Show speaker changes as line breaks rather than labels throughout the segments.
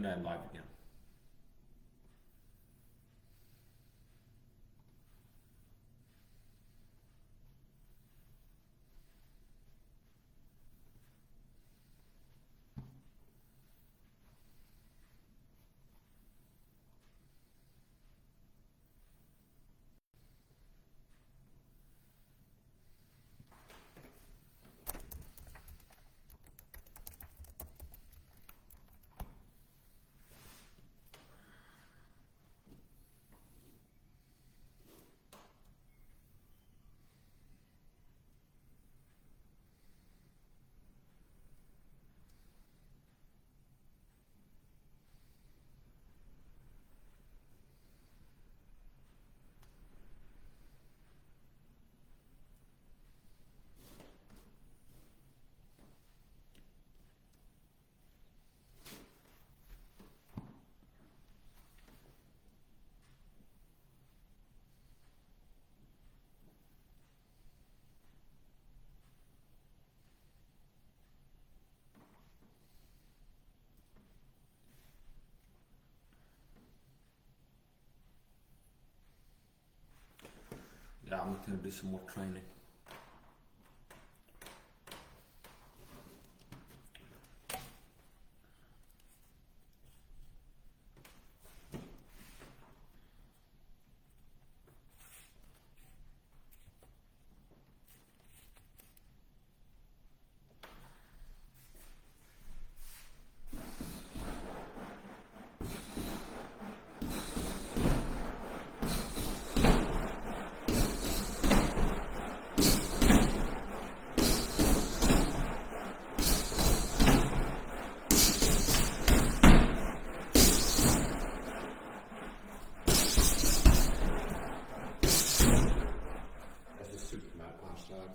Nu är jag live igen. Yeah, I'm gonna do some more training.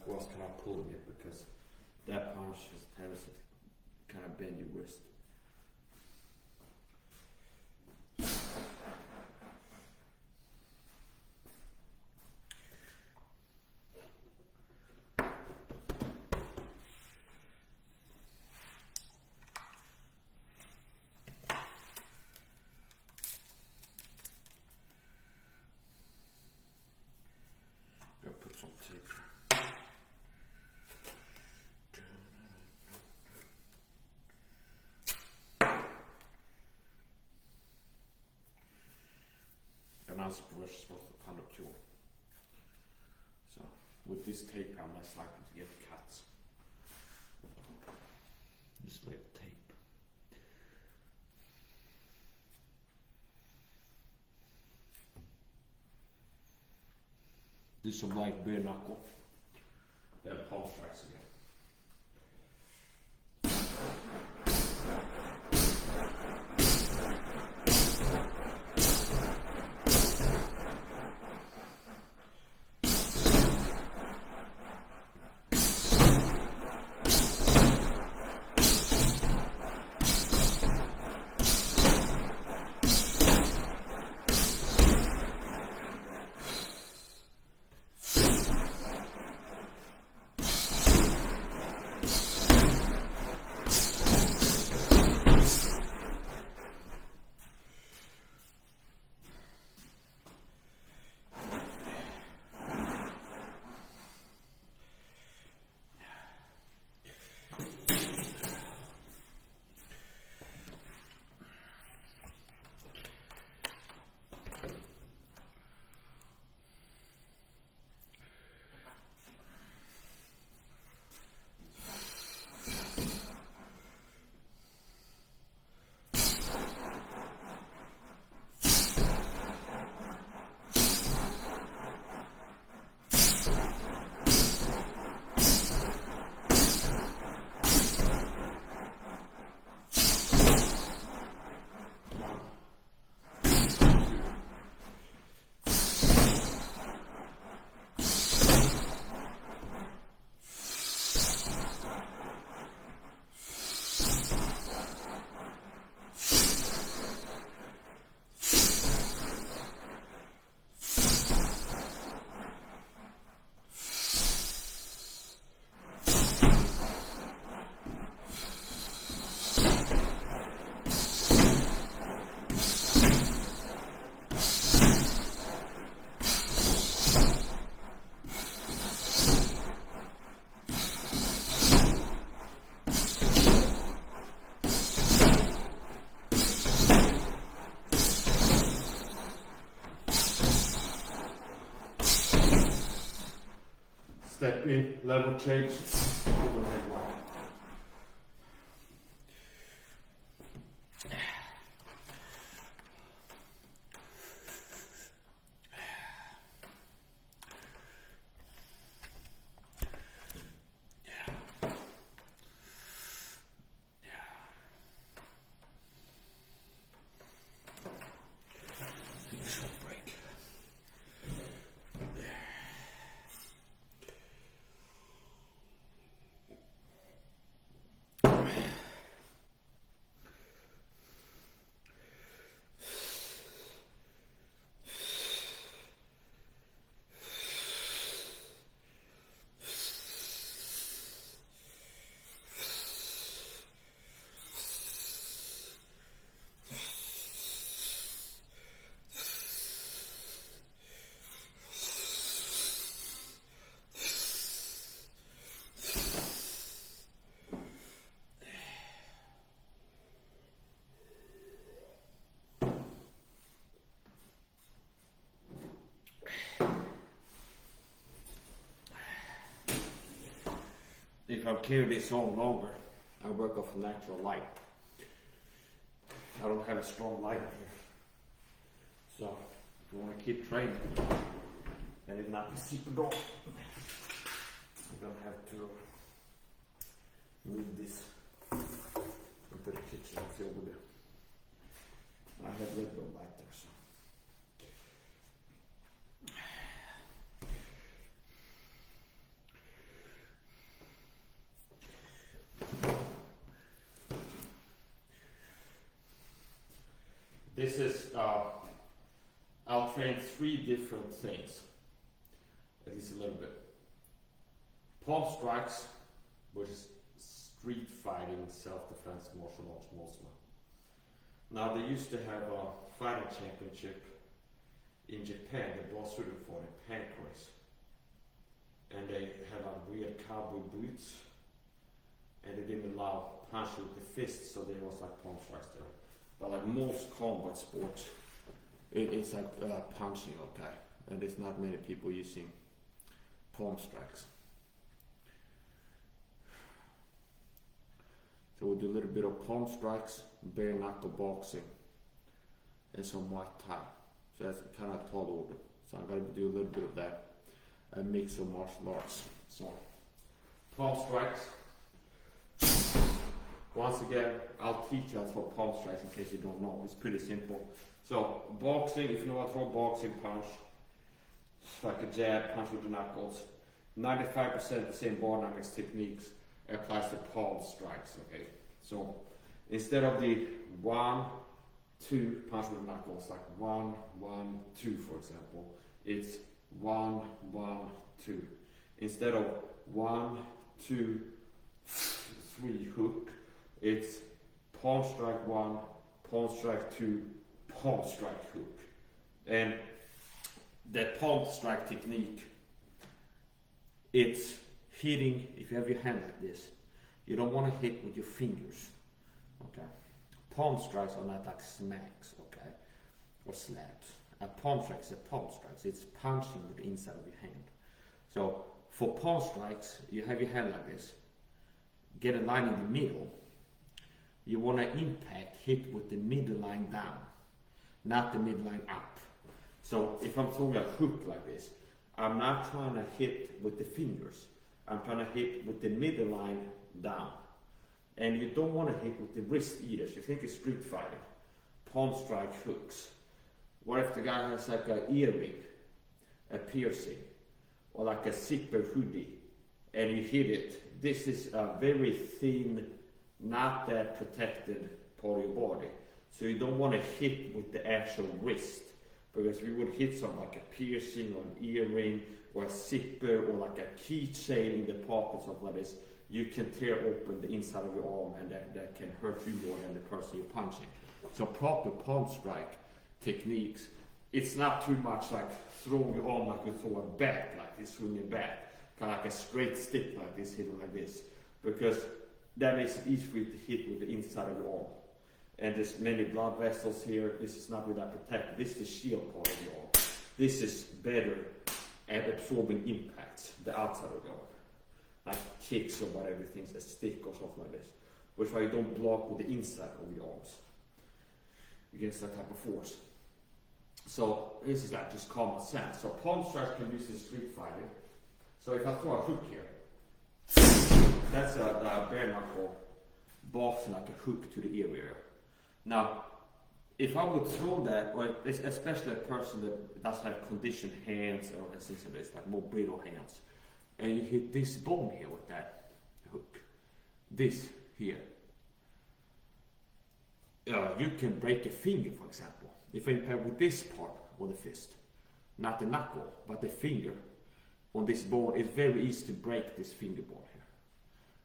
What else can I pull in it, because that punch just has to kind of bend your wrist. I'll put some tape. Nice brush supposed to kind of cure. So with this tape I'm less likely to get cuts. Just little tape. Do some light bare knuckle. Then palm strikes again. Step in, level change, overhead line. If I carry this on longer, I work off natural light. I don't have a strong light here. So, if you want to keep training, then it's not the super door. I'm gonna have to move this into the kitchen and see over there. I have red bull light there, so. This is, I'll train 3 different things, at least a little bit. Palm strikes, which is street fighting, self-defense, martial arts mostly. Now they used to have a fighting championship in Japan, the boss shooting for the pancreas. And they had weird cowboy boots, and they didn't allow punching with the fists, so there was like palm strikes there. But like most combat sports, it's like punching, okay? And there's not many people using palm strikes. So we'll do a little bit of palm strikes, bare knuckle boxing, and some Muay Thai. So that's kind of tall order. So I'm going to do a little bit of that, a mix of martial arts. So palm strikes. Once again, I'll teach you how to throw palm strikes in case you don't know. It's pretty simple. So boxing, if you know how to throw boxing punch, like a jab, punch with the knuckles, 95% the same ball dynamics techniques applies to palm strikes, okay? So instead of the 1, 2 punch with the knuckles, like 1, 1, 2 for example, it's 1, 1, 2. Instead of 1, 2, 3 hook, it's palm strike 1, palm strike 2, palm strike hook. And that palm strike technique, it's hitting, if you have your hand like this, you don't want to hit with your fingers, okay? Palm strikes are not like smacks, okay? Or slaps. A palm strike is a palm strike, it's punching with the inside of your hand. So for palm strikes, you have your hand like this, get a line in the middle. You want to impact, hit with the middle line down, not the middle line up. So if I'm throwing a hook like this, I'm not trying to hit with the fingers. I'm trying to hit with the middle line down. And you don't want to hit with the wrist either. So you think it's street fighting, palm strike hooks. What if the guy has like an earring, a piercing, or like a zipper hoodie, and you hit it? This is a very thin, not that protected part of your body. So you don't want to hit with the actual wrist, because we would hit something like a piercing or an earring or a zipper or like a keychain in the pocket, something like this. You can tear open the inside of your arm, and that can hurt you more than the person you're punching. So proper palm strike techniques, it's not too much like throwing your arm like you throw a bat, like this, swinging bat, kind of like a straight stick like this, hitting like this, because that makes it easy for you to hit with the inside of your arm. And there's many blood vessels here. This is not really that protected. This is the shield part of your arm. This is better and absorbing impacts, the outside of the arm. Like kicks or whatever, things, a stick or something like this. Which way you don't block with the inside of your arms against that type of force. So this is like just common sense. So palm strikes can be used in street fighting. So if I throw a hook here, that's a bare knuckle boxing like a hook to the ear area. Now, if I would throw that, or especially a person that doesn't have conditioned hands or things like this, like more brittle hands, and you hit this bone here with that hook, this here, you can break a finger, for example. If I impair with this part of the fist, not the knuckle, but the finger on this bone, it's very easy to break this finger bone here.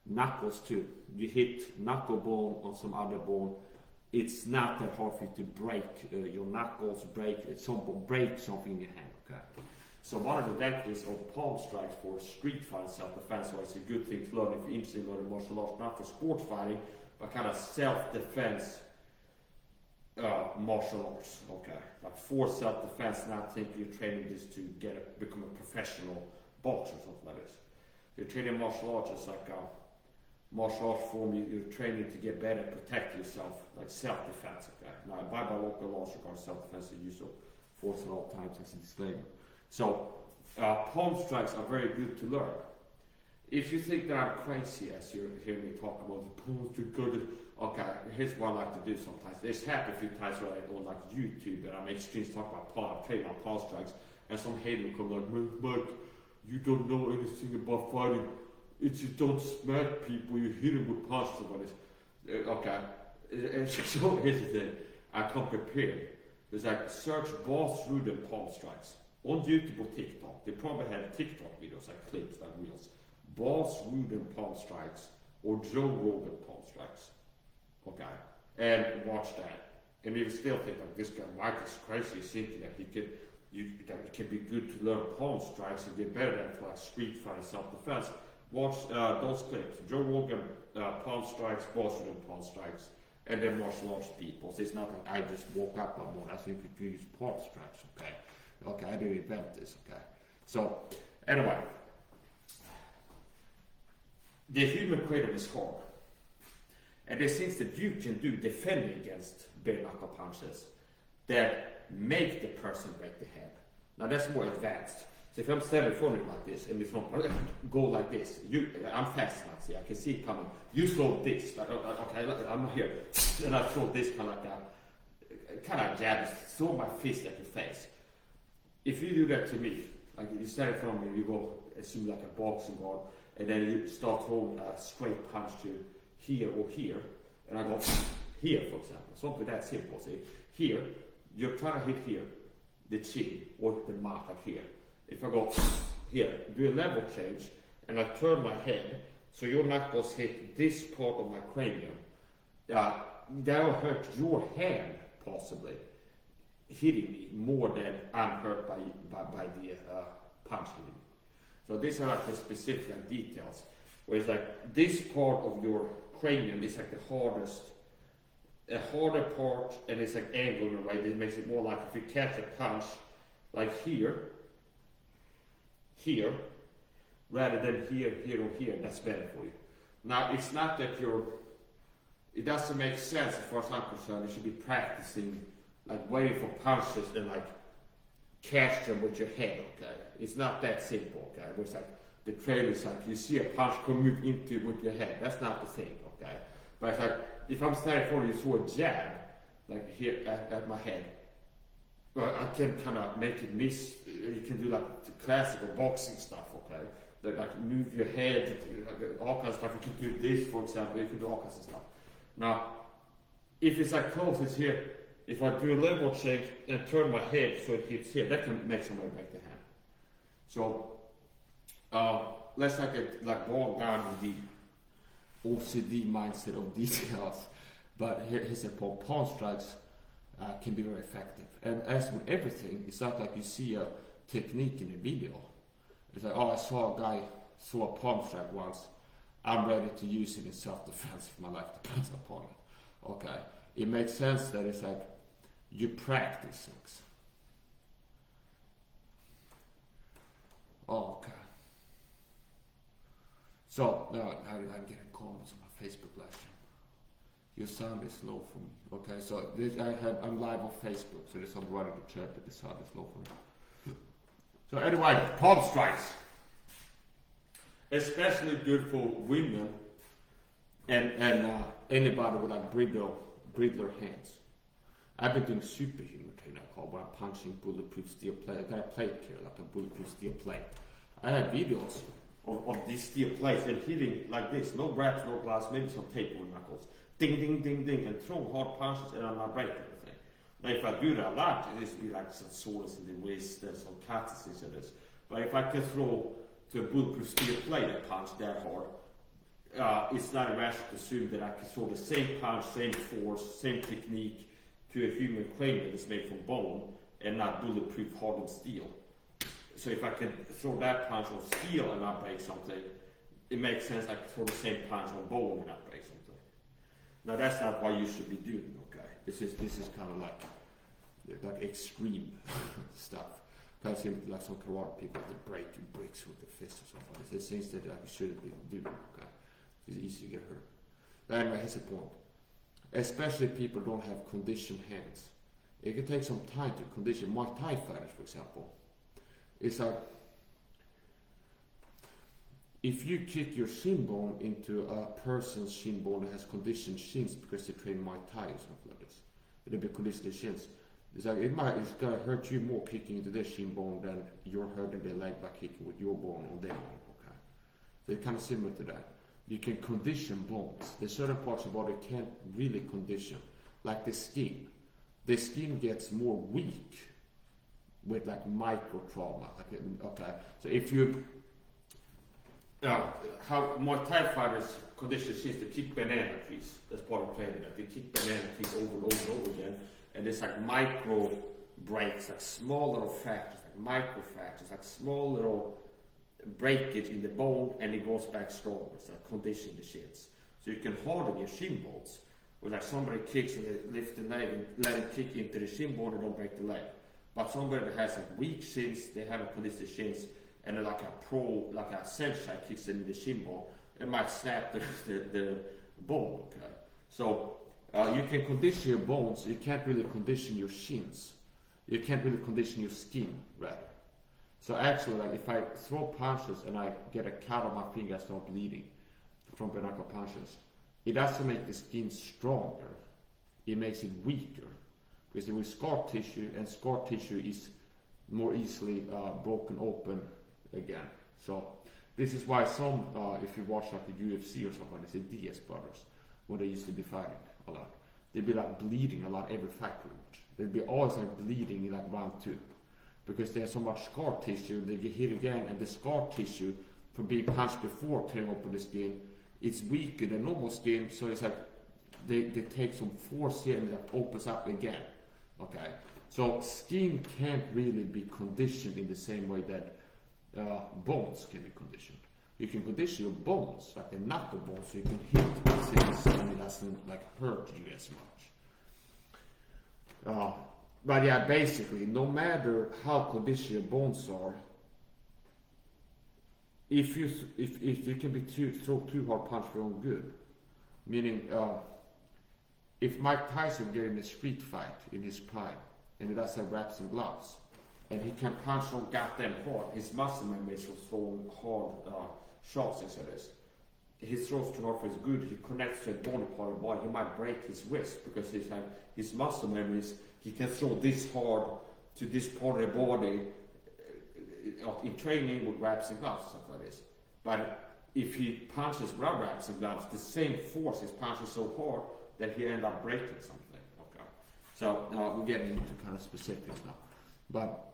Knuckles too. You hit knuckle bone on some other bone, it's not that hard for you to break your knuckles, break something in your hand. Okay. So one of the techniques of palm strikes for street fighting self-defense, so it's a good thing to learn if you're interested in learning martial arts, not for sports fighting, but kind of self-defense martial arts. Okay, like for self-defense, not think you're training this to become a professional boxer or something like this. You're training martial arts as like a martial arts form, you're training to get better, protect yourself, like self-defense. Okay, now by local laws regarding self-defense, the use of force at all times as a disclaimer. So palm strikes are very good to learn. If you think that I'm crazy as you hear me talk about the palms to good, okay, here's what I like to do sometimes. There's happened a few times where I go like YouTube and I make streams talk about palm strikes, and some hater will come like, Mike, you don't know anything about fighting. It's you don't smack people, you hit them with punches or what. Okay, so here's the thing. I come prepared. There's like search Boss Rudin palm strikes on YouTube or TikTok. They probably have TikTok videos, like clips, like reels. Boss Rudin palm strikes or Joe Rogan palm strikes. Okay, and watch that. And if you still think like this guy Mike is crazy, thinking that it can be good to learn palm strikes and get better at like street fighting, self-defense. Watch those clips. Joe Rogan palm strikes, Boss Rudin palm strikes, and then martial arts people. So it's not like I just woke up one morning. I think we could use palm strikes. Okay, I didn't invent this. Okay, so anyway, the human cradle is hard, and there's things that you can do defending against bare knuckle punches that make the person break the head. Now that's more advanced. So if I'm standing in front of you like this, and if I go like this, I'm fast enough, see, I can see it coming. You throw this, like, okay, I'm here, and I throw this kind of jab, throw my fist at your face. If you do that to me, like you stand in front of me, you go, assume like a boxing guard, and then you start throwing a straight punch to here or here, and I go here, for example, something that simple, see, here, you're trying to hit here, the chin, or the mouth, like here. If I go here, do a level change, and I turn my head, so your knuckles hit this part of my cranium, that will hurt your hand, possibly, hitting me more than I'm hurt by the punch hitting me. So these are like the specific details, where it's like this part of your cranium is like a harder part, and it's like angled in a way that makes it more like if you catch a punch, like here, rather than here, or here, that's better for you. Now, it's not that it doesn't make sense as far as I'm concerned. You should be practicing, like waiting for punches and like catch them with your head, okay? It's not that simple, okay? It's like the trail is like you see a punch come into with your head. That's not the thing, okay? But it's like if I'm standing in front of you, throw a jab, like here at my head, well, I can kind of make it miss. You can do like the classical boxing stuff, okay? Like move your head, like all kinds of stuff. You can do this, for example. You can do all kinds of stuff. Now, if it's like close as here, if I do a level change and turn my head so it hits here, that can make somebody break the hand. So let's not get like bogged down in the OCD mindset of details. But here's a point: palm strikes can be very effective. And as with everything, it's not like you see a technique in a video. It's like, oh, I saw a guy throw a palm strike once. I'm ready to use it in self-defense if my life depends upon it. Okay, it makes sense that it's like you practice things. So, I'm getting comments on my Facebook live stream. Your sound is low for me. Okay, so I'm live on Facebook, so there's somebody in the chat that the sound is low for me. So anyway, palm strikes. Especially good for women and anybody with like brittle hands. I've been doing superhuman training where I'm punching bulletproof steel plate. I got a plate here, like a bulletproof steel plate. I have videos of these steel plates and hitting like this. No wraps, no glass, maybe some tape on knuckles. Ding, ding, ding, ding, and throwing hard punches and I'm not breaking anything. Now if I do that a lot, it used to be like some soreness in the wrist and some calluses and this. But if I can throw to a bulletproof steel plate and punch that hard, it's not irrational to assume that I can throw the same punch, same force, same technique to a human claim that is made from bone and not bulletproof hardened steel. So if I can throw that punch on steel and not break something, it makes sense I can throw the same punch on bone and not break something. Now that's not what you should be doing, okay? This is kind of like extreme stuff. I've seen like some karate people that break bricks with their fists or something. It's things that you shouldn't be doing, okay? It's easy to get hurt. But anyway, here's the point. Especially if people don't have conditioned hands. It can take some time to condition. Muay Thai fighters, for example, it's like if you kick your shin bone into a person's shin bone that has conditioned shins because they train Muay Thai or something like this, it'll be conditioned shins. It's like it's gonna hurt you more kicking into their shin bone than you're hurting their leg by kicking with your bone on their bone. Okay, so it's kind of similar to that. You can condition bones. There's certain parts of the body you can't really condition, like the skin. The skin gets more weak with like micro trauma. Okay, so if you how Muay Thai fighters condition shins to kick banana trees. That's part of training. They kick banana trees over and over and over again. And it's like micro breaks, like small little fractures, like micro fractures, like small little breakage in the bone, and it goes back stronger. It's like condition the shins. So you can harden your shin bones. Where like somebody kicks and they lift the leg and let it kick into the shin bone and don't break the leg. But somebody that has like weak shins, they haven't conditioned shins, and then like a sensei kicks into the shin bone, it might snap the bone. Okay, so. You can condition your bones, you can't really condition your shins. You can't really condition your skin, rather. So actually, like if I throw punches and I get a cut on my finger, I start bleeding from bare knuckle punches, it doesn't make the skin stronger, it makes it weaker. Because there is scar tissue, and scar tissue is more easily broken open again. So this is why some, if you watch like the UFC or something, it's the Diaz brothers, when they used to be fighting a lot. They'd be like bleeding a lot every fight pretty much. They'd be always like bleeding in like round 2. Because they have so much scar tissue, they get hit again, and the scar tissue from being punched before tearing open the skin, it's weaker than normal skin, so it's like they take some force here and it opens up again. Okay? So skin can't really be conditioned in the same way that bones can be conditioned. You can condition your bones, like the knuckle bones, so you can hit things and it doesn't like hurt you as much. But yeah, basically, no matter how conditioned your bones are, if you can throw too hard punch for your own good, meaning if Mike Tyson get in a street fight in his prime and he does have wraps and gloves, and he can punch so goddamn hard, his muscle memory is so hard. Shots as it is. He throws too hard for his good, he connects to a bony part of the body, he might break his wrist because his muscle memories, he can throw this hard to this part of the body in training with wraps and gloves, stuff like this. But if he punches without wraps and gloves, the same force is punching so hard that he ends up breaking something. Okay. So we're getting into kind of specifics now. But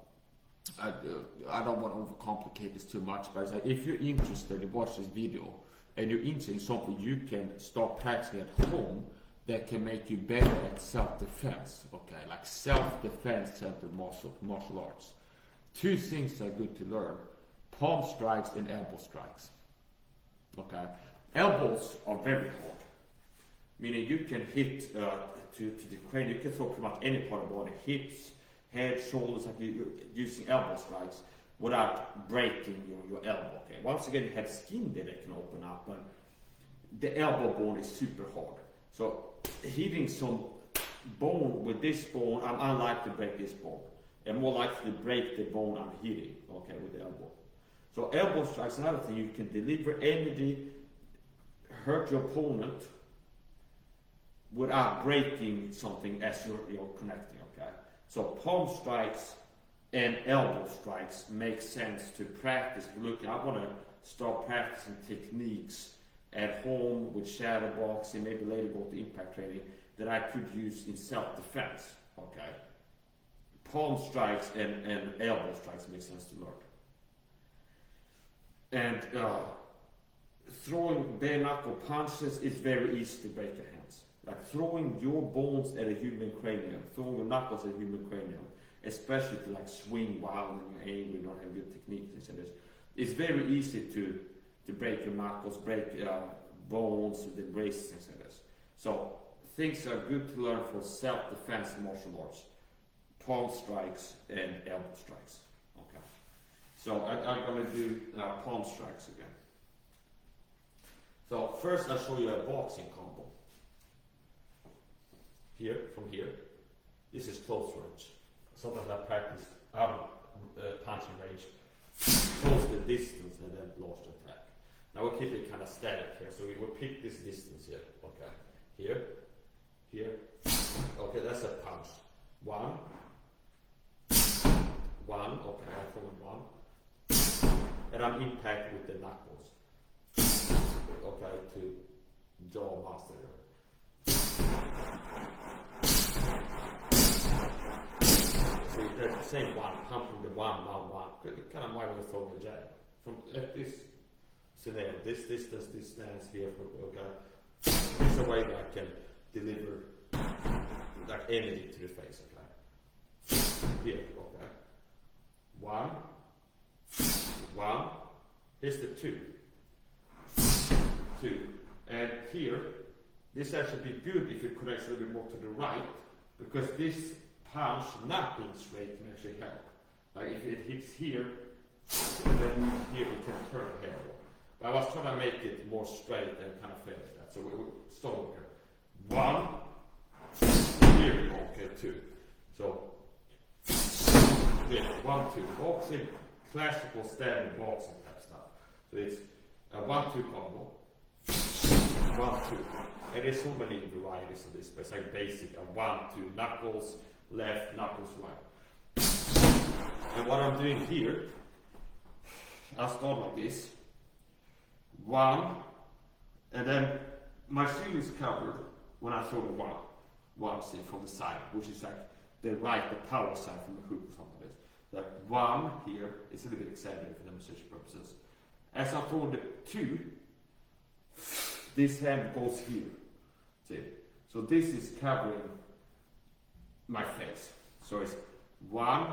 I don't want to overcomplicate this too much, but if you're interested in watch this video and you're interested in something you can start practicing at home that can make you better at self-defense, okay, like self-defense centered martial arts. 2 things are good to learn: palm strikes and elbow strikes. Okay, elbows are very hard, meaning you can hit to the crane, you can throw pretty much any part of the body, hips, head, shoulders, like you're using elbow strikes. without breaking your elbow. Okay. Once again, you have skin there that can open up, but the elbow bone is super hard. So hitting some bone with this bone, I'm unlikely to break this bone. I'm more likely to break the bone I'm hitting, okay, with the elbow. So elbow strikes, another thing, you can deliver energy, hurt your opponent without breaking something as you're connecting, okay? So palm strikes and elbow strikes make sense to practice. Look, I want to start practicing techniques at home with shadow boxing, maybe later go to impact training, that I could use in self-defense, okay? Palm strikes and elbow strikes make sense to learn. And throwing bare knuckle punches is very easy to break your hands. Like throwing your bones at a human cranium, throwing your knuckles at a human cranium, especially to like swing wild and you're angry, don't have good techniques and such. It's very easy to break your knuckles, break bones, and the braces and such. So things are good to learn for self-defense martial arts. Palm strikes and elbow strikes. Okay. So I'm going to do palm strikes again. So first I'll show you a boxing combo. Here, from here. This is close range. Sometimes I practice out of punching range, close the distance and then launch the attack. Now we'll keep it kind of static here. So we will pick this distance here. Okay. Here. Here. Okay, that's a punch. One. Okay, I'm throwing one. And I'm impact with the knuckles. Okay, to jaw master. So they're the same one, pumping the one. Kind of might want to throw the jab. From this scenario, this distance, this stance here, okay. This is a way that I can deliver like energy to the face, okay. Here, okay. One. Here's the two. And here, this actually be good if it connects a little bit more to the right, because this punch not being straight can actually help. Like if it hits here, then here it can turn here. But I was trying to make it more straight and kind of fail at that. So we'll start here. One. Here we go. Okay, two. So yeah, 1, 2. Boxing, classical standard boxing type stuff. So it's a 1-2 combo. 1, 2. And there's so many varieties of this, but it's like basic. A 1, 2, knuckles left, knuckles right. And what I'm doing here, I'll start like this. 1, and then my shield is covered when I throw the one see from the side, which is like the power side from the hook or something like this. Like 1 here, it's a little bit exaggerated for demonstration purposes. As I throw the 2, this hand goes here. See? So this is covering my face. So it's 1,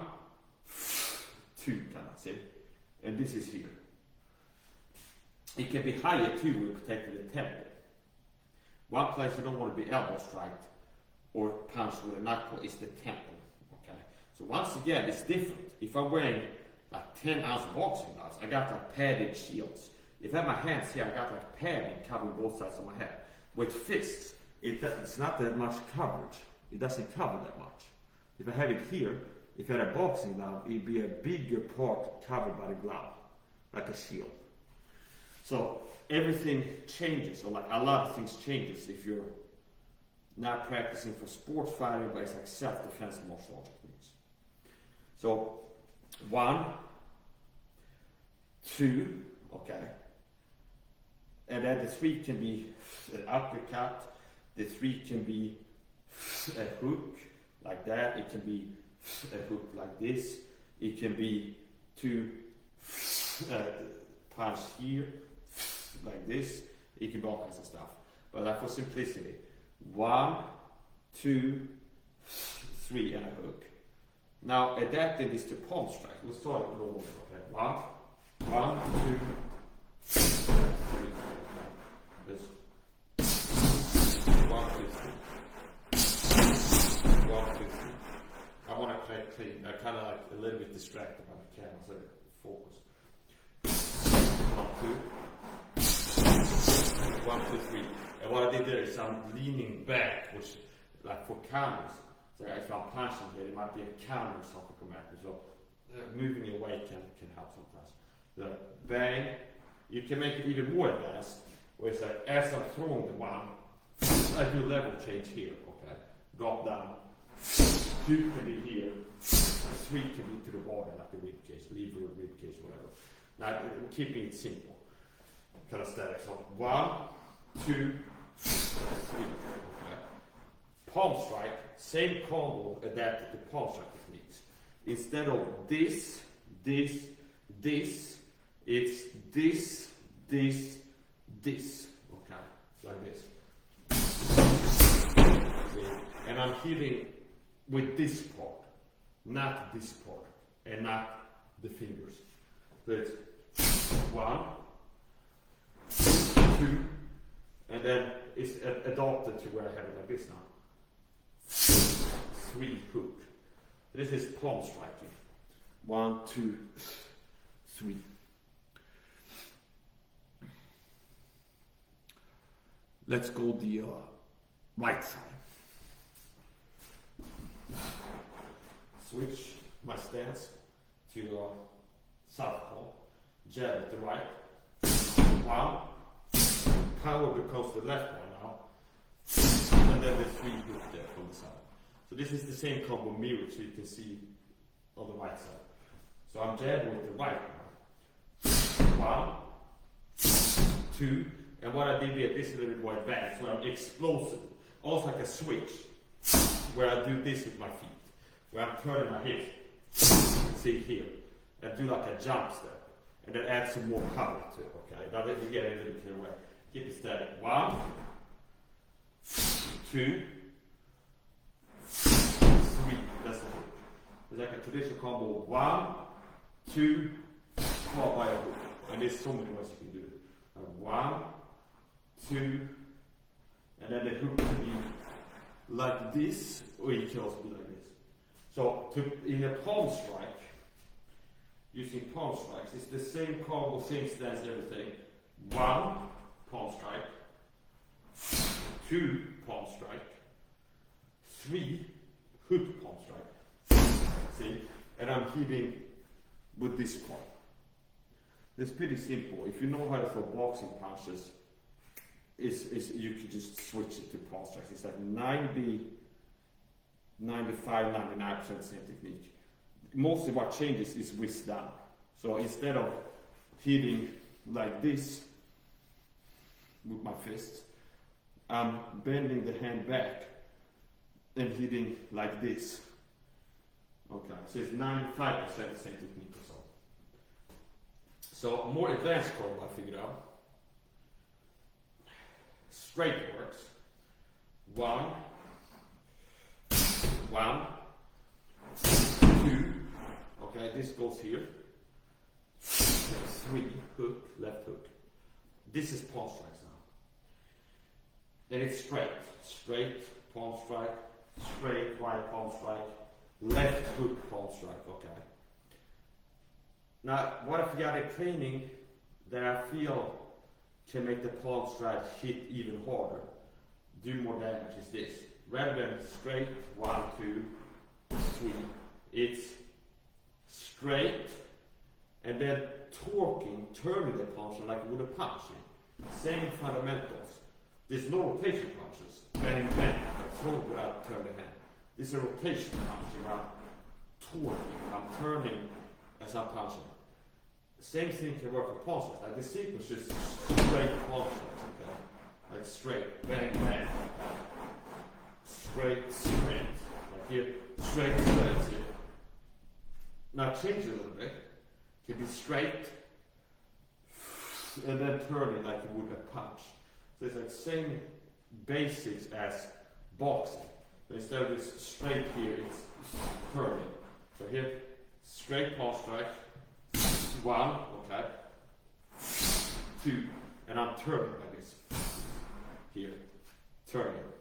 2 kind of, see? And this is here. It can be higher too with protecting the temple. One place you don't want to be elbow striked or punched with a knuckle is the temple. Okay. So once again, it's different. If I'm wearing like 10-ounce boxing gloves, I got like padded shields. If I have my hands here, I got like padding covering both sides of my head. With fists, it's not that much coverage. It doesn't cover that much. If I have it here, if I had a boxing glove, it'd be a bigger part covered by the glove, like a shield. So everything changes, or like a lot of things changes if you're not practicing for sports fighting, but it's like self-defense martial arts techniques. So 1, 2, okay. And then the 3 can be an uppercut, the 3 can be a hook like that, it can be a hook like this, it can be 2 punch here, like this, it can be all kinds of stuff. But like for simplicity, 1, 2, 3 and a hook. Now adapting this to palm strike, we'll start with normal. Okay, 1, 2, 3. This 1, 2, 3. 1, 2, 3. I want to play clean. I kind of like a little bit distracted by the camera, so 2, 3. And what I did there is I'm leaning back, which, like for counters, so if I'm punching here, it might be a counter soccer command. So moving away can help sometimes. The bang, you can make it even more advanced, where it's like as I'm throwing the one, I do level change here, okay? Drop down. 2 can be here, 3 can be to the bottom, like the rib cage, lever, rib cage, whatever. Now, keeping it simple, kind of static. So 1, 2, 3. Okay. Palm strike, same combo adapted to palm strike techniques. Instead of this, it's this. Okay, like this. See? And I'm hitting with this part, not this part, and not the fingers. So it's 1, 2, and then it's adopted to where I have it like this now. 3 hook. This is palm striking. 1, 2, 3. Let's go the right side. Switch my stance to southpaw. Jab at the right. 1. Power becomes the left one now. And then the 3 hook there from the side. So this is the same combo mirror, so you can see on the right side. So I'm jabbing with the right one. 1, 2, and what I did here, this is a little bit more advanced, where I'm explosive. Almost like a switch, where I do this with my feet. Where I'm turning my hips, see here, and do like a jump step. And then add some more power to it, okay? Now let me get a little bit away. Keep it steady. 1, 2, 3. That's the hook. It's like a traditional combo. 1, 2, followed by a hook. And there's so many ways you can do it. 1, 2, and then the hook can be like this, or it can also be like this. So in a palm strike, using palm strikes, it's the same combo, same stance, everything. 1 palm strike, 2 palm strike, 3 hook palm strike. See? And I'm hitting with this part. It's pretty simple. If you know how to throw boxing punches, you can just switch it to palm strikes. It's like 95, 99% same technique. Mostly what changes is wrist down. So instead of hitting like this with my fists, I'm bending the hand back and hitting like this. Okay, so it's 95% the same technique or so. So more advanced combo I figured out. Straight works. 1, 2. Okay, this goes here. 3 hook, left hook. This is palm strikes now. And it's straight palm strike, straight right palm strike, left hook palm strike. Okay. Now, what I forgot in training that I feel can make the palm strike hit even harder, do more damage is this. Rather than straight, 1, 2, 3, it's straight and then turning the punch like with a punch. Same fundamentals. There's no rotation punches. Bang, bang, throw without turning the hand. This is a rotation punch around torquing. I'm turning as I'm punching. Same thing can work for palm strikes. Like the sequence is straight palm strikes, okay? Like straight, bang, bang. Straight, like here, straight, here. Now change it a little bit. It can be straight, and then turning like you would a punch. So it's like same basics as boxing. So instead of this straight here, it's turning. So here, straight palm strike, 1, okay, 2, and I'm turning like this. Here, turning.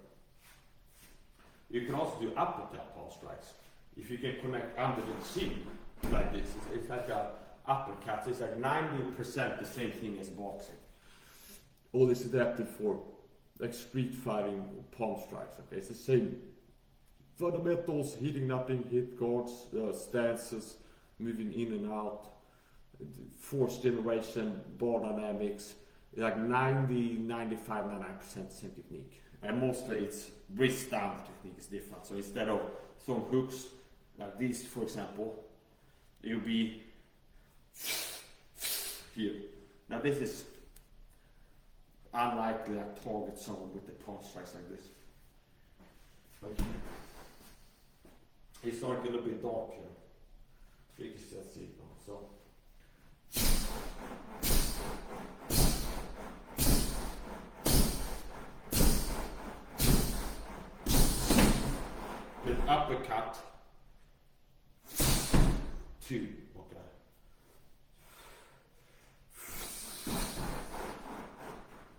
You can also do uppercut palm strikes. If you can connect under the chin like this, it's like a uppercut. It's like 90% the same thing as boxing. all is adapted for like street fighting palm strikes. Okay, it's the same fundamentals: hitting, nothing, hit guards, stances, moving in and out, force generation, bar dynamics. Like 99% same technique, and mostly it's wrist down technique is different. So instead of some hooks like this, for example, it will be here. Now this is unlikely to target someone with the palm strikes like this. It's starting a little bit dark here. You can still see it now. So. With uppercut, 2, okay.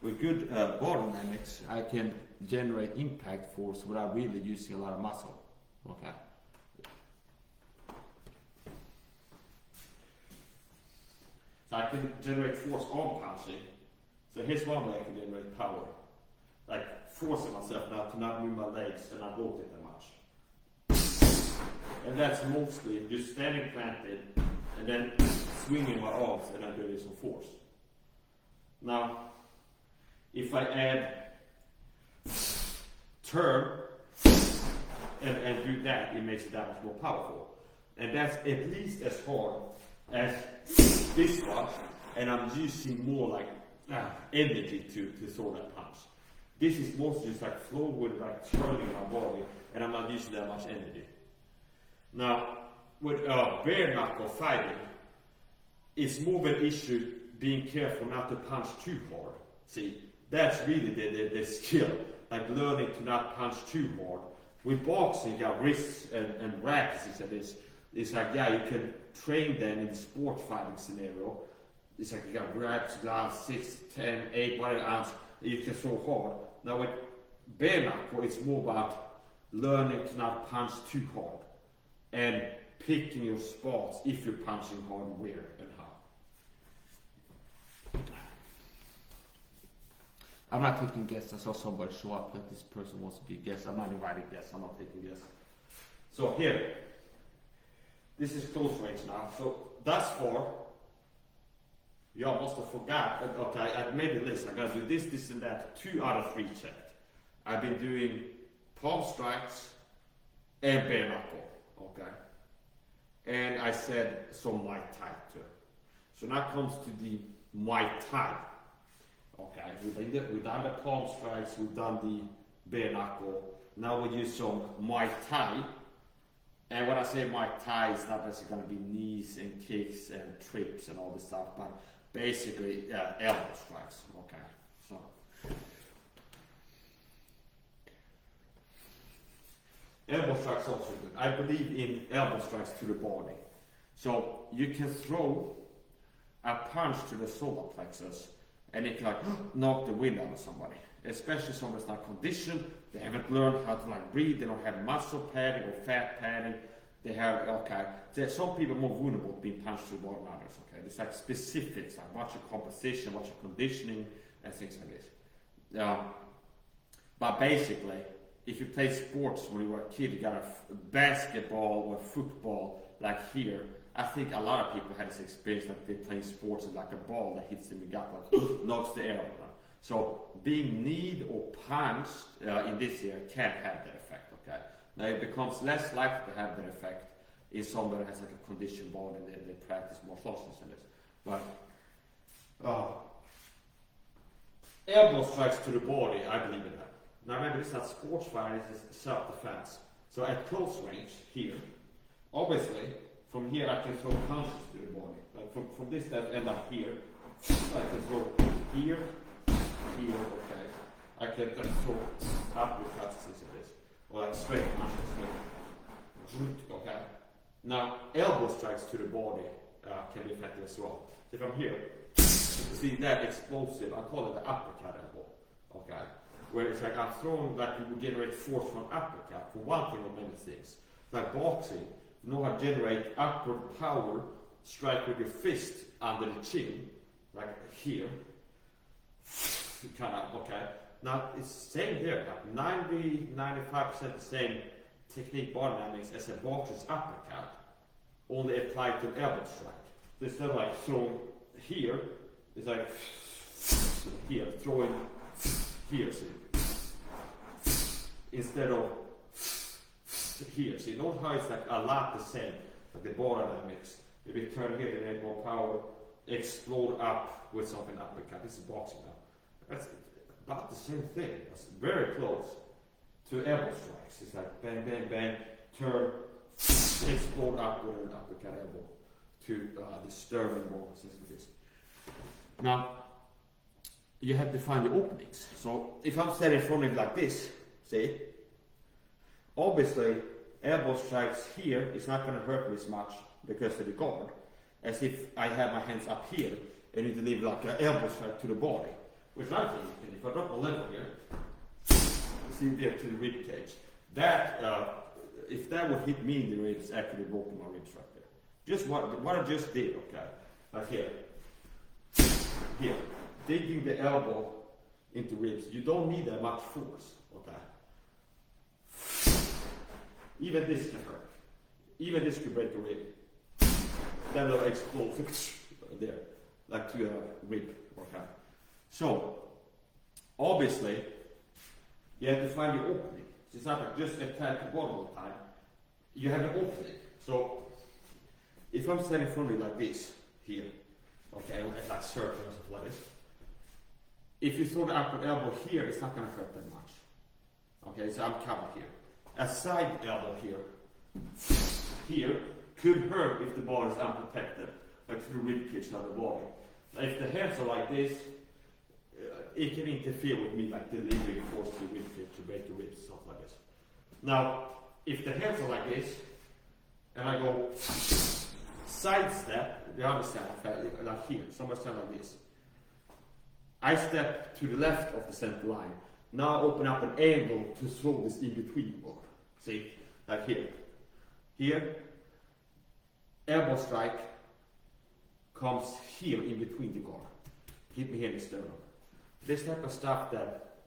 With good bar dynamics, I can generate impact force without really using a lot of muscle, okay. So I can generate force on punching. So here's one way I can generate power. Like forcing myself now to not move my legs and not rotate that much. And that's mostly just standing planted and then swinging my arms and I'm doing some force. Now, if I add turn and do that, it makes it that much more powerful. And that's at least as hard as this one, and I'm using more like energy to throw that punch. This is mostly just like flow with like turning my body, and I'm not using that much energy. Now, with bare knuckle fighting, it's more of an issue being careful not to punch too hard. See, that's really the skill, like learning to not punch too hard. With boxing, you got wrists and rackets, it's like, yeah, you can train them in the sport fighting scenario. It's like you got grabs, gloves, 6, 10, 8, whatever ounce, you can throw hard. Now with bare knuckle, it's more about learning to not punch too hard and picking your spots if you're punching hard, where and how. I'm not taking guests. I saw somebody show up that this person wants to be a guest. I'm not inviting guests. I'm not taking guests. So here, this is close range now. So thus far, you almost forgot. Okay, I made a list. I gotta do this, this, and that. 2 out of 3 checked. I've been doing palm strikes and bare knuckle. Okay, and I said some Muay Thai too. So now comes to the Muay Thai. Okay, we've done the palm strikes, we've done the bare knuckle. Now we use some Muay Thai. And when I say Muay Thai, it's not necessarily going to be knees and kicks and trips and all this stuff, but basically elbow strikes. Okay, so. Elbow strikes also good. I believe in elbow strikes to the body. So you can throw a punch to the solar plexus and it can like knock the wind out of somebody. Especially someone that's not conditioned, they haven't learned how to like breathe, they don't have muscle padding or fat padding. They have, okay, some people are more vulnerable to being punched to the body than others, okay? There's like specifics, like what's your composition, what's your conditioning, and things like this. But basically, if you play sports when you were a kid, you got a basketball or football, like here, I think a lot of people had this experience that they play sports with like a ball that hits them in the gut, like knocks the air out. So being kneed or punched in this area can have that effect, okay? Now it becomes less likely to have that effect if somebody has like a conditioned body and they practice more closeness in this. But elbow strikes to the body, I believe in that. Now remember, this is not sports fighting, this is self-defense. So at close range here, obviously, from here I can throw punches to the body. Like from this end up here, I can throw here, okay. I can throw uppercuts, things like this. Or like straight punches, okay. Now, elbow strikes to the body can be effective as well. So if I'm here, you see that explosive, I call it the uppercut elbow, okay. Where it's like I'm throwing, like you would generate force from uppercut, for one thing or many things. Like boxing, you know how to generate upward power, strike with your fist under the chin, like here. kind of, okay. Now it's same there, like 90-95% the same technique body dynamics as a boxer's uppercut, only applied to an elbow strike. So instead of like throwing here, it's like here, throwing here, see? Instead of here, see? Notice how it's like a lot the same, like the body dynamics. If you turn here, then more power, explode up with something uppercut. This is boxing now. That's about the same thing. It's very close to elbow strikes. It's like bang, bang, bang, turn, explode up with an uppercut elbow to the sternum bone. Now, you have to find the openings. So if I'm standing in front of it like this, see, obviously elbow strikes here is not going to hurt me as much because of the guard, as if I have my hands up here and you deliver like an elbow strike to the body. Which I think, if I drop a level here, see there to the rib cage, that, if that would hit me in the ribs, actually broken my ribs right there. Just what I just did, okay, like here, digging the elbow into ribs, you don't need that much force, okay. Even this can hurt. Even this could break a rib. Then it'll explode there, like to a rib, okay. So, obviously, you have to find your opening. It's not like just attack the bottom all the time. You have an opening. So, if I'm standing in front of you like this, here, okay, like circle or something like this, if you throw the upper elbow here, it's not going to hurt that much. Okay, so I'm covered here. A side elbow here could hurt if the ball is unprotected, like through the rib cage of the body. If the hands are like this, it can interfere with me, like delivering force to the rib cage to break the ribs, stuff like this. Now, if the hands are like this, and I go sidestep, you understand, like here, somewhere stand like this. I step to the left of the center line. Now open up an angle to throw this in between the board. See, like here. Here, elbow strike comes here in between the guard. Hit me here in the sternum. This type of stuff that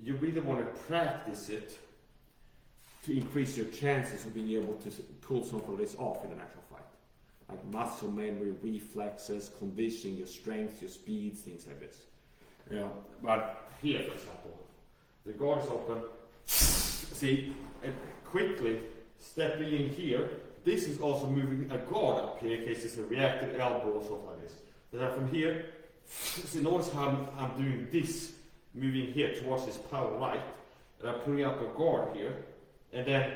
you really want to practice it to increase your chances of being able to pull some of this off in an actual fight. Like muscle memory, reflexes, conditioning, your strength, your speed, things like this. Yeah, but here, for example, the guard is open. See, and quickly stepping in here. This is also moving a guard up here in case it's a reactive elbow or something like this. Then from here, so notice how I'm doing this, moving here towards this power right, and I'm putting up a guard here, and then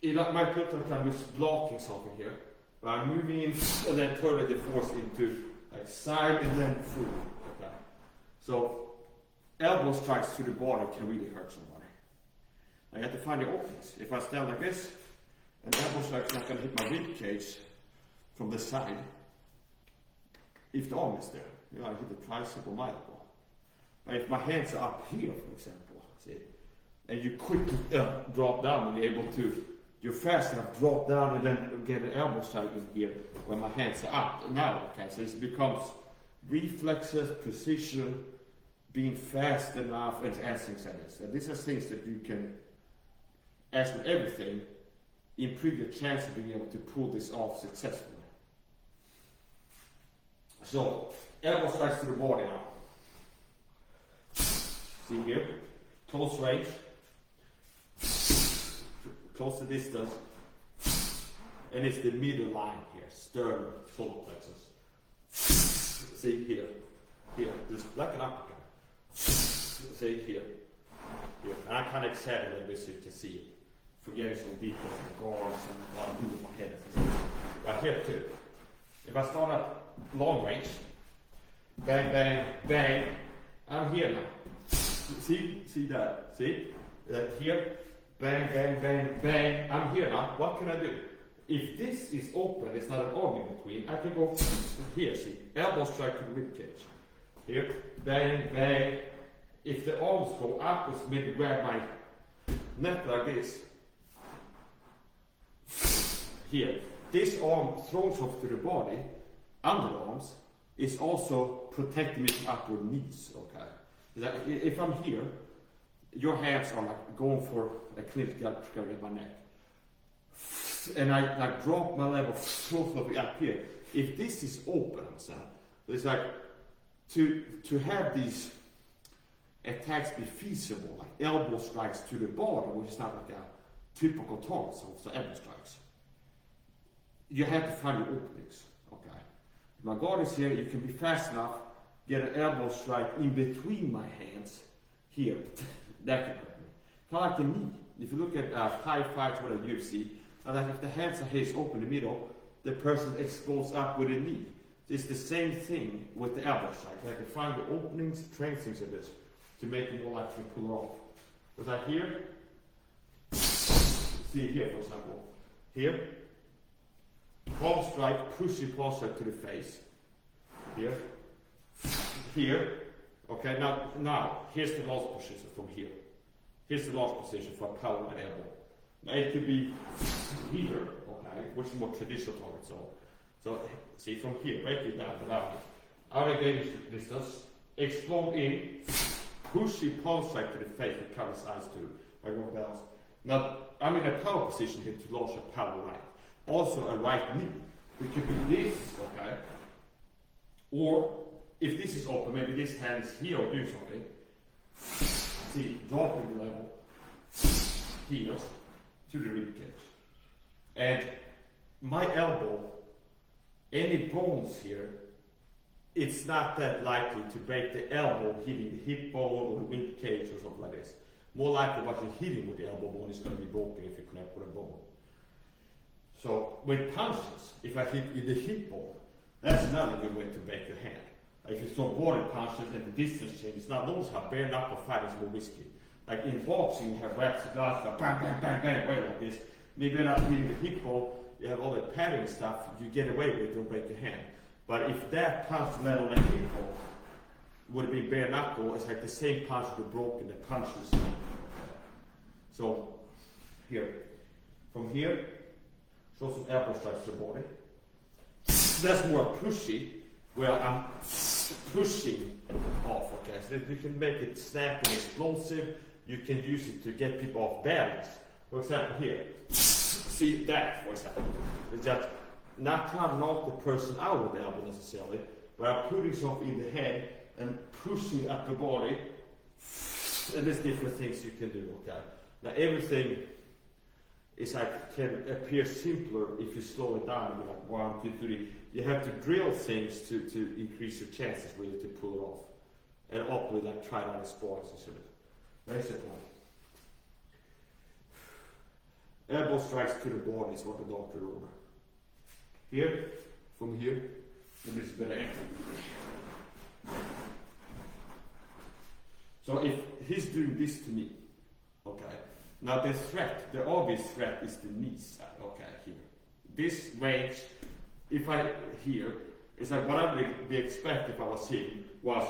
it might look like I'm just blocking something here, but I'm moving in and then turning the force into like side and then through. Okay. So elbow strikes to the body can really hurt somebody. I have to find the openings. If I stand like this, an elbow strike is not going to hit my rib cage from the side. If the arm is there, I hit the tricep or my elbow. But if my hands are up here, for example, see, and you quickly drop down and you're able to, you're fast enough, drop down and then get an elbow strike in here when my hands are up. Now, okay, so it becomes reflexes, precision, being fast enough, and things like this. And these are things that you can, as with everything, improve your chance of being able to pull this off successfully. So, elbow strikes to the body now. See here, close range, close the distance, and it's the middle line here, sternum, solar plexus. See here, just like an uppercut. See here, and I kind of exaggerate a little bit so you can see it. Forgetting some details and guards and what I'm doing with my head. But here too, if I start at long range, bang, bang, bang, I'm here now. See that? See? Here, bang, bang, bang, bang, I'm here now. What can I do? If this is open, it's not an arm in between, I can go here, see? Elbow strike to the rib cage. Here, bang, bang. If the arms go upwards, maybe grab my neck like this. Here, this arm throws off to the body, underarms, is also protecting its upper knees, okay? Like if I'm here, your hands are like going for a clip in my neck. And I like drop my level slowly up here. If this is open, so it's like to have these attacks be feasible, like elbow strikes to the body, which is not like a typical target, so elbow strikes. You have to find your openings, okay? If my guard is here, you can be fast enough, get an elbow strike in between my hands, here. That can hurt me. Kind of like a knee. If you look at high fights with a UFC, like if the hands are here open in the middle, the person explodes up with a knee. It's the same thing with the elbow strike. I can find the openings, train things of this to make it more likely to pull off. But like here, see here for example, here, palm strike, pushing palm strike to the face. Here, here. Okay, now here's the last position from here. Here's the last position for a power and elbow. Now it could be here, okay, which is more traditional target. So see from here, break it down, out against distance, explode in, push the palm strike to the face and cover his eyes too. By one balance. Now I'm in a power position here to launch a power right. Also a right knee. It could be this, okay, or if this is open, maybe this hand is here or do something. See, dropping the level here to the rib cage. And my elbow, any bones here, it's not that likely to break the elbow hitting the hip bone or the rib cage or something like this. More likely what you're hitting with the elbow bone is going to be broken if you connect with a bone. So with punches, if I hit in the hip bone, that's another good way to break your hand. If you throw body punches and the distance changes, now those how bare knuckle fighting is more risky. Like in boxing, you have reps, guys, bang, bang, bang, bang, away like this. Maybe you're not hitting the hip bone, you have all the padding stuff, you get away with it, don't break your hand. But if that punch landed on the hip bone would have been bare knuckle, it's like the same punch would have broken the punches. So, here. From here, show some elbow strikes to the body. That's more pushy, where I'm pushing off, okay? So you can make it snap and explosive. You can use it to get people off balance. For example, here. See that, for example. It's just not trying to knock the person out with the elbow necessarily, but I'm putting something in the head and pushing up the body. And there's different things you can do, okay? Now everything is like can appear simpler if you slow it down, like 1, 2, 3. You have to drill things to increase your chances really to pull it off. And hopefully like try it on the sports and sort of. That's the point. Elbow strikes to the body is what the doctor ordered. Here, from here, and this is better angle. So if he's doing this to me, okay. Now the threat, the obvious threat is the knee side, okay, here. This range, if I here, is like what I would be expect if I was hitting was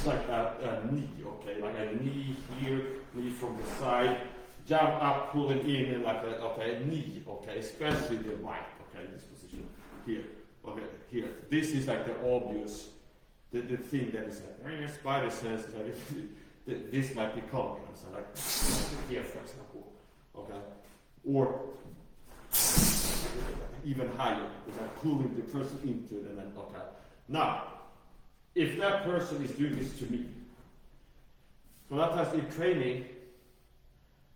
like a knee, okay, like a knee here, knee from the side, jump up, pulling in, and like a knee, okay, especially the right, okay, this position here, okay, here. This is like the obvious, the thing that is like, spider sense is like, this might be common, so like here for example, okay, or even higher, it's like pulling the person into it and then, okay. Now, if that person is doing this to me, so that times in training,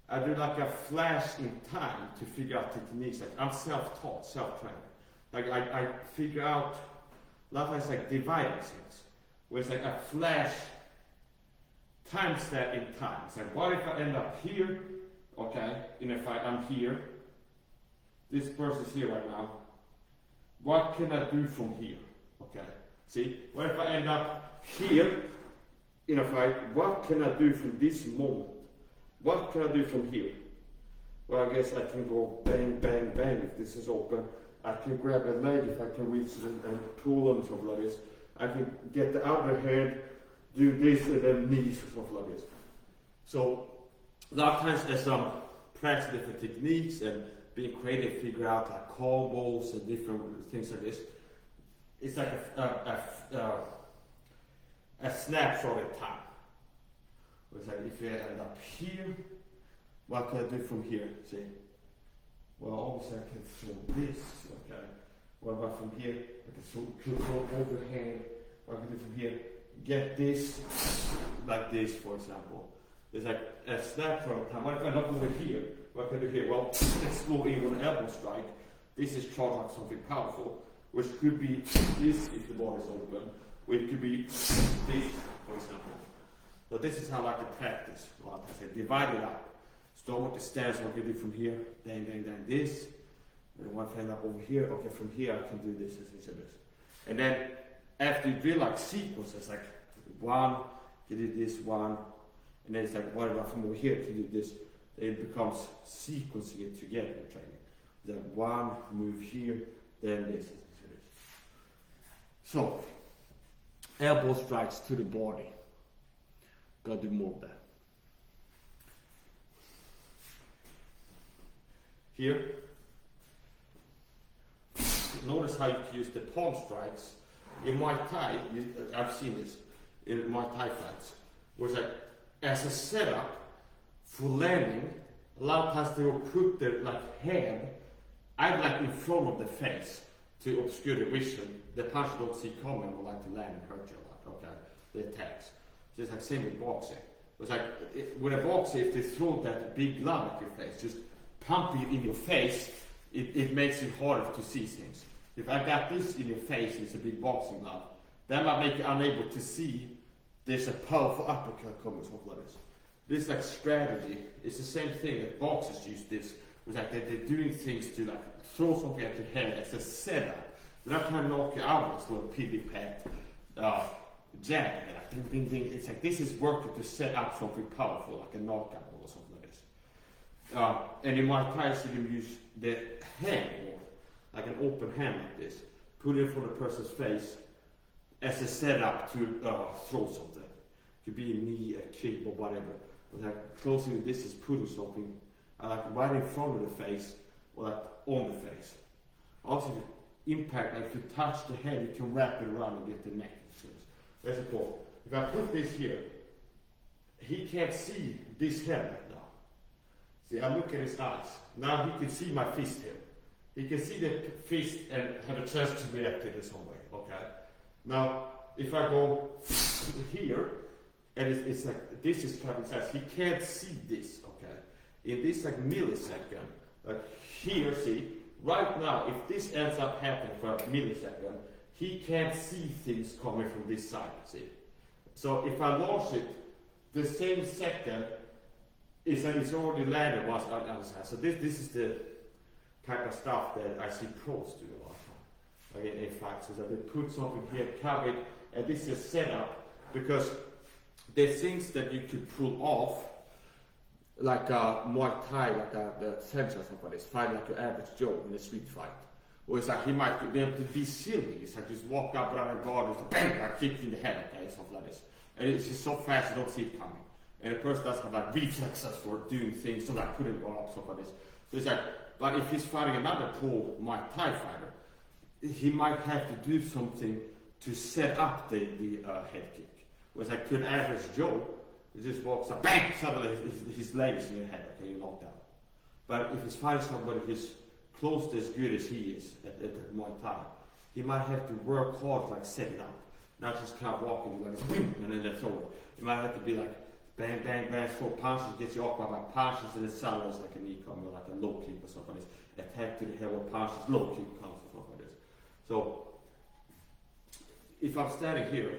I do like a flash in time to figure out techniques. Like I'm self-taught, self-trained. Like I figure out, a lot of times like dividing things, where it's like a flash time step in time. It's like, what if I end up here, okay, and if I'm here, this person's here right now, what can I do from here, okay? See, what if I end up here in a fight, what can I do from this moment? What can I do from here? Well, I guess I can go bang, bang, bang if this is open. I can grab a leg if I can reach it and pull on something like this. I can get the other hand, do this and then knees or something like this. So a lot of times as I'm practicing different techniques and being creative, figure out like combos and different things like this, it's like a snapshot in time. It's like if you end up here, what can I do from here? See? Well, obviously I can throw this, okay? What about from here? I can throw overhand. What I can do from here? Get this, like this, for example. There's like a snapshot of time. What if I look over here? What can I do here? Well, let's go in with an elbow strike. This is charged like something powerful, which could be this if the ball is open, or it could be this, for example. So this is how I like to practice. Like I said, divide it up. Start with the stairs, what I can do from here, then this. And one hand up over here, okay, from here I can do this, this. And then after you drill like sequences, like one, you do this one, and then it's like what about from over here to do this, then it becomes sequencing it together in training. Then one, move here, then this. So, elbow strikes to the body. Gotta do more of that. Here, notice how you can use the palm strikes. In Muay Thai, I've seen this in Muay Thai fights, where it's like, as a setup for landing, a lot of times they will put their hand, either like in front of the face to obscure the vision. The punch you don't see coming will like to land and hurt you a lot, okay? The attacks. So it's like same with boxing. It's like, with a boxer, if they throw that big glove at your face, just pump it in your face, it makes it harder to see things. If I got this in your face, it's a big boxing glove, that might make you unable to see there's a powerful uppercut coming, something like this. This like strategy, it's the same thing that boxers use this. It's like they're doing things to like throw something at your head as a setup. They're not trying to knock you out with this little pivot jab. Like ding, ding, ding. It's like this is working to set up something powerful, like a knockout or something like this. And in Muay Thai, you can use the hand, like an open hand like this, put it in front of the person's face as a setup to throw something. It could be a knee, a kick, or whatever. But like closing this is putting something like right in front of the face or like on the face. Also, impact, like if you touch the head, you can wrap it around and get the neck. That's important. If I put this here, he can't see this head right now. See, I look at his eyes. Now he can see my fist here. He can see the fist and have a chance to react to it in some way, okay? Now, if I go here, and it's like, this is kind of size, he can't see this, okay? In this like millisecond, like here, see, right now, if this ends up happening for a millisecond, he can't see things coming from this side, see? So if I launch it, the same second, it's like it's already landed once on the other side. So this is the type of stuff that I see pros do a lot of, like in fights, is that they put something here, cover it, and this is set up, because there's things that you could pull off, like Muay Thai, like the French or somebody, fighting like your average Joe in a street fight. Or it's like he might be able to be silly. It's like just walk up around a guard and bang, like kick in the head, okay, something like this. And it's just so fast you don't see it coming. And the person doesn't have like reflexes for doing things, so like putting it up, something like this. So it's like, but if he's fighting another pro Muay Thai fighter, he might have to do something to set up the head kick. Whereas like to an average Joe, he just walks up, bang, suddenly his leg is in your head, okay, you're knocked out. But if he's fighting somebody who's close to as good as he is at Muay Thai, he might have to work hard to like set it up. Not just kind of walking like boom, and then they throw it. He might have to be like bang, bang, bang, throw punches, gets you off by punches, and then suddenly it's like a knee coming, like a low kick or something like this. Attack to the head with punches, low kick comes or something like this. So if I'm standing here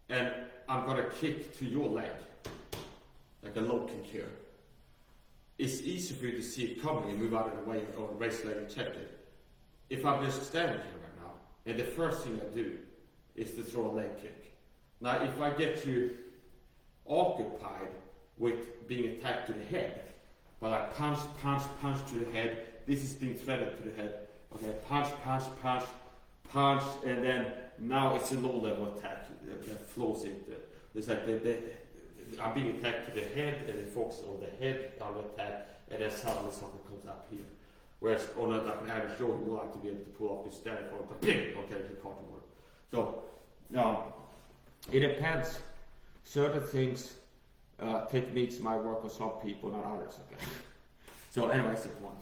and I'm gonna kick to your leg, like a low kick here, it's easy for you to see it coming and move out of the way or raise the leg and check it. If I'm just standing here right now, and the first thing I do is to throw a leg kick. Now, if I get you occupied with being attacked to the head, but I punch, punch, punch to the head, this is being threaded to the head, okay, punch, punch, punch, punch, and then now it's a low-level attack that flows into it. It's like I'm being attacked to the head, and it focuses on the head, on the attack, and then suddenly something comes up here. Whereas on a, like an average Joe, you like to be able to pull off his stand for it, okay, he caught him. So, it depends. Certain things, techniques might work on some people, not others, okay? So anyway, that's the point.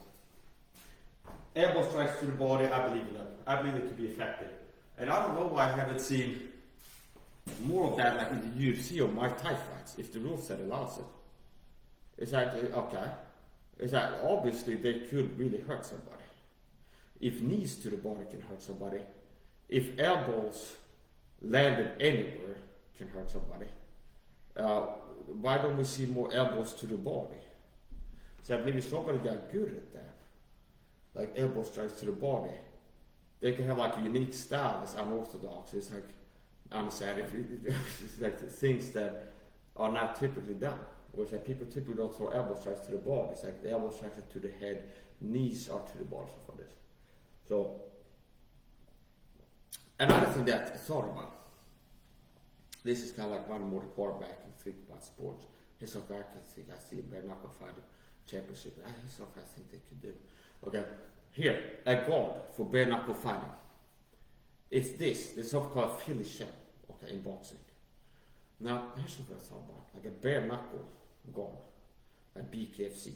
Elbow strikes to the body, I believe in that. I believe it to be effective. And I don't know why I haven't seen more of that like in the UFC or Muay Thai fights, if the rule set allows it. It's like, okay, it's like obviously they could really hurt somebody. If knees to the body can hurt somebody, if elbows landed anywhere can hurt somebody, why don't we see more elbows to the body? So I believe if somebody got good at that, like elbow strikes to the body, they can have like a unique style that's unorthodox. It's like, I'm saying, it's like the things that are not typically done. Which like people typically don't throw elbow strikes to the body. It's like the elbow strikes are to the head, knees are to the body for this. So, another thing that I thought about, this is kind of like one more the quarterback and think about sports. Here's something I see a bare knuckle fighter championship. Here's something I think they could do. Okay, here, a guard for bare knuckle fighting. It's this. There's something called a Philly shell, okay, in boxing. Now, here's something I thought about, like a bare knuckle guard, like BKFC.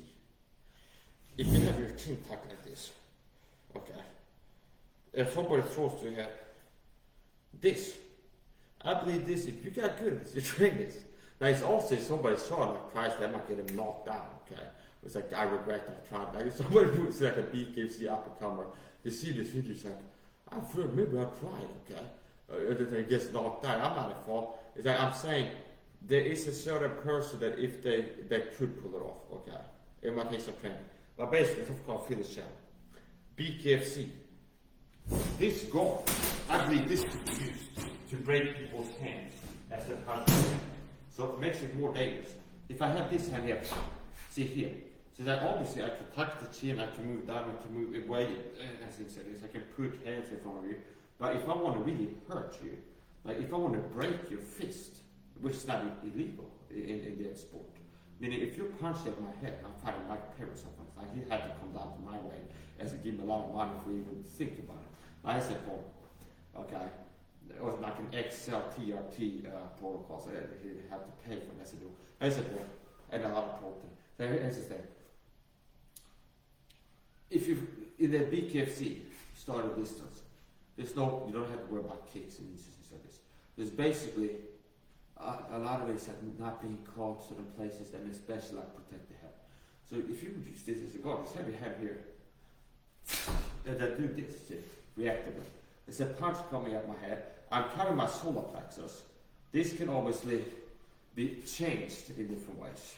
If you have your chin tucked like this, okay, if somebody throws to your head, this, I believe this, if you got good at this, you train this. Now, it's also if somebody saw like Christ, that might get him knocked out, okay? It's like, I regret that trying. Like if somebody puts like a BKFC up-and-comer, you see this video, it's like, I feel maybe I'll try it, okay? And then gets knocked out. I'm not at fault. It's like I'm saying there is a certain person that if they could pull it off, okay? In my case of training. But basically, it's called Philly shell. BKFC. This guard, I believe this could be used to break people's hands as a punch. So it makes it more dangerous. If I have this hand here, see here. So that obviously I can tuck the chin, I can move down, I can move away, as I said, I can put hands in front of you. But if I want to really hurt you, like if I want to break your fist, which is not illegal in the sport, meaning if you punch at my head, I'm fighting Mike Perry or something like he had to come down to my way as a give me a lot of money for even think about it. I said, well, okay, it was like an XLTRT protocol, so he had to pay for that. I said, well, and a lot of protein. So here's the thing. If you in the BKFC started distance, there's no, you don't have to worry about kicks and instances like this. There's basically a lot of it is like not being caught certain places and especially like protect the head. So if you use this as a guard, just have your head here. And then do this, reactively. There's a punch coming at my head. I'm cutting my solar plexus. This can obviously be changed in different ways.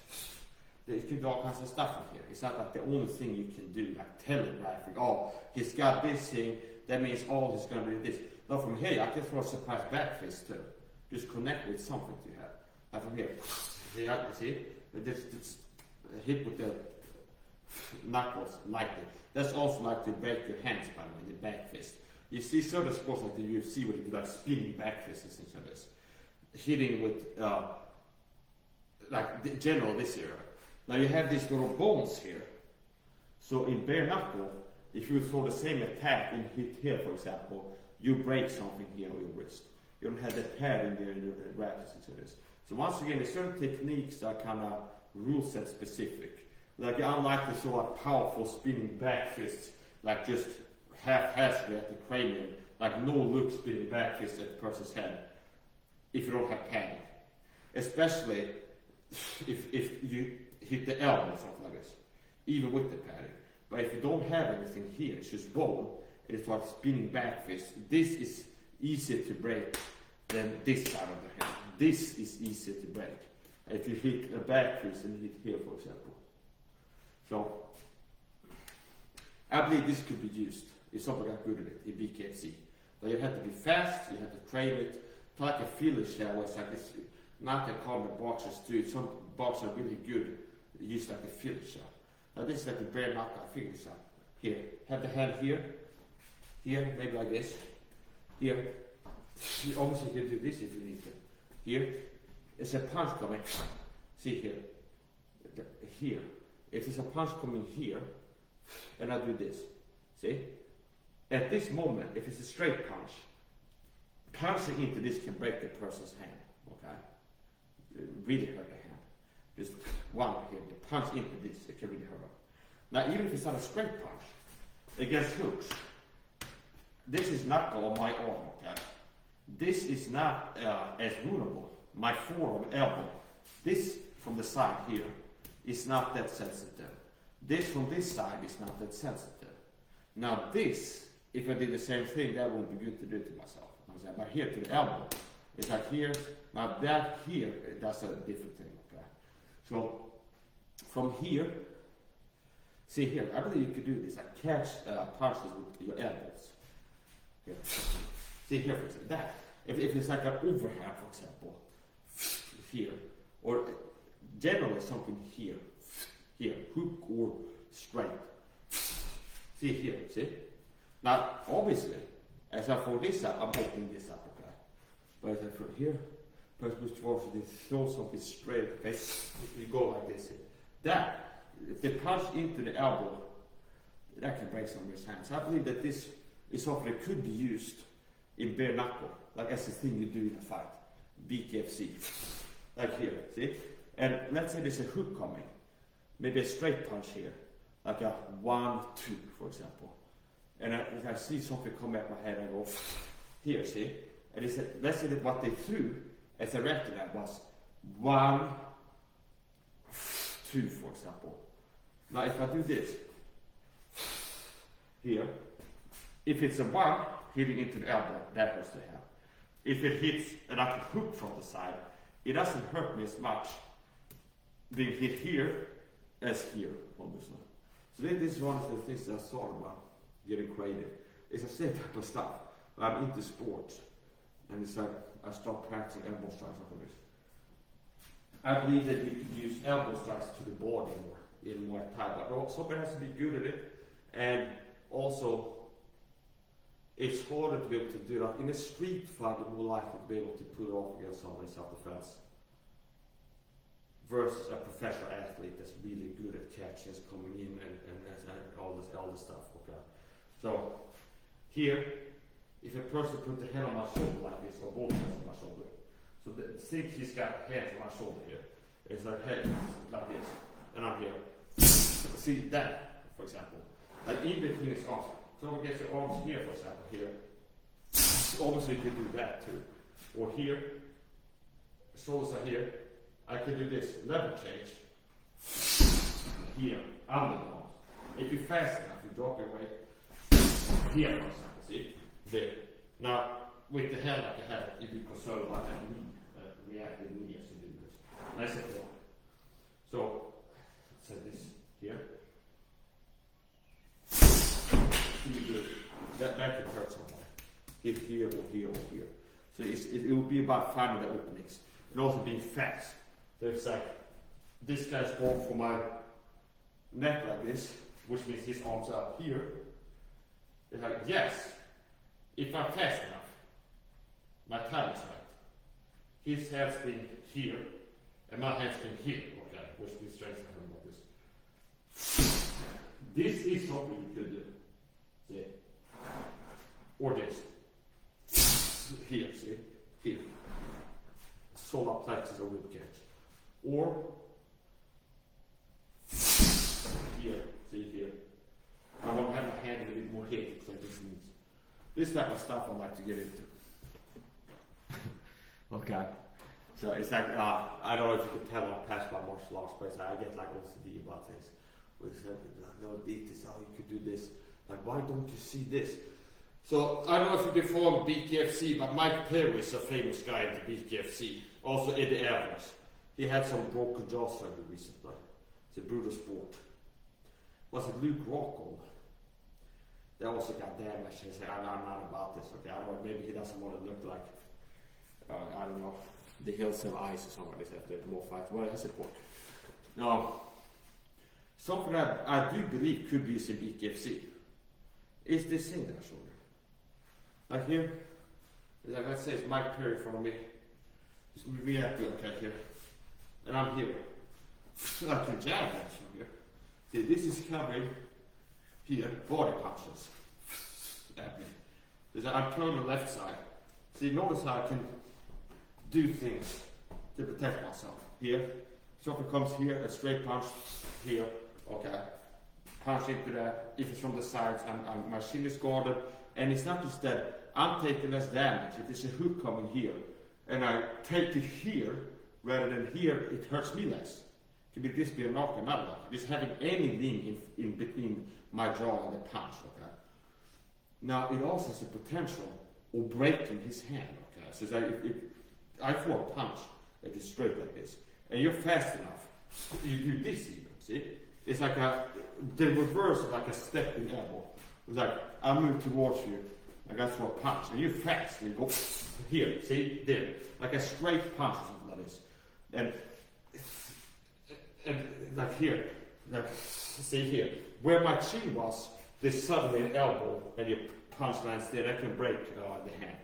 There can be all kinds of stuff in here. It's not like the only thing you can do, like telegraphing. Oh, he's got this thing, that means all he's going to do this. No, from here, I can throw a surprise back fist too. Just connect with something you have. Like from here, see? This hit with the knuckles like it. That's also like to break your hands, by the way, the back fist. You see certain sports like the UFC where you do like spinning back fists and things like this. Hitting with, like the general this area. Now you have these little bones here. So in bare knuckle, if you throw the same attack and hit here, for example, you break something here on your wrist. You don't have that pad in there in your rackets and so this. So once again, there's certain techniques that are kind of rule set specific. Like unlike the sort of powerful spinning back fists, like just haphazardly at the cranium, like no look spinning back fist at the person's head, if you don't have padding. Especially if you hit the elbow or something like this, even with the padding. But if you don't have anything here, it's just bone, and it's like spinning back fist. This is easier to break than this side of the hand. This is easier to break. If you hit a back fist and hit here, for example. So, I believe this could be used if somebody got good at it in BKFC. But you have to be fast, you have to train it. It's like a feeler shell, it's like this, not a common boxers do. Some boxers are really good, they use like a feeler shell. Now this is like a bare knuckle feeler shell. Here, have the hand here, maybe like this. Here, you obviously can do this if you need to. Here, it's a punch coming. See here, here. If there's a punch coming here, and I do this. See? At this moment, if it's a straight punch, punching into this can break the person's hand. Okay? It really hurt the hand. Just one here, the punch into this, it can really hurt. Now, even if it's not a straight punch, against hooks, this is knuckle on my arm, okay? This is not as vulnerable. My forearm, elbow, this from the side here is not that sensitive. This from this side is not that sensitive. Now this, if I did the same thing, that wouldn't be good to do to myself. But here to the elbow, it's like here. Now that here, that's a different thing, okay? So from here, see here, I believe you could do this. I catch punches with your elbows. Here. See here, for example, that. If it's like an overhand, for example, here, or generally something here, hook or straight. See here, see? Now, obviously, as I for this up, I'm opening this up, okay? But as I from here, first which was to throw something straight, okay? You go like this. That, if they punch into the elbow, that can break somebody's hand. So I believe that this is something that could be used in bare knuckle, like as the thing you do in a fight, BKFC, like here, see? And let's say there's a hook coming, maybe a straight punch here, like a 1-2, for example. And if I see something come at my head, I go here, see? And it's let's say that what they threw as a reaction that was 1-2, for example. Now if I do this here, if it's a 1 hitting into the elbow, that hurts the hand. If it hits like a hook from the side, it doesn't hurt me as much being hit here as here, obviously. So this is one of the things that I thought about getting creative. It's the same type of stuff. I'm into sports, and it's like I start practicing elbow strikes after this. I believe that you can use elbow strikes to the body more in Muay Thai, but somebody has to be good at it, and also it's harder to be able to do that. In a street fight, you're more likely to be able to put it off against somebody in self-defense versus a professional athlete that's really good at catches, coming in, and all this stuff. Okay, so here, if a person put the head on my shoulder like this, or both hands on my shoulder, so think he's got hands on my shoulder here. It's like head like this, and I'm here. See that, for example, like in between his arms. So we get your arms here, for example, here. Obviously, you can do that too. Or here, shoulders are here. I can do this level change here, under the arms. If you're fast enough, you drop your weight here, for example, see? There. Now, with the hand like I have, if you control like that knee, reactive knee as you do this. Nice and long. So, set this here. That can hurt someone. Hit here or here or here. So it will be about finding the openings and also being fast. So it's like this guy's going for my neck like this, which means his arms are up here. It's like, yes, if I'm fast enough, my time is right. His hand's been here, and my hand's been here, okay, which means strength him like this. This is something you could do. See? Or this. Here, see? Here. Solar plexus or rib cage. Or here, see here. I want to have my hand a bit more hit, like this means. This type of stuff I like to get into. Okay. So it's like, I don't know if you can tell I'm past my martial arts, but I get like OCD about things. With no, this is how you could do this. Like, why don't you see this? So, I don't know if you perform BKFC, but Mike Perry is a famous guy in the BKFC. Also Eddie Evans. He had some broken jaw surgery recently. It's a brutal sport. Was it Luke Rockhold? That also got damaged. He said, I'm not about this. Okay, I don't know, maybe he doesn't want to look like, I don't know, the Hills of Ice or somebody said after more fights. Well, that's important. No. Something that I do believe could be used in BKFC is this thing that I showed you. Like here, like let's say it's Mike Perry in front of me. Just react to okay here. And I'm here. I can jab that from here. See, this is coming here, body punches at me. I'm turning the left side. See, notice how I can do things to protect myself. Here, so if it comes here, a straight punch here, okay. Punch into that. If it's from the sides, my shin is guarded. And it's not just that I'm taking less damage. If there's a hook coming here, and I take it here, rather than here, it hurts me less. Could be this be a knock or not knock. Just having anything in between my jaw and the punch, okay. Now, it also has the potential of breaking his hand, okay. So that if I throw a punch that is straight like this, and you're fast enough, you do this even, see? It's like the reverse of like a stepping elbow. It's like, I move towards you, I got to throw a punch, and you're fast, and you go here, see, there. Like a straight punch or something like this. And like here, like, see here, where my chin was, there's suddenly an elbow, and your punch lands there, that can break the hand.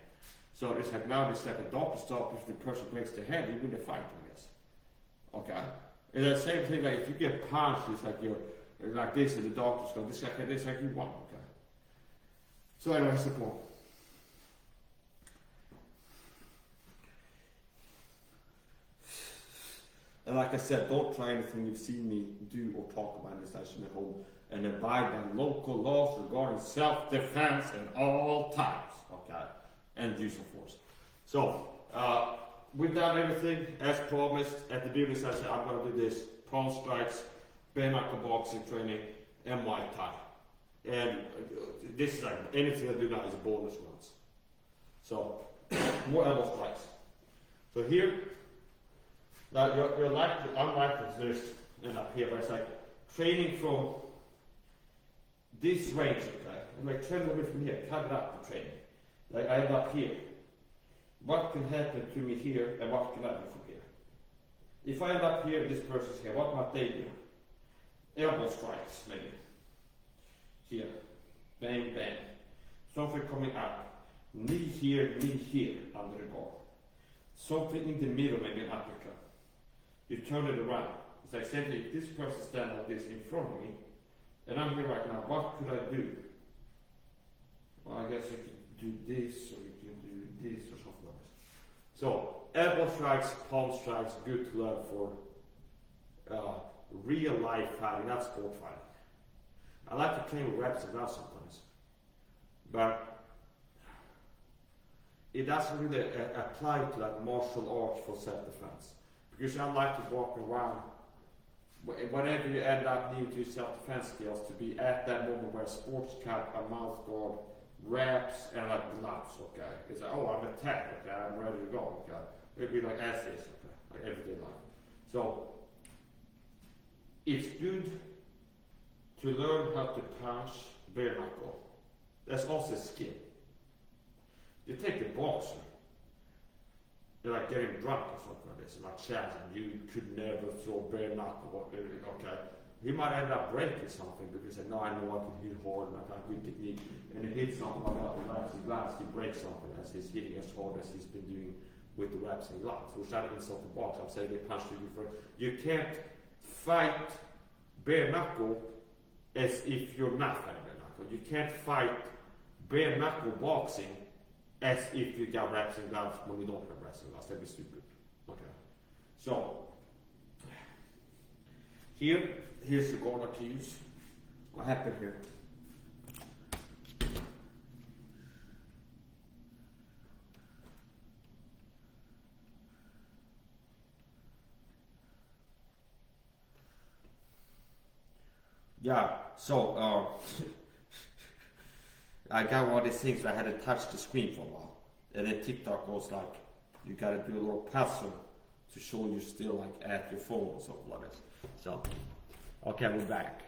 So it's like now it's like a doctor stop. If the person breaks the hand, you win the fight, I guess. Okay? And the same thing, like if you get punched, it's like you're like this, and the doctor's go, this like you won, okay? So anyway, that's the point. And like I said, don't try anything you've seen me do or talk about in this session at home, and abide by local laws regarding self-defense at all times, okay? And use of force. So, we've done everything as promised at the beginning session. I'm going to do this: palm strikes, bare knuckle boxing training, and Muay Thai. And this is like anything I do now is a bonus ones. So, more elbow strikes. So here, now you're likely, unlikely to just end up here, but it's like training from this range, okay? I'm like training away from here, cut it up for training. Like I end up here. What can happen to me here, and what can happen from here? If I end up here, this person's here, what might they do? Elbow strikes, maybe. Here. Bang, bang. Something coming up. Knee here, under the ball. Something in the middle, maybe an uppercut. You turn it around. It's like simply, if this person stands like this in front of me, and I'm here right now, what could I do? Well, I guess you could do this, or you can do this, or something like this. So, elbow strikes, palm strikes, good to learn for real life fighting, not sport fighting. I like to train with reps and rounds sometimes, but it doesn't really apply to that martial arts for self-defense. Because I like to walk around, whenever you end up needing to use self-defense skills, to be at that moment where sports cap, a mouth guard, wraps, and like gloves, okay? It's like, oh, I'm attacked, okay, I'm ready to go, okay? It'd be like as this, okay, like everyday life. So, it's good to learn how to punch bare knuckle. That's also a skill. You take the boxer, you're like getting drunk or something like this, like challenging, you could never throw bare knuckle, okay? He might end up breaking something because no, I know I can hit hard and I got good technique. And he hits something like that with wraps and gloves, he breaks something as he's hitting as hard as he's been doing with the wraps and gloves. Which I didn't insult the box. I'm saying they punched you before. You can't fight bare knuckle as if you're not fighting bare knuckle. You can't fight bare knuckle boxing as if you got wraps and gloves when you don't have wraps and gloves. That'd be stupid. Okay. So here's the guard to use. What happened here? Yeah, so I got one of these things where I had to touch the screen for a while. And then TikTok was like, you gotta do a little puzzle to show you still like at your phone or something like this. So, okay, we're back.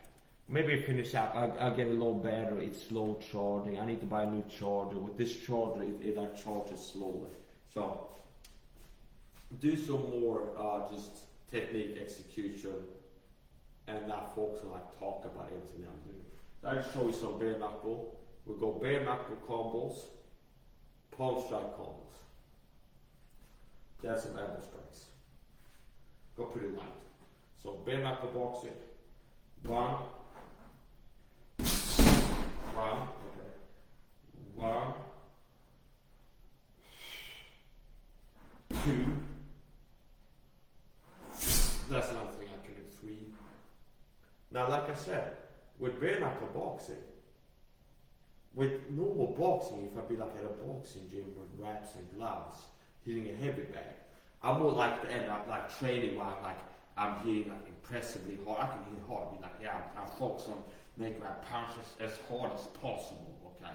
Maybe finish up. I'll get a low battery, it's slow charging. I need to buy a new charger. With this charger, it like charges slowly. So, do some more just technique execution and not focus on like talk about everything I'm doing. I'll show you some bare knuckle. We'll go bare knuckle combos, palm strike combos. That's some elbow strikes. Go pretty light. So bare knuckle boxing. 1, One, okay. One, two. That's another thing I can do. Three. Now, like I said, with bare knuckle boxing, with normal boxing, if I be like at a boxing gym with wraps and gloves, hitting a heavy bag, I would like to end up like training while like I'm hitting like impressively hard. I can hit hard, be like, yeah, I'm focused on making my punches as hard as possible, okay?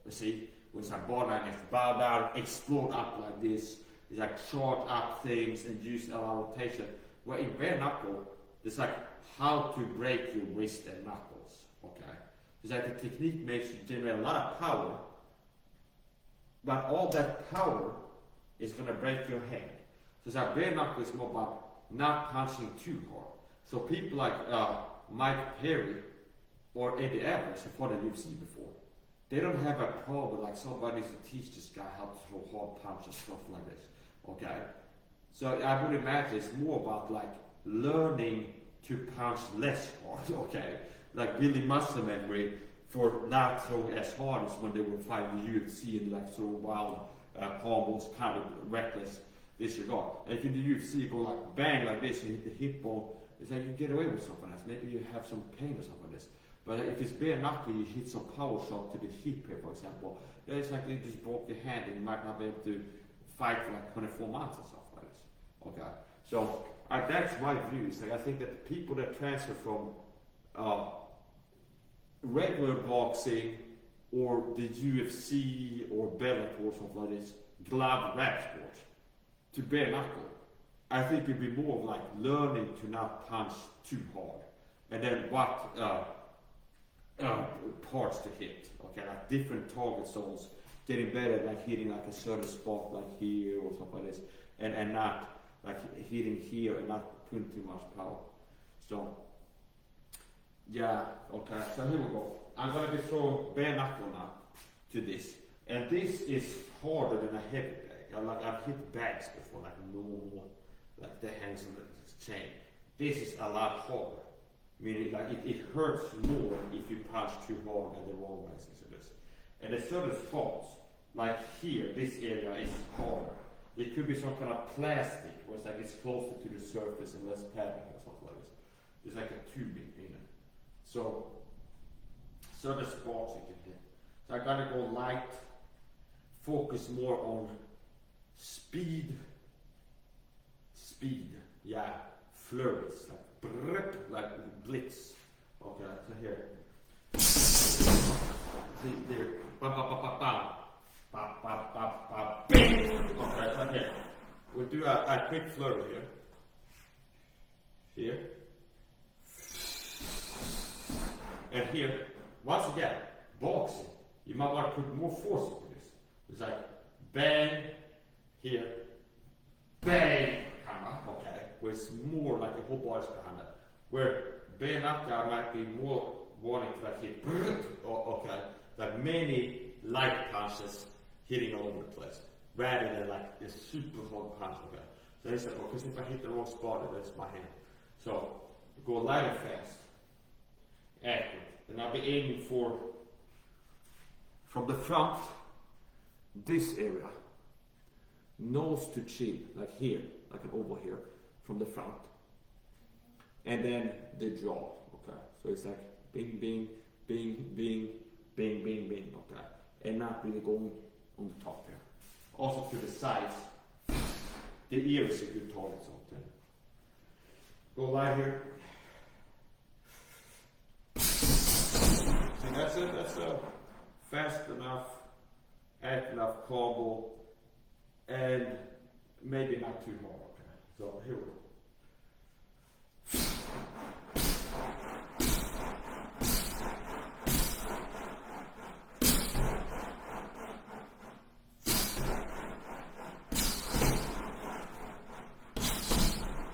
You see, with my body, I just bow down, explode up like this. It's like short up things and use a lot of rotation. Where in bare knuckle, it's like how to break your wrist and knuckles, okay? It's like the technique makes you generate a lot of power, but all that power is gonna break your hand. So it's like bare knuckle is more about not punching too hard. So people like Mike Perry or Eddie Evans, who fought at UFC before, they don't have a problem with like somebody needs to teach this guy how to throw hard punches, stuff like this, okay? So I would imagine it's more about like learning to punch less hard, okay? Like building muscle memory for not throwing as hard as when they were fighting the UFC and like throwing wild combos, kind of reckless disregard. And if in the UFC you go like bang like this and hit the hip bone, it's like you get away with something else. Maybe you have some pain or something like this. But if it's bare knuckle, you hit some power shot to the hip here, for example. It's like you just broke your hand and you might not be able to fight for like 24 months or stuff like this. Okay, so that's my view. Like I think that the people that transfer from regular boxing or the UFC or Bellator or something like this, glove rap sport, to bare knuckle, I think it'd be more of like learning to not punch too hard, and then what parts to hit. Okay, like different target zones, getting better at like hitting like a certain spot like here or something like this, and not like hitting here and not putting too much power. So yeah, okay, so here we go. I'm gonna be throwing bare knuckle now to this. And this is harder than a heavy bag. I've hit bags before, like normal, like the hands on the chain. This is a lot harder. Meaning like it hurts more if you punch too hard at the wrong way, so this. And there's certain spots, like here, this area is harder. It could be some kind of plastic, where it's like it's closer to the surface and less padding or something like this. There's like a tubing in it. So certain spots you can hit. So I gotta go light, focus more on speed, yeah, flurries, like brrrp, like blitz. Okay, so here. See there, ba ba ba ba ba, ba ba ba ba, bang. Okay, so here. We'll do a quick flurry here. Here. And here, once again, boxing, you might want to put more force into this. It's like bang, here, bang, okay, where it's more like the whole body's behind it. Where bare knuckle might be more wanting to like hit, okay, like many light punches hitting all over the place, rather than like this super hard punch, okay. So they said, because if I hit the wrong spot, that's my hand. So, go light and fast, accurate. And I'll be aiming for, from the front, this area, nose to chin, like here, like an oval here, from the front, and then the jaw, okay? So it's like bing, bing, bing, bing, bing, bing, bing, okay? And not really going on the top here. Also to the sides, the ear is a good target zone too. Go light here. See, that's it. That's a fast enough, accurate enough combo, and maybe not too hard. Okay. So here we go.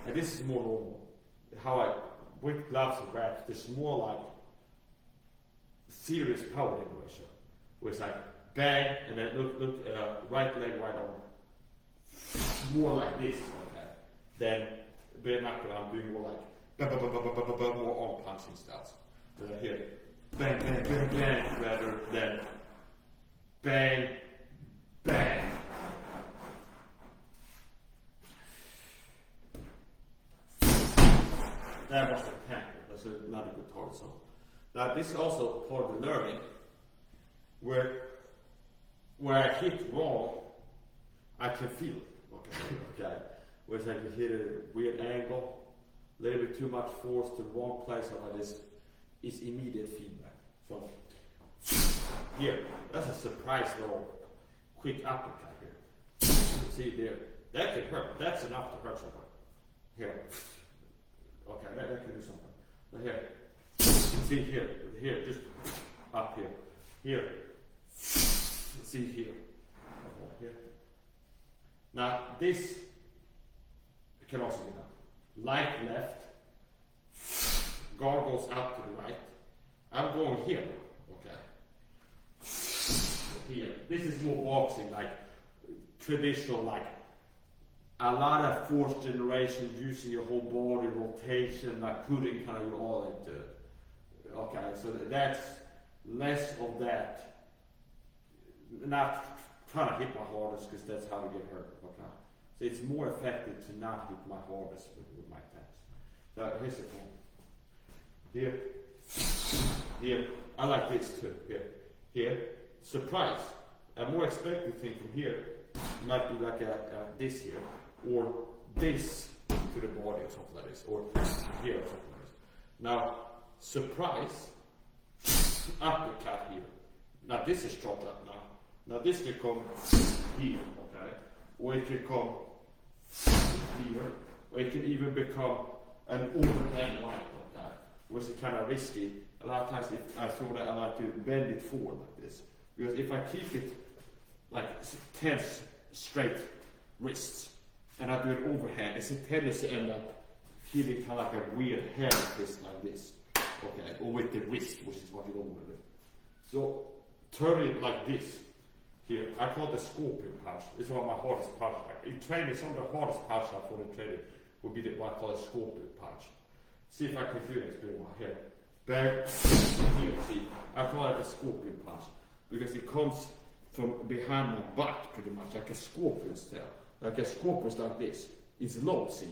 And this is more normal. How I, with gloves and wraps, there's more like serious power generation. Where it's like bang, and then look, right leg, right arm. More like this, okay. Then bare knuckle, I'm doing more like more arm punching styles. Here, bang, bang, bang, bang, rather than bang, bang. That was the pattern. That's another good part. So now this is also part of the learning, where I hit wrong, I can feel it. Okay. Whereas I can hit a weird angle, a little bit too much force to the wrong place, or like this is immediate feedback. So here, that's a surprise little quick uppercut here. See there, that can hurt. That's enough to hurt someone. Here. Okay, that can do something. But here. See here, just up here. Here. See here. Okay, here. Now this can also be done. Light left. Guard goes up to the right. I'm going here. Okay. Here. This is more boxing, like traditional, like a lot of force generation, using your whole body, rotation, like putting kind of all into it. Okay, so that's less of that. Not trying to hit my hardest because that's how you get hurt. Okay, so it's more effective to not hit my hardest with my taps. So here's the thing. Here. I like this too. Here. Surprise. A more expected thing from here might be like this here, or this to the body or something like this, or here or something like this. Now, surprise, uppercut here. Now this is dropped up now. Now this can come here, okay? Or it can come here, or it can even become an overhand line, okay? Which is kind of risky. A lot of times if I throw that, I like to bend it forward like this. Because if I keep it like tense, straight wrists, and I do an overhand, it's a tendency to end up feeling kind of like a weird hand twist like this. Okay, or with the wrist, which is what you don't want to do. So turn it like this. Here, I call it the scorpion punch. It's one of my hardest punch. In training, some of the hardest punch I for the training would be what I call a scorpion punch. See if I can feel it pretty well. Here, back here. See, I call it a scorpion punch because it comes from behind my butt pretty much, like a scorpion's tail. Like a scorpion's like this. It's low, see,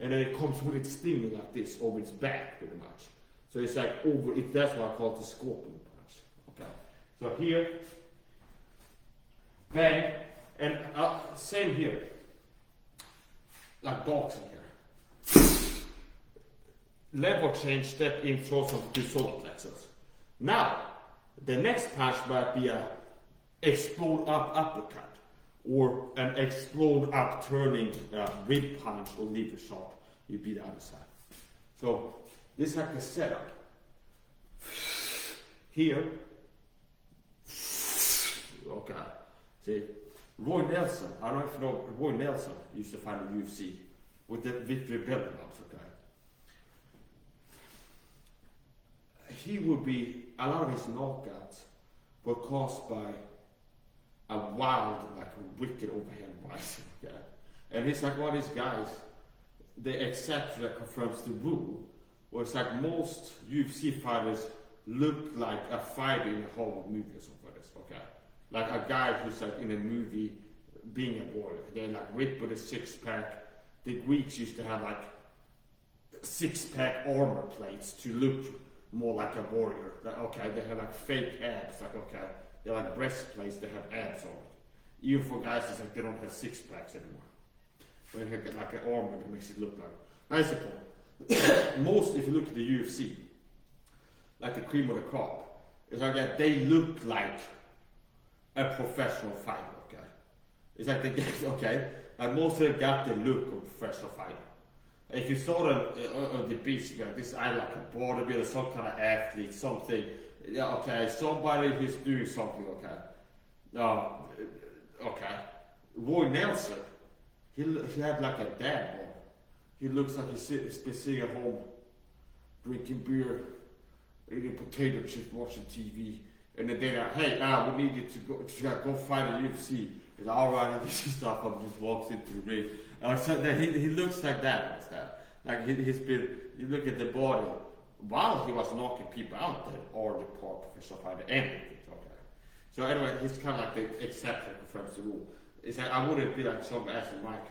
and then it comes with its stinging like this over its back pretty much. So it's like over it. That's why I call it the scorpion punch. Okay. So here, bang, and same here, like boxing here. Level change, step in, throw some to solar plexus. Now, the next punch might be a explode up uppercut, or an explode up turning rib punch or liver shot. You be the other side. So this is like the setup. Here. Okay. See, Roy Nelson. I don't know if you know Roy Nelson used to fight in UFC with the victory belly belts. Okay. He would be, a lot of his knockouts were caused by a wild, like a wicked overhand right. Okay. And it's like one of these guys, the exception that confirms the rule, where it's like most UFC fighters look like a fighter in a Hollywood movie or something like this, okay? Like a guy who's like in a movie being a warrior. They're like ripped with a six-pack. The Greeks used to have like six-pack armor plates to look more like a warrior. Like, okay, they have like fake abs, like okay, they're like breastplates, they have abs on it. Even for guys, it's like they don't have six-packs anymore. When you get like an armor that makes it look like. That's the point. Most, if you look at the UFC, like the cream of the crop, it's like that they look like a professional fighter, okay? It's like they get, okay? Like most of them got the look of a professional fighter. If you saw them on the beach, you know, this I like a bodybuilder, some kind of athlete, something, yeah, okay, somebody who's doing something, okay? Okay. Roy Nelson, he had like a dad bod. He looks like he's been sitting at home, drinking beer, eating potato chips, watching TV, and then they're like, hey, we need you to go fight at UFC. He's like, all right, this stuff. I just walks into the ring. So then he looks like that. Like he's been. You look at the body, while he was knocking people out, there are the part professional fighter ended it. Okay. So anyway, he's kind of like the exception confirms the rule. It's like, I wouldn't be like someone asking Mike,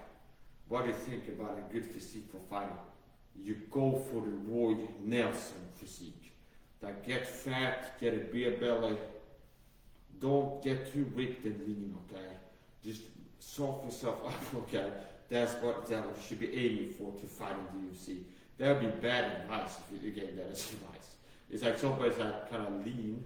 what do you think about a good physique for fighting? You go for the Roy Nelson physique. Like get fat, get a beer belly, don't get too ripped and lean, okay? Just soften yourself up, okay? That's what you should be aiming for to fight in the UFC. That would be bad advice if you gave that as advice. It's like somebody's like kind of lean,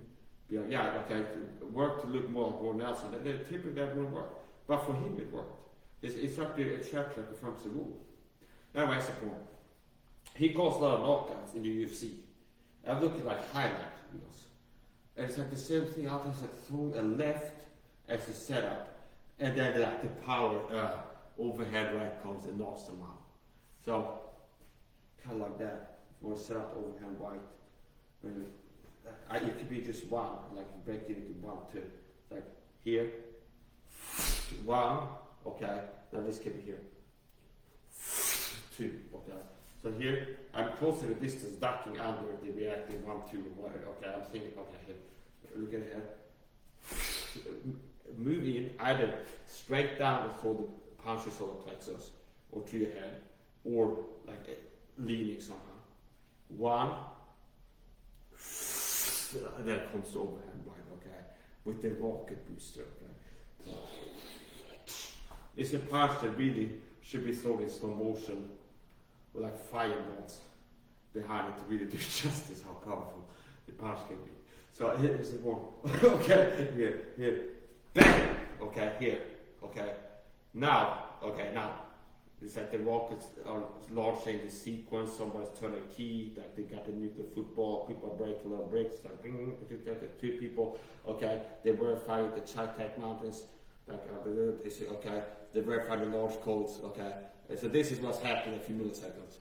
be like, yeah, okay, work to look more like Roy Nelson. Then typically that wouldn't work. But for him it worked. It's up to the exception that confirms the rule. Anyway, that's the point. He caused a lot of knockouts in the UFC. I've looked at like highlight videos. And it's like the same thing out there, it's like throwing a left as a setup, and then like the power overhead right comes and knocks them out. So, kind of like that. If you want to set up overhand right, it could be just one, like you break it into 1, 2. Like here, 1, okay, now this can be here. 2, okay. So here, I'm close to the distance, ducking under the reacting 1, 2, whatever. Okay, I'm thinking, okay, here. Look at here. Move in either straight down and throw the punch your solar plexus or to your head, or like leaning somehow. 1, and then it comes to overhand right, okay, with the rocket booster, okay. It's a punch that really should be thrown in slow motion with like fireballs behind it to really do justice how powerful the punch can be. So here's the one. Okay, here. Bang! Okay, here. Okay. Now, it's like the rockets are launching the sequence, somebody's turning a key, like they got the nuclear football, people are breaking little bricks, like 2 people, okay, they verify the Chaitek Mountains, like okay, they verify the launch codes, okay. And so this is what's happening in a few milliseconds.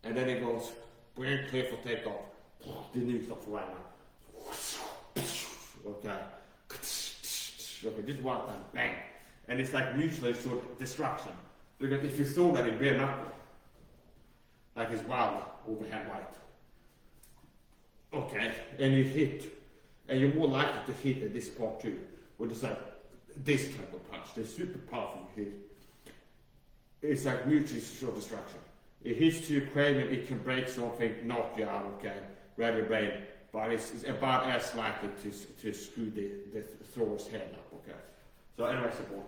And then it goes, we're clear for takeoff. The nuke's up for right now. Okay. Okay, just one time, bang. And it's like mutually assured destruction. Because if you throw that in bare knuckle, like it's wild overhand right. Okay, and you hit, and you're more likely to hit at this part too, with just like this type of punch, the super powerful hit. It's like mutually assured destruction. It hits your cranium, it can break something, knock you out, okay, grab your brain, but it's about as likely to screw the thrower's head up, okay. So anyway, support.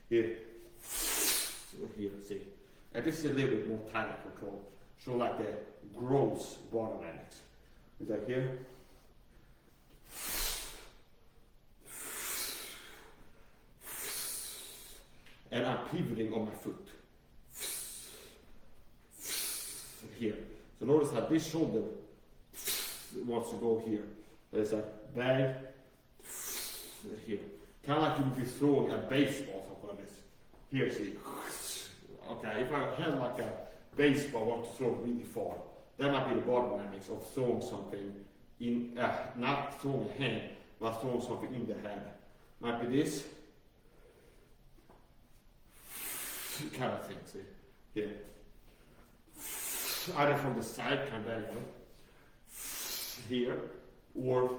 Here, see. And this is a little bit more tighter control. So like the gross bottom dynamics. Is that here? And I'm pivoting on my foot. Here. So notice how this shoulder wants to go here. There's a bag here. Kind of like you would be throwing a baseball, something like this. Here, see. Okay, if I had like a baseball, I want to throw it really far. That might be the bottom dynamics of throwing something in, not throwing a hand, but throwing something in the hand. Might be this kind of thing, see. Here. Either from the side, kind of here, or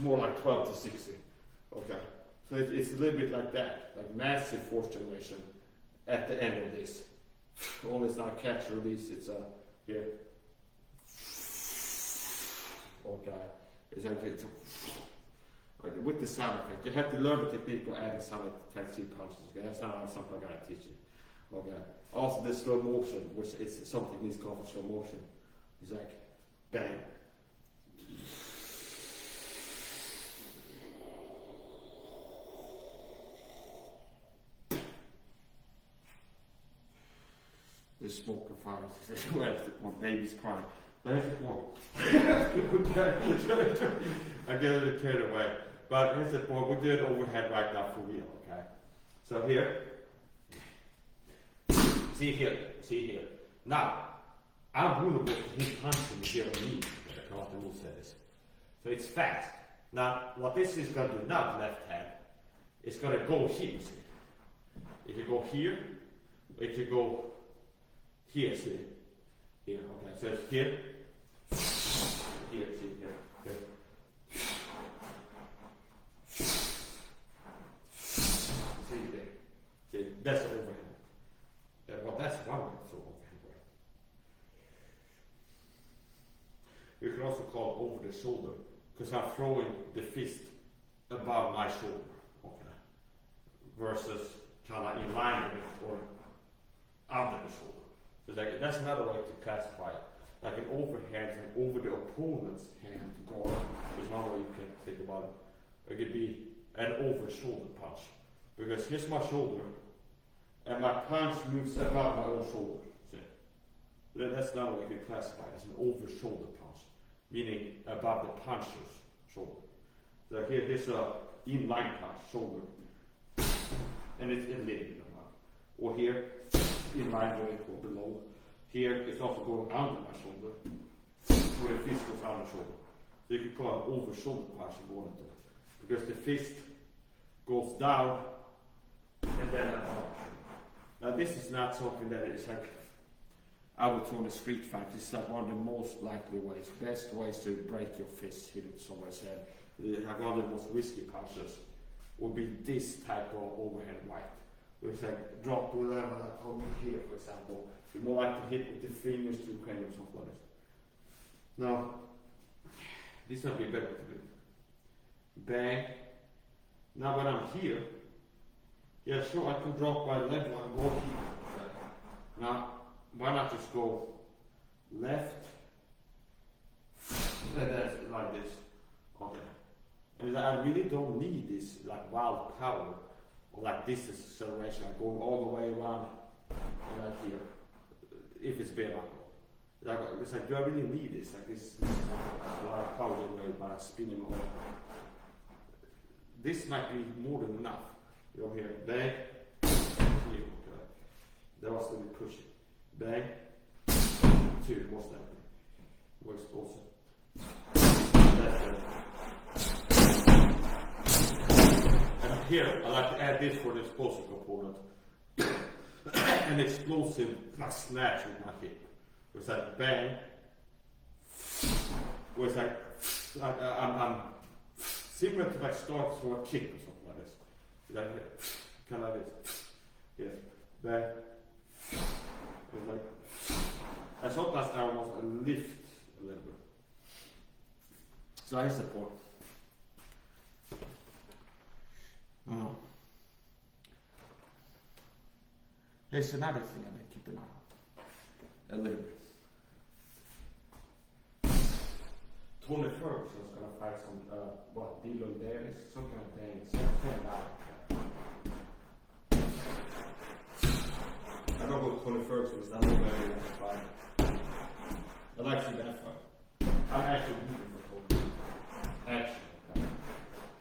more like 12 to 60. Okay, so it's a little bit like that, like massive force generation at the end of this. Only it's not catch release, it's here. Okay, it's like with the sound effect. You have to learn the technique of adding sound effects to punches. Okay? That's not something I'm going to teach you. Okay. Also, the slow motion, which is something needs called slow motion. It's like bang. The smoke of fire. Where's the one? Baby's crying. There's the one. I get it carried away. But here's the point. We do it overhead right now for real, okay? So here. See here. Now, I'm vulnerable to him punching me here on me. What the rule says. So it's fast. Now, what this is going to do now, left hand, it's going to go here, see. It can go here, it can go here, see. here, okay, so it's here, here, see, here, here. See there, see, that's the overhand. Well, that's one way to throw overhand right. You can also call over the shoulder, because I'm throwing the fist above my shoulder, okay, versus kind of in line with it or under the shoulder. So like, that's another way to classify it. Like an overhand and over the opponent's hand guard is one way you can think about it. It could be an over shoulder punch, because here's my shoulder and my punch moves above my own shoulder. See? That's another way you can classify it as an over shoulder punch, meaning above the puncher's shoulder. So here, here's a in-line punch, shoulder, and it's a little bit of that. Or here, in line with it or below. Here, it's also going under my shoulder, where the fist goes under the shoulder. So you can call it over shoulder punch if you want to, because the fist goes down and then up. Now this is not something that is like I would throw in a street fight. It's like one of the most likely ways, best ways to break your fist, hit it somewhere's head. Like one of the most risky punches would be this type of overhand right. Where it's like drop the level over here, for example. You're more likely to hit with the fingers to kind of something like this. Now, this might be better to do. Bang. Now when I'm here, yeah, sure, I can drop my left one and go here. Now, why not just go left, and then like this. Okay. And I really don't need this like wild power or like this acceleration, like going all the way around like here. If it's bare knuckle. Like, it's like, do I really need this? Like this a lot of power away by spinning over. This might be more than enough. You're here, bang, here, okay. That was the push. Bang, two, what's that? More explosive. That's it. And here, I like to add this for the explosive component. An explosive like snatch with my hip. Where it's like bang, where it's like, I'm similar to like start to a kick or something like this. Like, kind of like this. Yes, bang. It's like, and sometimes I almost lift a little bit. So here's the point. Here's another thing I need to keep an eye on. A little bit. Tony Ferguson's gonna fight some, Dylan Davis, some kind of thing. I don't know what Tony Ferguson is, that's not very much fight. I'd like to see that fight. I'm actually rooting for Tony. Actually.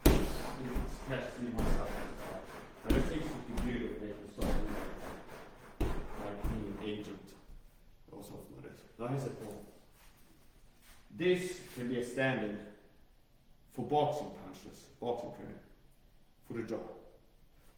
It's catch me myself. And it seems to be beautiful if they can start like being an agent or something like this. Now here's the point. This can be a stand-in for boxing punches, boxing training, for the jaw.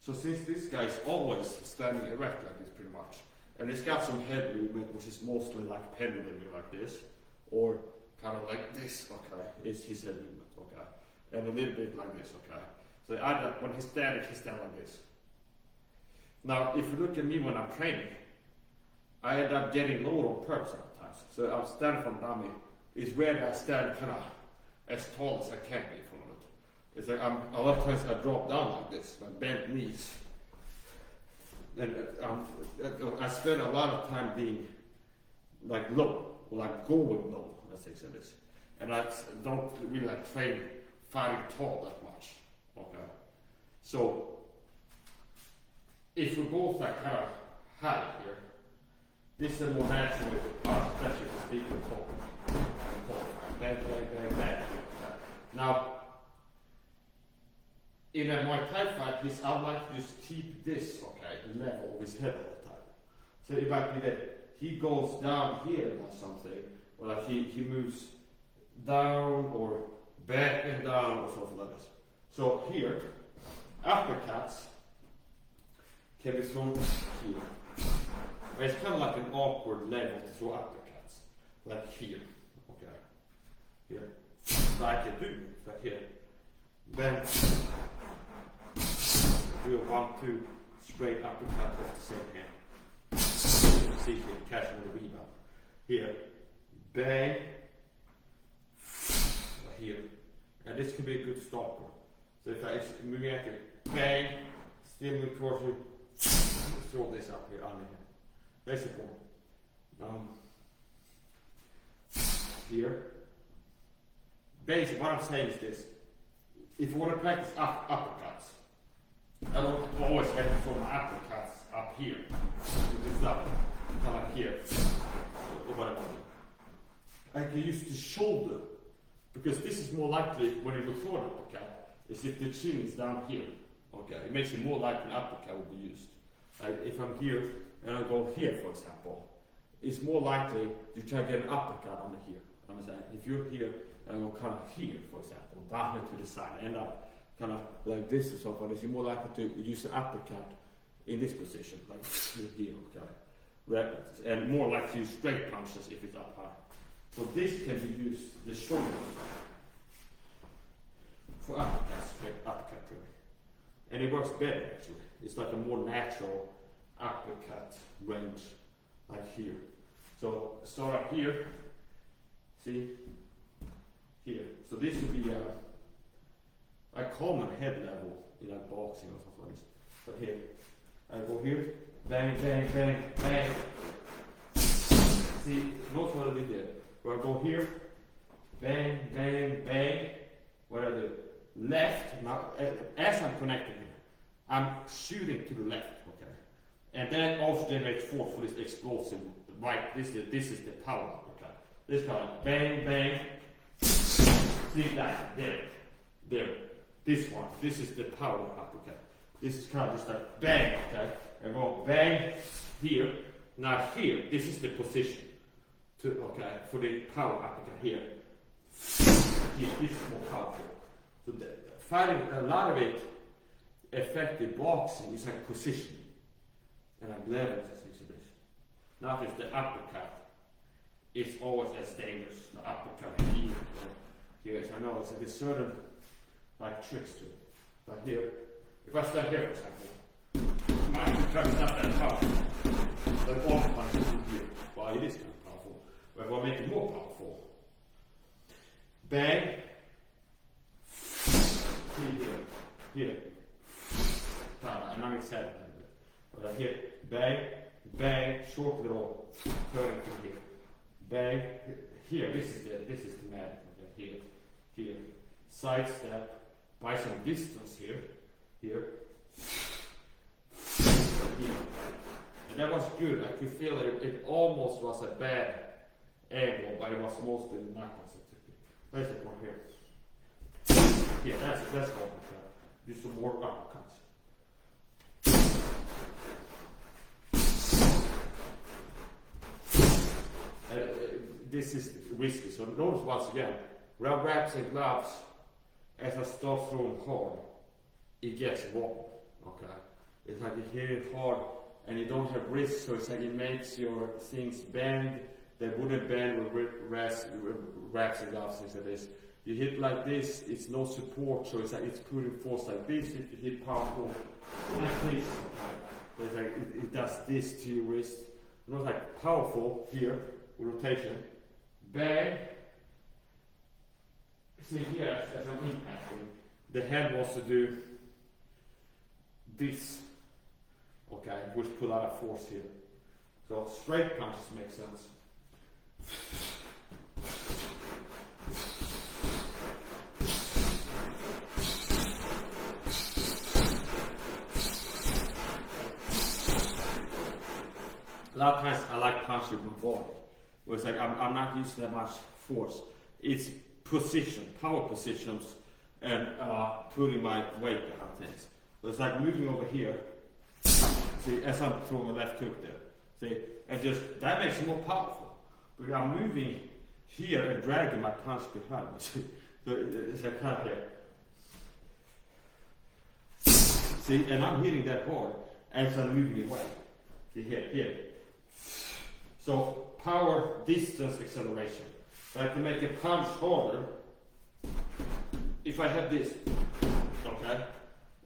So since this guy is always standing erect like this pretty much, and he's got some head movement which is mostly like pendulum like this, or kind of like this, okay, is his head movement, okay, and a little bit like this, okay. So when he's standing like this. Now, if you look at me when I'm training, I end up getting lower on purpose sometimes. So I'm standing from dummy is where I stand kind of as tall as I can be from it. It's like a lot of times I drop down like this, my bent knees. And I spend a lot of time being like low, or like going low, let's say this. And I don't really like train fighting tall that much. Okay. So if we both like kind of high here, this is a more natural way to punch, especially for speaking tall. Bang. Now, in a Muay Thai fight, I like to just keep this, okay, level of his head all the time. So it might be that he goes down here or something, or like he moves down or back and down or something like this. So here, uppercuts can be thrown here. It's kind of like an awkward level to throw uppercuts. like here, okay, here, like you do, like here, then do a 1-2 straight uppercut off the same hand. See here, catch with the rebound. Here, bang, here, and this can be a good stopper. So if I moving at it, bang, still move towards you, throw this up here under here. That's the point. Here. Basically, what I'm saying is this. If you want to practice uppercuts, I don't always have to throw my uppercuts up here. It's up, kind of like here, or whatever. I can use the shoulder, because this is more likely when you look for an uppercut, is if the chin is down here. Okay, it makes it more likely an uppercut will be used. Like if I'm here and I go here, for example, it's more likely to try to get an uppercut under here. Understand? If you're here and I go kind of here, for example, down here to the side, end up kind of like this or something, you're more likely to use an uppercut in this position, like here, okay? And more likely to use straight punches if it's up high. So this can be used, the shoulder, for uppercuts, straight uppercut really. And it works better actually. It's like a more natural uppercut range, like here. So start up here, see, here. So this would be I call them head level in like boxing or something like this. But here, I go here, bang, bang, bang, bang. See, notice what I did there. Where I go here, bang, bang, bang. Where I do left, now as I'm connecting here, I'm shooting to the left, okay? And then also generates force for this explosive right. This is the power, okay? This kind of bang, bang. See that, there. This one, this is the power uppercut. This is kind of just like bang, okay? And go bang here. Now here, this is the position to, okay, for the power uppercut here. Here, this is more powerful. So finding a lot of it effective boxing is like position. And I'm glad that this is this. Not just the uppercut. It's always as dangerous. The uppercut here. Yes, I know it's like a certain like tricks to it. But here, if I stand here for example, my uppercut is not that powerful. Like all the punches in here. Well, it is kind of powerful. But if I make it more powerful, bang, here, and I'm excited about it. But here, bang, bang, short it all, turning to here, bang, here. This is the magic. Okay, here, side step, by some distance here, here. And that was good. I could feel that it almost was a bad angle, but it was mostly the knuckles. There's the point here. Yeah, that's all. Do some more uppercuts. This is risky. So notice once again, rub wraps and gloves. As I start throwing hard, it gets wrong. Okay, it's like you hit it hard and you don't have wrist, so it's like it makes your things bend. They wouldn't bend with wraps and gloves, things like this. You hit like this, it's no support, so it's like it's putting force like this. If you hit powerful like this, it's like it does this to your wrist. Not like powerful here, rotation, bang. See here, as I'm impacting, the head wants to do this, okay, which put a lot of force here. So straight punches make sense. A lot of times I like punching with my body, where it's like I'm not using that much force. It's position, power positions, and putting my weight behind things. So it's like moving over here. See, as I'm throwing a left hook there. See, and just that makes it more powerful. But I'm moving here and dragging my punch behind me. So it's like kind of here. See, and I'm hitting that hard as I'm moving away. See, here. So power, distance, acceleration. So I can make a punch harder if I have this. Okay?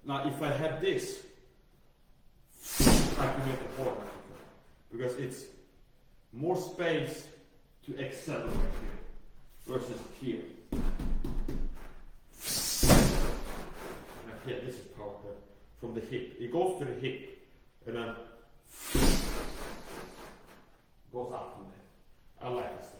Now if I have this, I can make it harder because it's more space to accelerate here versus here. Yeah, this is power from the hip. It goes to the hip and then goes up from there. I like this stuff.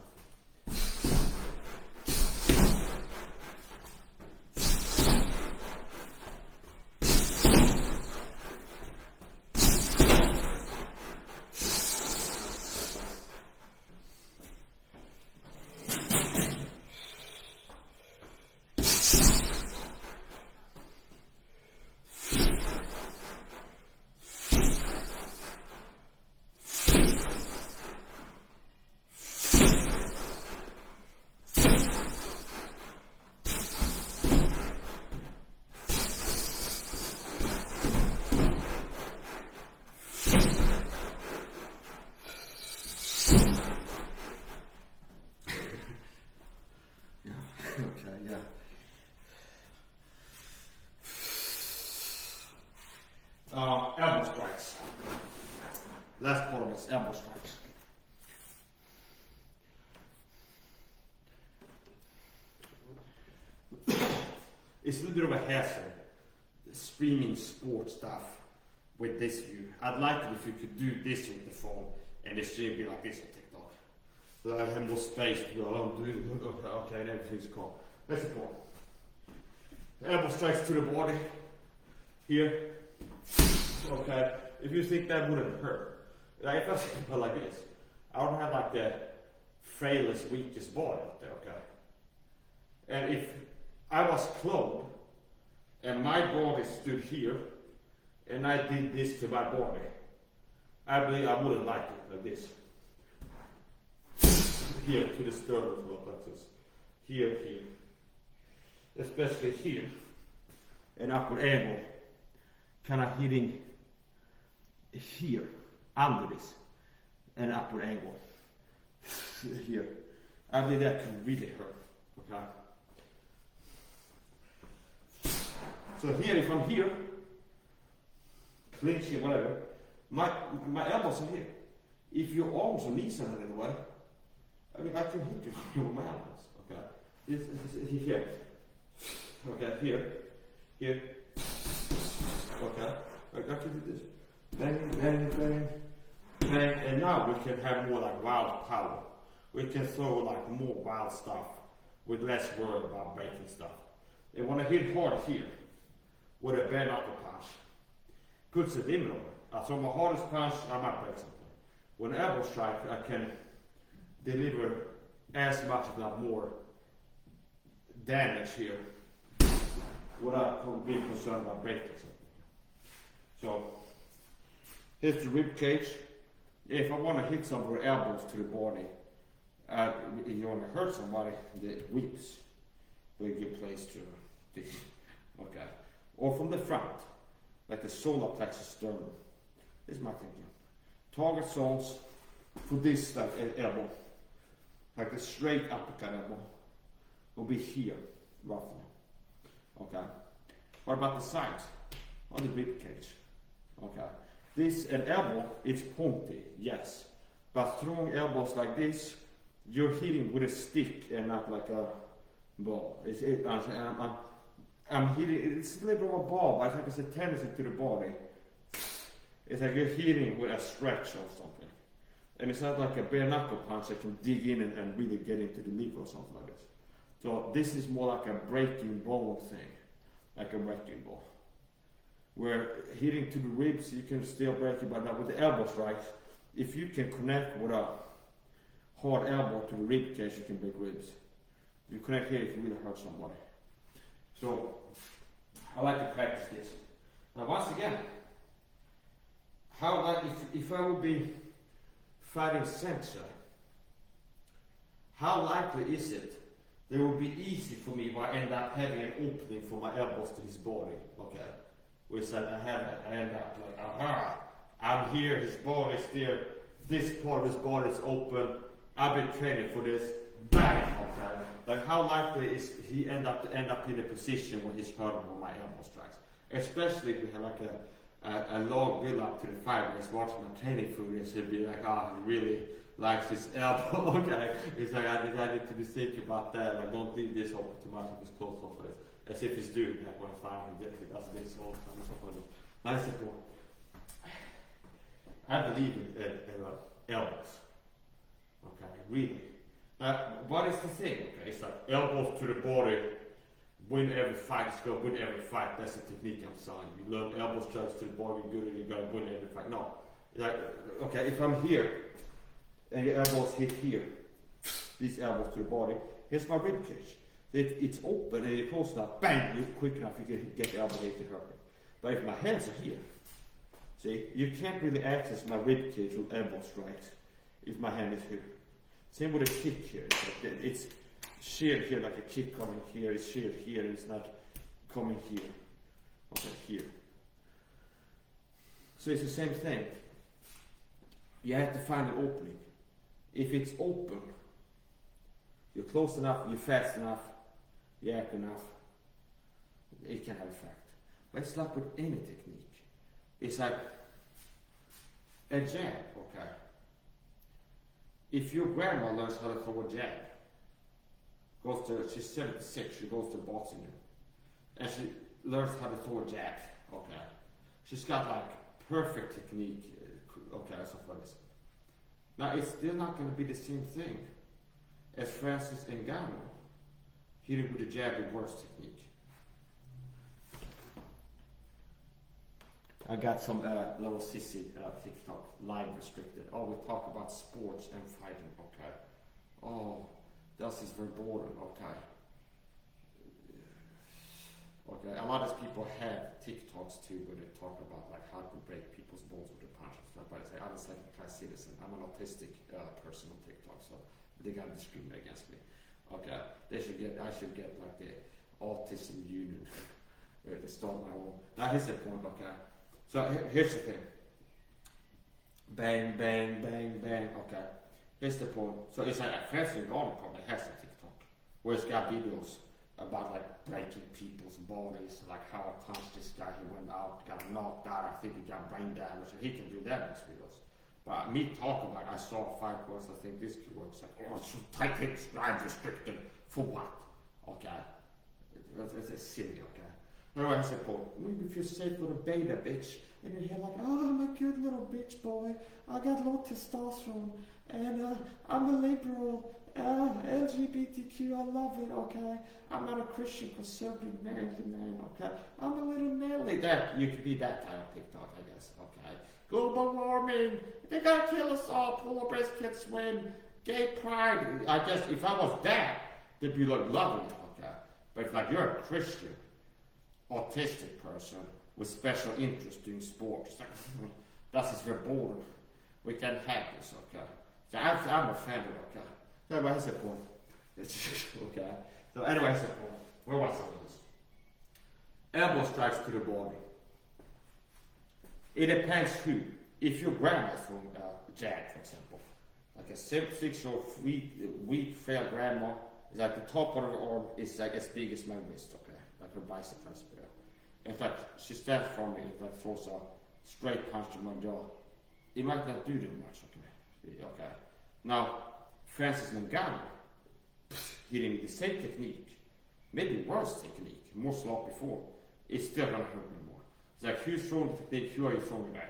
Okay, yeah. Elbow strikes. Last part of this, elbow strikes. It's a little bit of a hassle, streaming sport stuff with this view. I'd like it if you could do this with the phone and the stream be like this on TikTok. So I have more space to go along doing it. Okay, everything's cool. That's the point. Elbow strikes to the body. Here. Okay. If you think that wouldn't hurt. Like if I think about like this, I don't have like the frailest, weakest body out there, okay? And if I was clothed and my body stood here and I did this to my body, I believe I wouldn't like it like this. Here to the sternum plexus. Here. Especially here. And upper elbow. Kind of hitting here, under this. And upper elbow. Here. I believe that can really hurt. Okay. So here, if I'm here, clinching, whatever, my elbows are here. If your arms or knees are in the way, I mean, I can hit you with my elbows. Okay. This here. Okay, here. Okay. I got to do this. Bang. And now we can have more like wild power. We can throw like more wild stuff with less worry about breaking stuff. And when I hit hard here, with a bare knuckle punch, puts a limit on it. I throw my hardest punch, I might break something. With an elbow strike, I can deliver as much, if not more, damage here without being concerned about breaking something. So, here's the rib cage. If I want to hit some with elbows to the body, if you want to hurt somebody, the ribs will give place to this. Okay. Or from the front, like the solar plexus sternum. This is my thinking. Target zones for this like elbow, like the straight uppercut elbow, will be here, roughly. Okay. What about the sides? On the rib cage. Okay. This an elbow, it's pointy, yes. But throwing elbows like this, you're hitting with a stick and not like a ball. I'm hitting, it's a little bit of a ball, but I think it's a tendency to the body. It's like you're hitting with a stretch or something. And it's not like a bare knuckle punch that can dig in and really get into the liver or something like this. So this is more like a breaking bone thing, like a wrecking ball. Where hitting to the ribs, you can still break it, but now with the elbow strikes, if you can connect with a hard elbow to the rib cage, you can break ribs. If you connect here, you can really hurt somebody. So, I like to practice this. Now once again, if I would be fighting censor, how likely is it that it would be easy for me if I end up having an opening for my elbows to his body, okay? Which I end up like, aha, I'm here, his body's there, this part of his body is open. I've been training for this. Bang! Okay. Like how likely is he end up in a position when he's hurting on my elbow strikes? Especially if we have like a long build up to the fight when he's watching my training footage, he'll be like, oh, he really likes his elbow. Okay. He's like, I need to be thinking about that. Like, don't leave this open too much of his close off it. As if he's doing that when I find him. He does this all the time and stuff like that. Nice and cool. I believe in elbows. Okay, really. What is the thing? Okay, it's like elbows to the body, win every fight. It's going to win every fight. That's the technique I'm saying. You learn elbow strikes to the body, good, and you're going to win every fight. No. Like, okay, if I'm here, and your elbows hit here, these elbows to the body, here's my rib cage. It's open and you're close enough, bang, you're quick enough, you can get the elbow hit to hurt me. But if my hands are here, see, you can't really access my rib cage with elbow strikes if my hand is here. Same with a kick here. It's sheared here like a kick coming here. It's sheared here. It's not coming here. Okay, here. So it's the same thing. You have to find an opening. If it's open, you're close enough, you're fast enough, you're active enough, it can have effect. But it's like with any technique. It's like a jab, okay? If your grandma learns how to throw a jab, she's 76, she goes to boxing gym, and she learns how to throw a jab, okay? She's got like perfect technique, okay, stuff like this. Now it's still not going to be the same thing as Francis Ngannou hitting with a jab with worse technique. I got some little sissy TikTok line restricted. Oh, we talk about sports and fighting, okay. Oh, das is verboten, okay. Okay, a lot of people have TikToks too where they talk about like how to break people's bones with a punch and stuff. But I say I'm a second-class citizen. I'm an autistic person on TikTok, so they gotta discriminate against me. Okay, I should get like the autism union to start my own. Now here's the point, okay. So here's the thing. Bang, bang, bang, bang. Okay, here's the point. So it's like Francis Ngannou probably has a TikTok where it's got videos about like breaking people's bodies, like how I punched this guy, he went out, got knocked out, I think he got brain damage, so he can do that in his videos. But me talking about, I saw 5 words, I think this key was like, oh, it's tight hits, line restricted, for what? Okay, it's silly, okay. Anyway, I said, Paul, maybe if you're safe with a beta bitch, and you're here like, oh, I'm a good little bitch boy, I got low testosterone, and I'm a liberal, LGBTQ, I love it, okay. I'm not a Christian conservative man, okay. I'm a little Nelly. That you could be that type of TikTok, I guess, okay. Global warming, they're gonna kill us all, polar bears can't swim, gay pride. I guess if I was that, they'd be like loving it, okay. But if like you're a Christian, autistic person with special interest in sports, that's just verboten. We can't have this, okay. So I'm offended, okay. So what's the point? Okay. So anyway, so where was I with this? Elbow strikes to the body. It depends who. If your grandma's from Jack, for example, like a 6-year-old weak, frail grandma, is like the top of her arm is like as big as my wrist, okay, like her bicep is bigger. In fact, she stands from me, if I throws a straight punch to my jaw, it might not do that much, okay. Okay. Now, Francis Ngannou hitting the same technique, maybe worse technique, more sloppy form, it's still gonna hurt me more. It's like who's throwing the technique, who are you throwing back?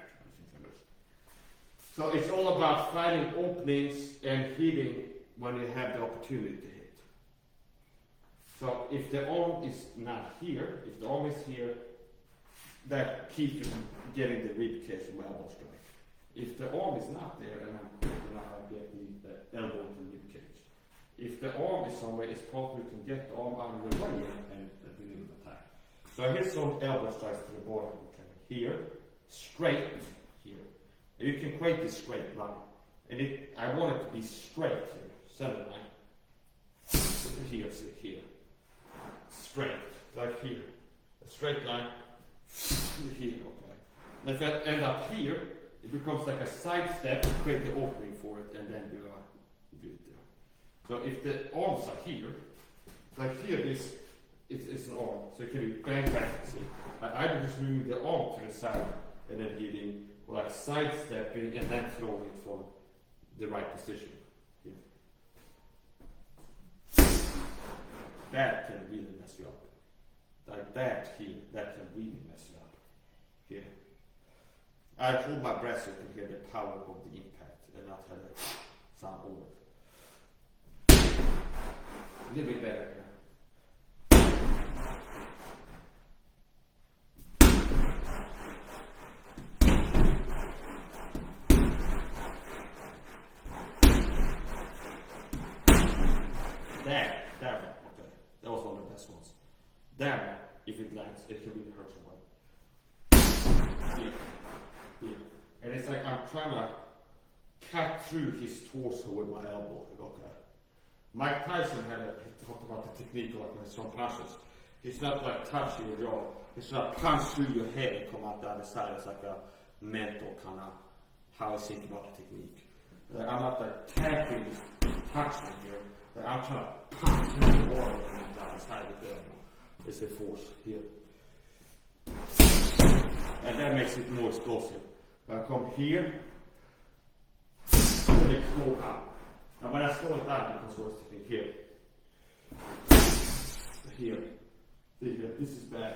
So it's all about finding openings and hitting when you have the opportunity to hit. So if the arm is not here, if the arm is here, that keeps you from getting the rib cage from elbow strike. If the arm is not there, then I'm not get the elbow to the rib cage. If the arm is somewhere, it's possible you can get the arm out of the way and do an attack. So here's some elbow strikes to the body. Okay. Here, straight here. And you can create this straight line. And I want it to be straight here, center line. Here, see, here. Straight, like here. A straight line, here, okay. And if I end up here, it becomes like a side step to create the opening for it, and then do it there. So if the arms are here, like here it's an arm, so it can be bang bang. See, I either just move the arm to the side and then hitting, or like side stepping and then throwing it from the right position. Here. That can really mess you up. Like that here, that can really mess you up. Here. I hold my breath so you can hear the power of the impact and not have it sound over. A little bit better here. That one, okay. That was one of the best ones. That one, if it lands, it can really hurt someone. Here. Here. And it's like I'm trying to cut through his torso with my elbow. Okay. Mike Tyson talked about the technique of like strong punches. It's not like touching your jaw. It's not punch through your head and come out the other side. It's like a mental kind of how I think about the technique. Like I'm not like tapping, touching here. Like I'm trying to punch through the wall and the other side of the elbow. It's a force here. And that makes it more explosive. I come here, and it slow down. Now when I slow it down, it becomes worse technique here. Here. Here. This is bad.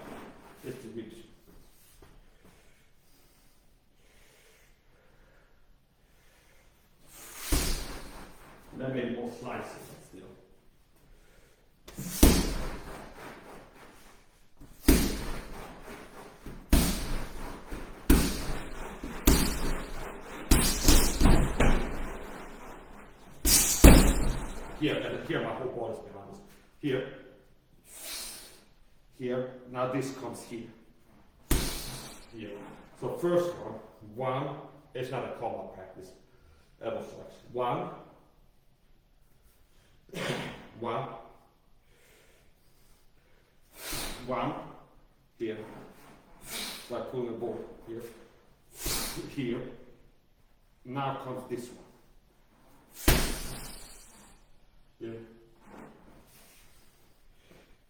It's too big. And then maybe more slices still. Here my whole body's behind us. Here. Here. Now this comes here. Here. So first one, it's not a combat practice. Elbow strikes. One. Here. Like pulling a ball. Here. Here. Now comes this one. Yeah.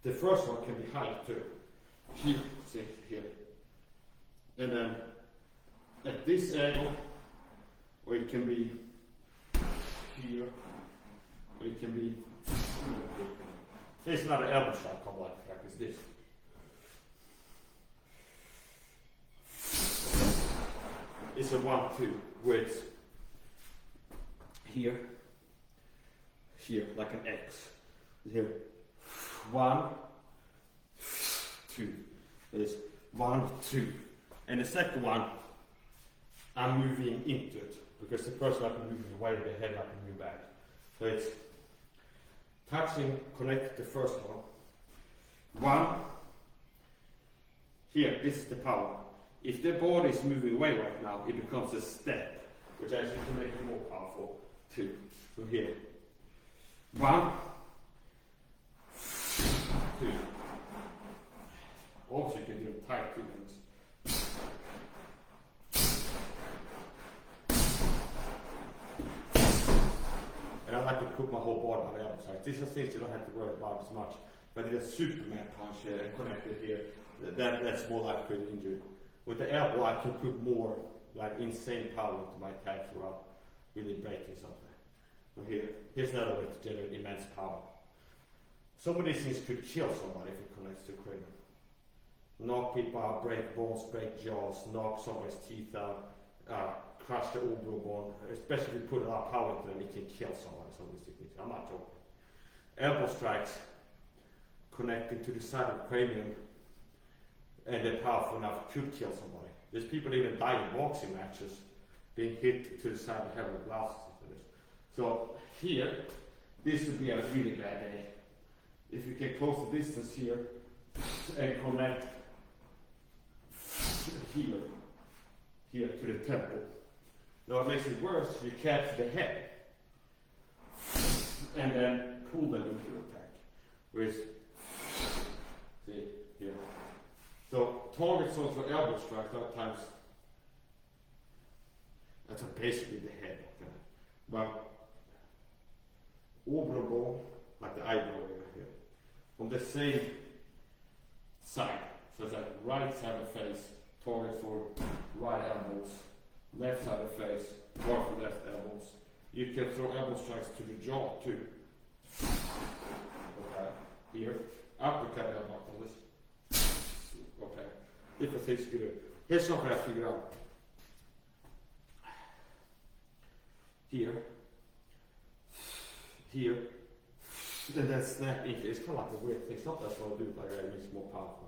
The first one can be high too. Here, see, here. And then at this angle, or it can be here, or it can be here. It's not an elbow strike combat practice, this. It's a 1-2 with here. Here, like an X. Here, 1, 2. There's 1, 2. And the second one, I'm moving into it because the first one I'm moving away, the head I can move back. So it's touching, connect the first one. 1. Here, this is the power. If the body is moving away right now, it becomes a step, which actually can make it more powerful. 2. So here. 1, 2. Also, you can do a tight 2 minutes. And I like to put my whole body on the other side. These are things you don't have to worry about as much. But it's a Superman punch here and connected here. That's more like an injury. With the elbow, I can put more like insane power into my calf without really breaking something. Here's another way to generate immense power. Some of these things could kill somebody if it connects to a cranium. Knock people out, break bones, break jaws, knock somebody's teeth out, crush the orbital bone. Especially if you put a lot of power into them, it can kill somebody. Some of these techniques. I'm not joking. Elbow strikes connecting to the side of the cranium, and they're powerful enough to kill somebody. There's people even die in boxing matches being hit to the side of the head with glasses. So here, this would be a really bad day. If you can close the distance here and connect here to the temple. Now what makes it worse, you catch the head and then pull them into your attack. Whereas, see, here. So target zones for elbow strikes a lot of times That's basically the head. Okay? But overall, like the eyebrow area here, on the same side. So it's like right side of the face, target for right elbows, left side of the face, target for left elbows. You can throw elbow strikes to the jaw too. Okay, here, uppercut elbow on this. Okay, different things you can do. Here's something I figured out. Here, and then snap into it. It's kind of like a weird thing. It's not that what I do, like I use more powerful.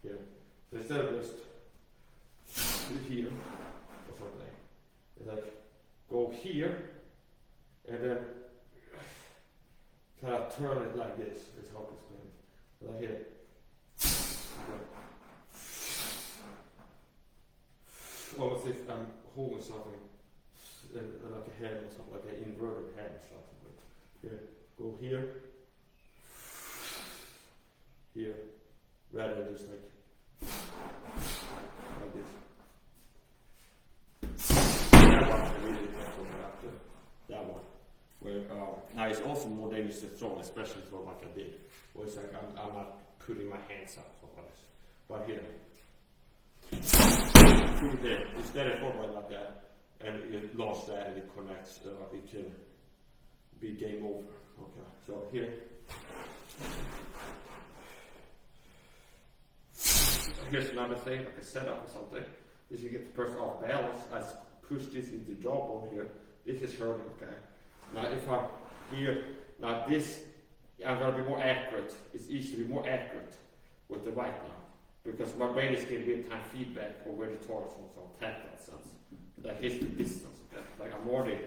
Here. So instead of just here or something, it's like go here and then kind of turn it like this. It's how to explain it. Like here. Almost if I'm holding something like a head or something, like an inverted head or something. Here. Go here. Here. Rather than just like this. That one I really talking about that one. Where now it's also more dangerous to throw, especially for like I did. Where it's like I'm not putting my hands up like this. But here. Through there. Instead of forward like that and it lost that and it connects it can be game over. Okay. So here. Here's another thing, like a setup or something, is you get the person off balance. I push this into the jawbone here. This is hurting, okay? Now if I'm here, now this, I'm going to be more accurate. It's easy to be more accurate with the right now. Because my brain is giving real-time feedback on where the target is on tactile sense. That hits the distance, okay? Like I'm already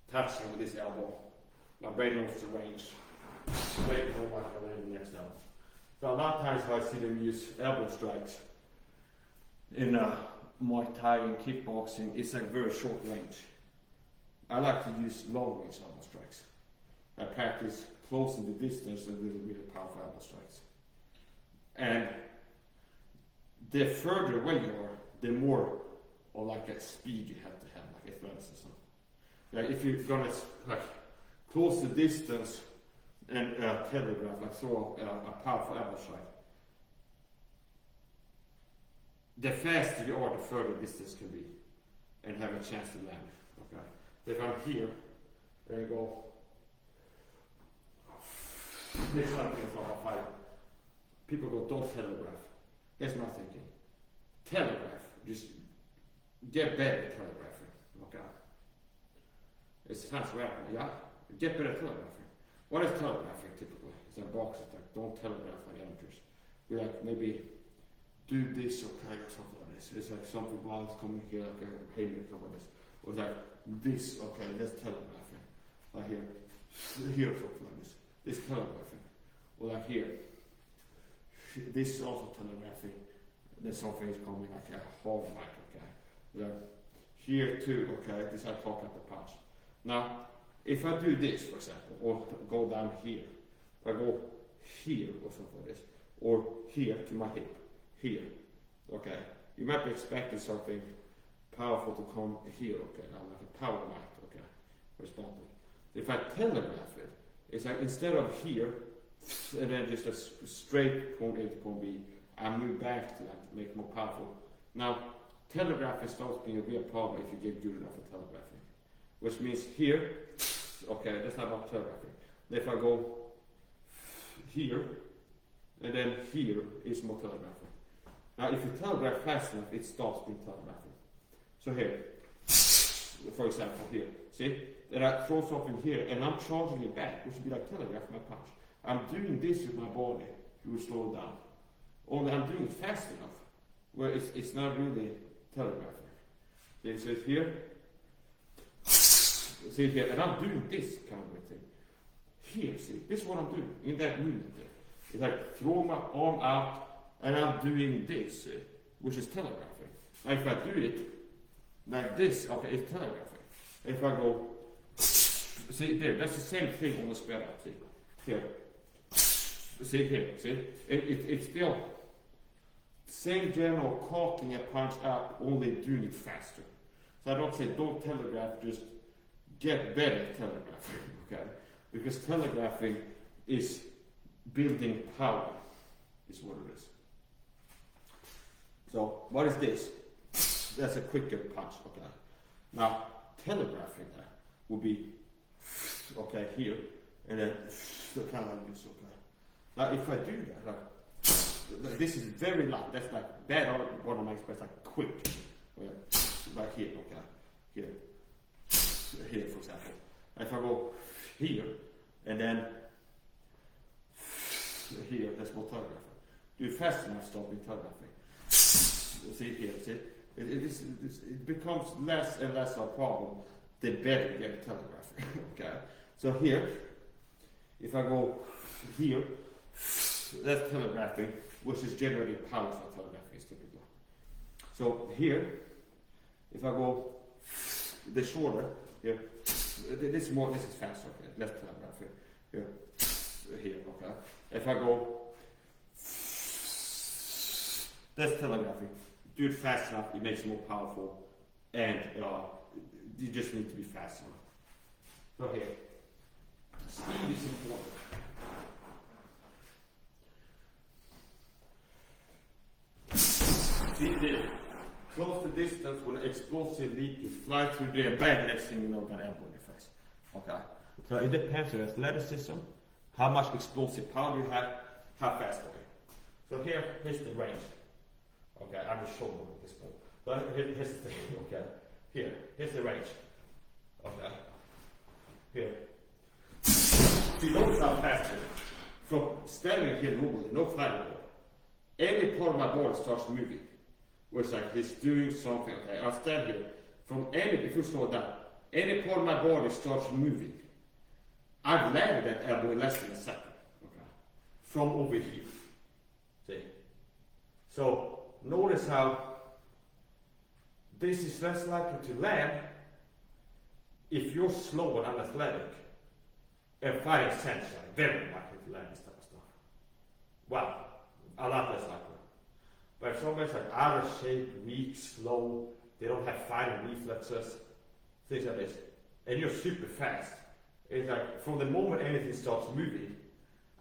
touching with this elbow. My brain knows the range. Wait for what I'm in the next elbow. So a lot of times I see them use elbow strikes in Muay Thai and kickboxing. It's like very short range. I like to use long range elbow strikes. I practice closing the distance and really, really powerful elbow strikes. And the further away you are, the more or like a speed you have to have, like athleticism. Like if you're gonna like close the distance and telegraph, like throw a powerful elbow strike. The faster you are, the further distance can be, and have a chance to land. Okay. So if I'm here, there you go. This something is not a fight. People go, don't telegraph. Here's my thinking. Telegraph. Just get better at telegraphing. Okay. It sounds radical, yeah? Get better at telegraphing. What is telegraphing typically? It's a box attack. Don't telegraph like amateurs. We like maybe do this or something like this. It's like something wild coming here, like a haymaker or this. Or like this, okay, that's telegraphing. Like here. Here something like this. This telegraphing. Or like here. This is also telegraphing. There's something is coming like a hard mic, okay. Like here too, okay, this I talk at the punch. Now if I do this, for example, or go down here, if I go here or something like this, or here to my hip, here, okay, you might be expecting something powerful to come here, okay, now like a power mic, okay, responding. If I telegraph it, it's like instead of here, and then just a straight point A to point B, I move back to that to make it more powerful. Now, telegraphing starts being a real problem if you get good enough at telegraphing, which means here, okay, that's not about telegraphing. If I go here, and then here is more telegraphing. Now, if you telegraph fast enough, it stops being telegraphing. So here, for example, here, see? Then I throw something here, and I'm charging it back, which would be like telegraphing my punch. I'm doing this with my body, you will slow down. Only I'm doing it fast enough, where it's not really telegraphing. Okay, so it's here, see here, and I'm doing this kind of thing. Here, see, this is what I'm doing, in that movement there. It's like throw my arm out, and I'm doing this, see, which is telegraphing. Now if I do it like this, okay, it's telegraphing. If I go, see there, that's the same thing on the spell out, see, here. See here, see? It's still same general cocking a punch up, only doing it faster. So I don't say don't telegraph, just get better at telegraphing, okay? Because telegraphing is building power, is what it is. So what is this? That's a quicker punch, okay? Now, telegraphing that will be, okay, here, and then kind of like this, okay? Now, if I do that, like, this is very loud, that's like, that or one of my expressions, like quick, okay? Like here, okay? Here, for example. If I go here, and then here, that's more telegraphing. Do it fast enough, stop me telegraphing. See here, see? It becomes less and less of a problem the better you get telegraphing. Okay? So here, if I go here, that's telegraphing, which is generating power for telegraphing typically. So here, if I go the shorter, here, this is faster, okay? Less telegraphing. Here, okay? If I go, that's telegraphing. Do it fast enough, it makes it more powerful, and you just need to be fast enough. So here, speed is important. See, close the distance with an explosive leap, you fly through there, bang, next thing you know, got an elbow in your face. Okay? So it depends on athleticism, how much explosive power you have, how fast are you. So here's the range. Okay, I'm just showing you this point. But here's the thing, okay? Here's the range. Okay? Here. See, notice how fast it is. From standing here normally, no flying ball. Any part of my body starts moving. Where it's like he's doing something, okay? I'll stand here. If you slow it down, any part of my body starts moving. I've landed that elbow in less than a second. Okay? From over here. See? So, notice how this is less likely to land if you're slow and unathletic and fighting sense, very likely to land this type of stuff. Well, a lot less likely. But if somebody's like out of shape, weak, slow, they don't have fighting reflexes, things like this, and you're super fast, it's like from the moment anything starts moving,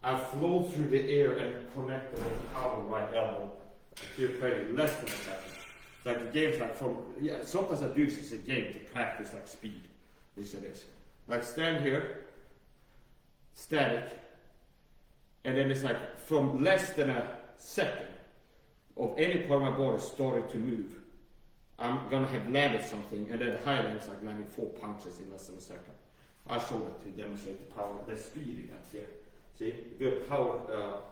I've flown through the air and connected the power right elbow. You're playing less than a second. Like the game's like sometimes I do this as a game to practice like speed. This and this. Like stand here, static, and then it's like from less than a second of any part of my body starting to move, I'm gonna have landed something, and then the high end is like landing 4 punches in less than a second. I'll show that to demonstrate the power, the speed you got here. See, good power,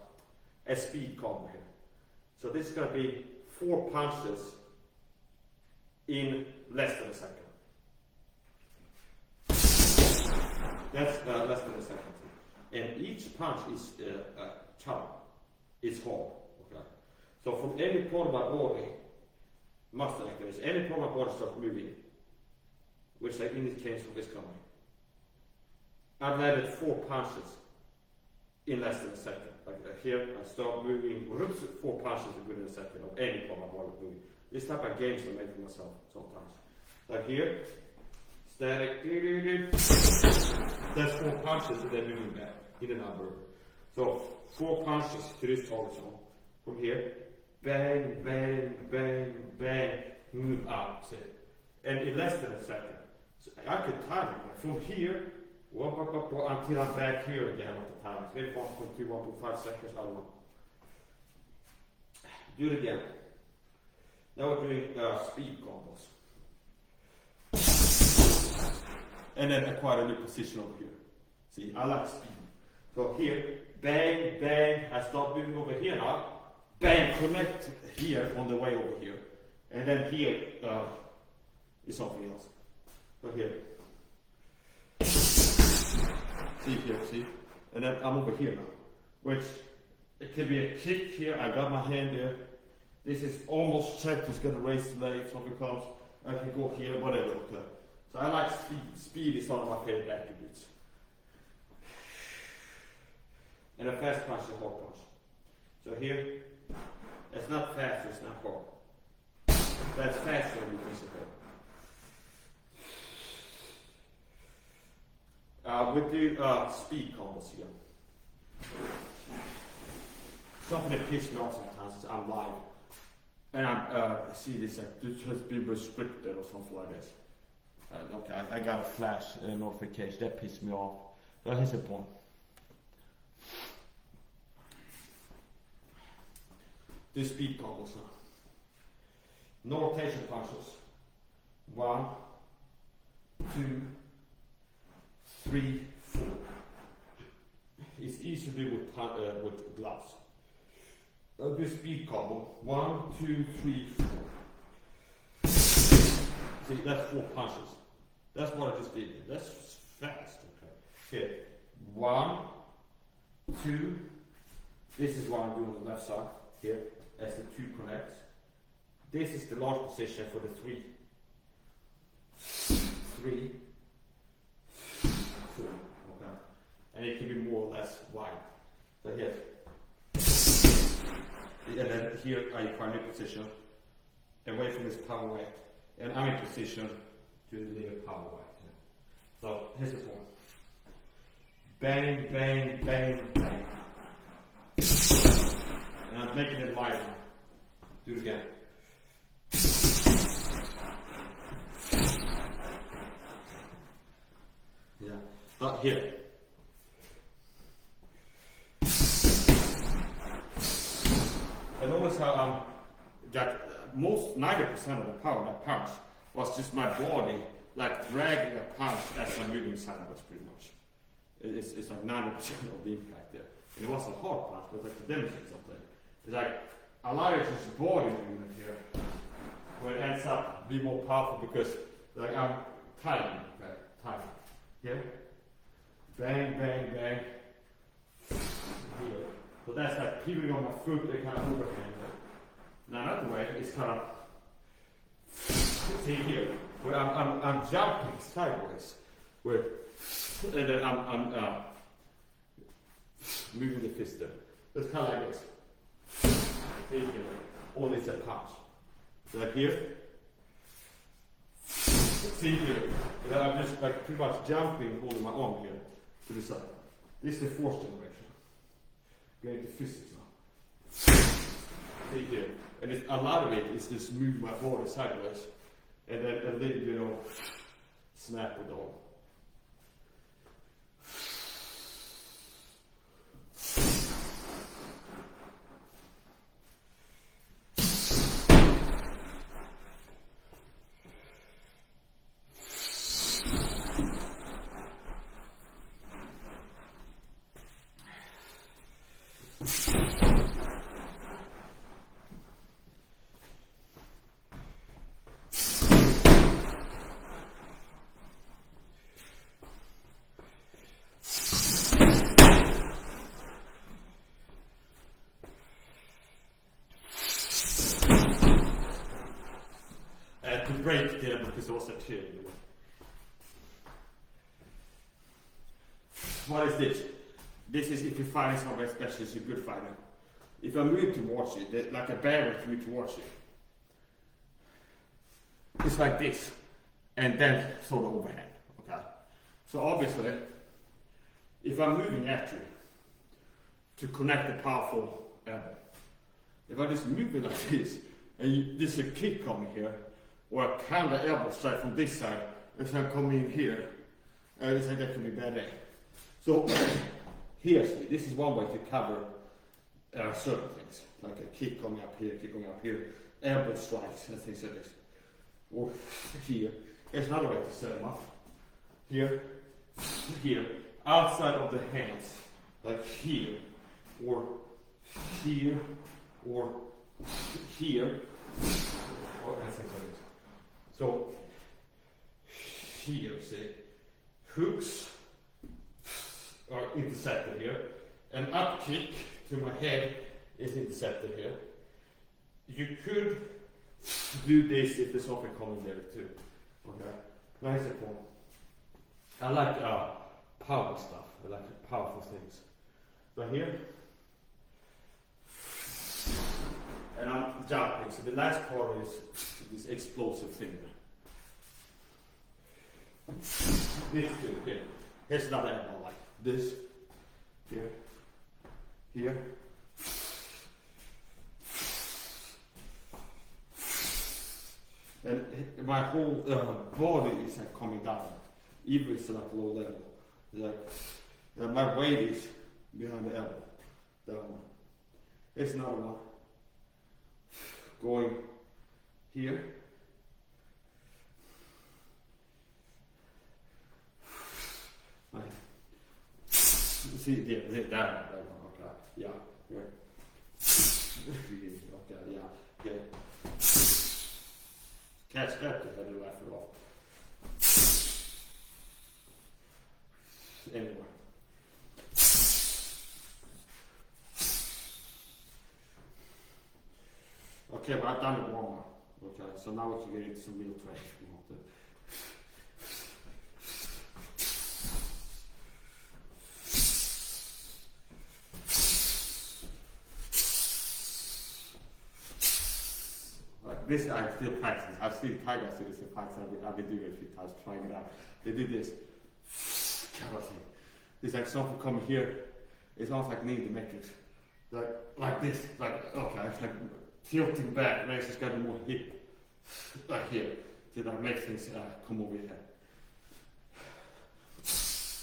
a speed combo here. So this is going to be 4 punches in less than a second. That's less than a second. And each punch is tough. It's hard. Okay. So from any part of my body, must like this, any part of my body starts moving, which like indicates what is coming. I've landed 4 punches in less than a second. Like here, I start moving, 4 punches within a second of any part of my body moving. This type of games I make for myself sometimes. Like here, static, that's 4 punches and then moving back in and out. So 4 punches to this target zone. From here, bang, bang, bang, bang, move up. See? And in less than a second. So I could time it from here, until I'm back here again at the time. Maybe 1.2, 1.5 seconds, I don't know. Do it again. Now we're doing speed combos. And then acquire a new position over here. See, I like speed. So here, bang, bang, I start moving over here now. Bang, connect here on the way over here. And then here is something else. So here. See here, see? And then I'm over here now. Which, it can be a kick here, I got my hand there. This is almost checked, it's going to raise the leg, so it comes. I can go here, whatever. Okay. So I like speed. Speed is one of my favorite attributes. And a fast punch is a hard punch. So here, it's not fast, it's not hard. That's faster than you can support. we do speed combos here. Something that pisses me off sometimes is I'm live. And I see this, like, this has been restricted or something like this. Okay, I got a flash notification, that pissed me off. So here's the point. This speed combos now. No rotation punches. 1, 2, 3, 4. It's easy to do with gloves. This speed combo. 1, 2, 3, 4. See, that's 4 punches. That's what I just did. That's fast. Okay. Here. 1, 2. This is what I'm doing on the left side. Here, as the 2 connects. This is the large position for the 3. 3, 4. Okay. And it can be more or less wide. So here. And then here I find a position away from this power weight. And I'm in position to deliver power weight. So here's the point. Bang, bang, bang, bang. And I'm making it lighter. Do it again. Yeah. Not here. And notice how that most 90% of the power of that punch was just my body like dragging a punch as I'm moving sideways pretty much. It's like 90% of the impact there. And it wasn't a hard punch, but like to demonstrate something. It's like a lot of just body movement here where it ends up being more powerful because like I'm tightening, okay, tightening. Here. Bang, bang, bang. Here. So that's like pivoting on my foot and kind of overhand. Now another way is kind of see here, where I'm jumping sideways, where and then I'm moving the fist there. It's kind of like this. See here, only it's a punch. So like here. See here, and I'm just like pretty much jumping, holding my arm here to the side. This is the fourth generation. Going to physics now. See here, and a lot of it is just moving my body sideways, and then a little, snap with the arm. Break there because there was a tear. What is this? This is if you're fighting somebody, especially if you're a good fighter. If I move towards you, like a barrier to move towards you. It's like this. And then sort of overhand. Okay. So obviously, if I'm moving at you to connect the powerful elbow, if I just move it like this, and there's a kick coming here, or a counter elbow strike from this side, and so I come in here, it's like that can be bad day. So here, this is one way to cover certain things, like a kick coming up here, elbow strikes and things like this. Or here, there's another way to set them up. Here, outside of the hands, like here, or here, or here, or things like this. So here, see, hooks are intercepted here, an up kick to my head is intercepted here. You could do this if there's something coming there too. Okay, nice and cool. I like power stuff. I like powerful things. So here, and I'm jumping. So the last part is this explosive thing. This too, here. Here's another elbow like this. Here. Here. And my whole body is like coming down, even if it's like low level. Like, my weight is behind the elbow. That one. Here's another one. Going here. Right. See, that one. Okay. Yeah. Here. Okay. Yeah. Okay. Catch that if I do laugh it off. Anyway. Okay, but I've done it warm up. Okay, so now we can get into some real training. This I still practice. I've seen Tiger do this in practice. I've been doing it a few times, trying it out. They do this. It's like something coming here. It's almost like knee the matrix. Like this. Like, okay, it's like tilting back. Makes it's got more hip. Like here. So that makes things come over here.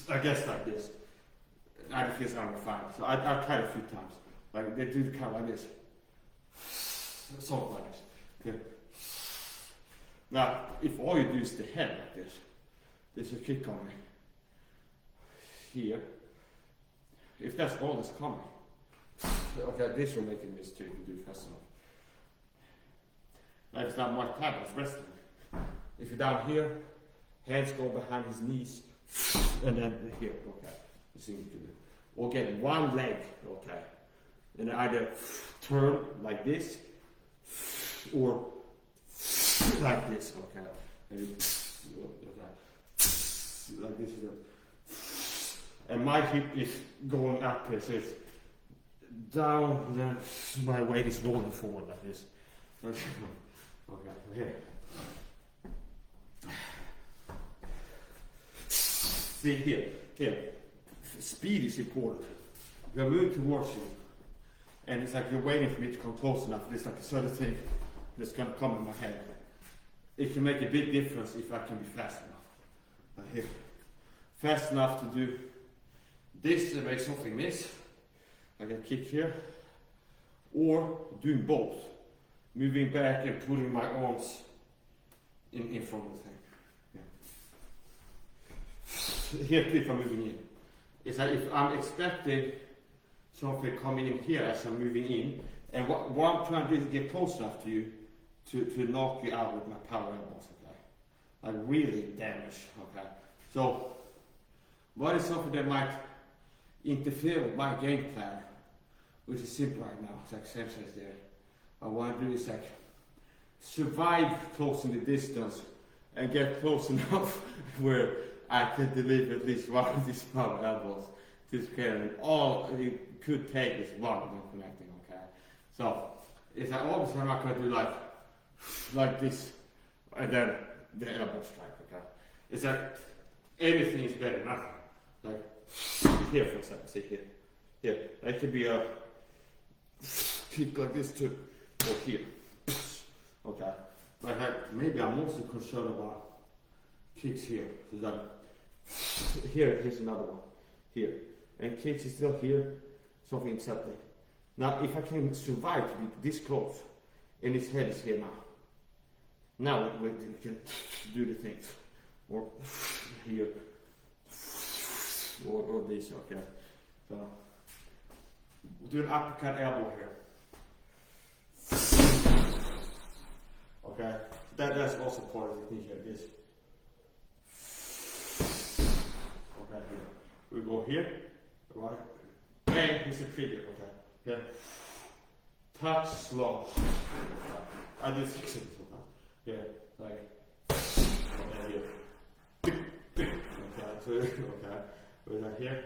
I guess like this. I feel I'm fine. So I've tried it a few times. Like they do the kind of like this. Something like this. Okay. Now, if all you do is the head like this, there's a kick on me. Here. If that's all that's coming. Okay, this will make a mistake to do fast enough. Now, it's not Muay Thai, it's wrestling. If you're down here, hands go behind his knees, and then here, okay. You see what you can do. Or get one leg, okay. And either turn like this, or like this, okay. And like this is and my hip is going up, so it's down, then my weight is rolling forward like this. Okay, here. See here. Speed is important. We're moving towards you, and it's like you're waiting for me to come close enough. There's like a certain thing that's gonna come in my head. It can make a big difference if I can be fast enough. Here. Fast enough to do this and make something miss. I can kick here. Or doing both. Moving back and putting my arms in front of the thing. Yeah. Here if I'm moving in. It's like if I'm expecting something coming in here as I'm moving in, and what I'm trying to do is get close enough to you to knock you out with my power elbows, okay? Like really damage, okay? So, what is something that might interfere with my game plan, which is simple right now, it's like Sam says there. What I want to do is like survive close in the distance and get close enough where I can deliver at least one of these power elbows to scare, and all it could take is one of them connecting, okay? So, it's like obviously I'm not going to do like this and then the elbow strike, okay? It's like anything is better than nothing. Like here for example, see here. Here, that could be a kick like this too, or here. Okay, but maybe I'm mostly concerned about kicks here. So that here's another one. Here, and kicks is still here. Something exactly. Now, if I can survive to be this close, and his head is here now we can do the things, or here, or this. Okay, so we'll do an uppercut elbow here. Okay, that's also part of the technique here. This. Okay, here. We go here, right? And here's a trigger. Okay, okay. Touch slow. I do 6 seconds. Yeah, like. Okay, here. Okay, so okay. We're like here.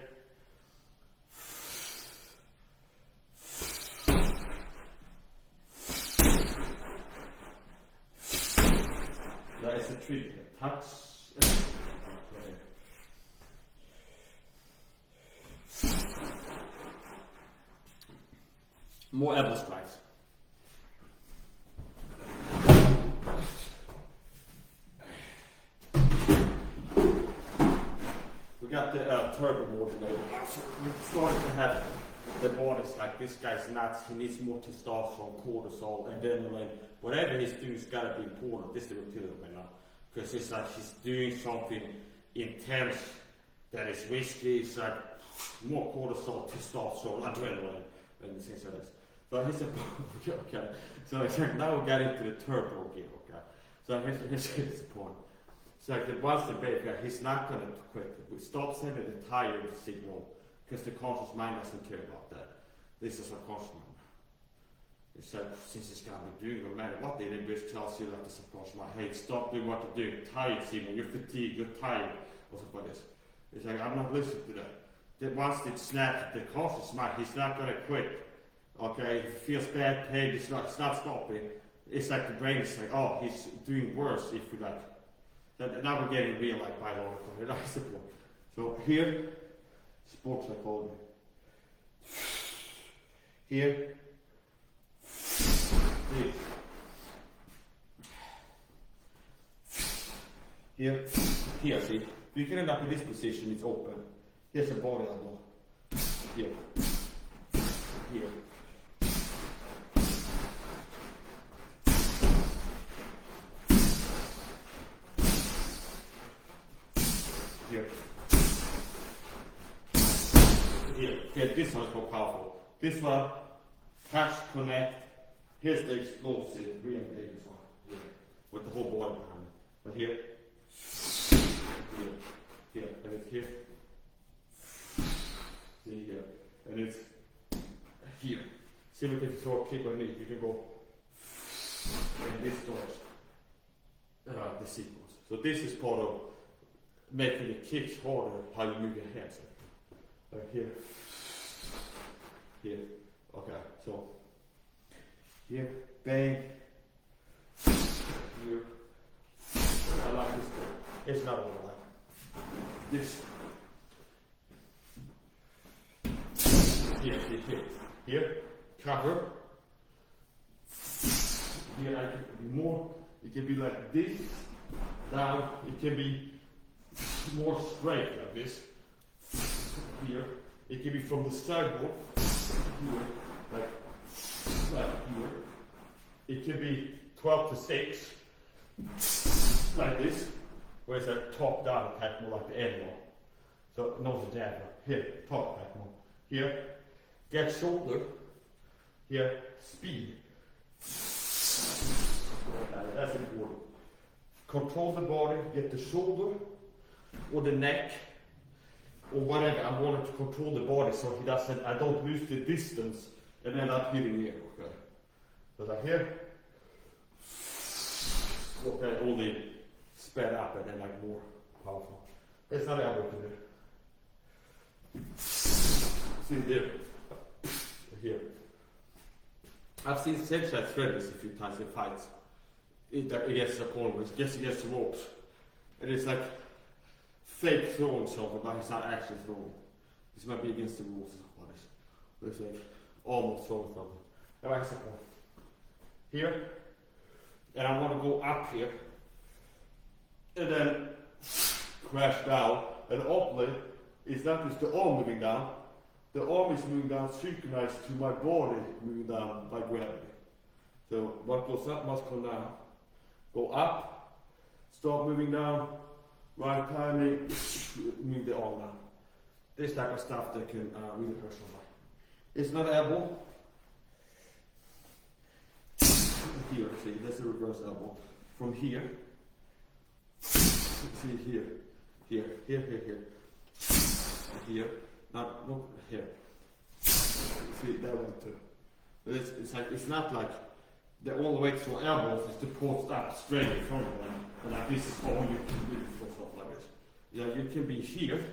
That is a trigger. Touch. Okay. More elbow strikes. We got the turbo motivator. We're starting to have the bodies like this guy's nuts. He needs more testosterone, cortisol, adrenaline. Whatever he's doing has got to be important. This is the reptilian right now. Because it's like he's doing something intense that is risky. It's like more cortisol, testosterone, adrenaline, and things like this. So he's a okay. So it's like now we got into the turbo gear. Okay. So here's the point. It's like that once the baby, he's not going to quit. We stop sending the tired signal because the conscious mind doesn't care about that. This is a conscious mind. It's like since it's going to be doing, no matter what the inhibition tells you, like the subconscious mind, hey, stop doing what you're doing. Tired signal, you're fatigued, you're tired, or something like this. It's like I'm not listening to that. Then once it snaps the conscious mind, he's not going to quit. Okay, if he feels bad, pain, it's not stopping. It's like the brain is like, oh, he's doing worse if we like. Now we're getting real like biological. That's the point. So here, sports psychology. Here, this. Here, see. You can end up in this position, it's open. Here's a body elbow. Here. Here. Here. Here, this one is more powerful. This one, touch, connect. Here's the explosive, really big one. Here. With the whole body behind it. But here, and it's here. See here. And it's here. See, we can throw a kick on me. You can go and this starts the sequence. So this is part of making the kicks harder, how you move your hands. Like here. Here. Okay, so here, bang. Here. I like this one. It's not what I like. This. Here. Here. Cover. Here I can be more. It can be like this. Down. It can be more straight like this. Here. It can be from the sidewalk. Here. Like here. It can be 12 to 6. Like this. Where it's a top down attack, more like the elbow. So nose and jab. Here. Top attack more. Here. Get shoulder. Here. Speed. That's important. Control the body, get the shoulder or the neck or whatever. I want to control the body so he doesn't, I don't lose the distance and end up hitting here. Okay. So like here. Okay, only sped up and then like more powerful. It's not able to do. See there. Here. I've seen Sanchez thread this a few times in fights. Against the opponent, gets against the ropes. And it's like fake throwing something, but it's not actually throwing. This might be against the rules or something. But it's like almost throwing something. And like I said, here. And I want to go up here. And then crash down. And ultimately, it's not just the arm moving down. The arm is moving down synchronized to my body moving down by gravity. So what goes up must come down. Go up, start moving down, right timing, move the arm down. This type of stuff that can really hurt somebody. It's not elbow. Here, see, that's the reverse elbow. From here, see here, here. Not look here. See that one too. But it's like it's not like the all the way to elbows is to post up straight in front of them. And like this is all you can do for stuff like this. Yeah, you can be here.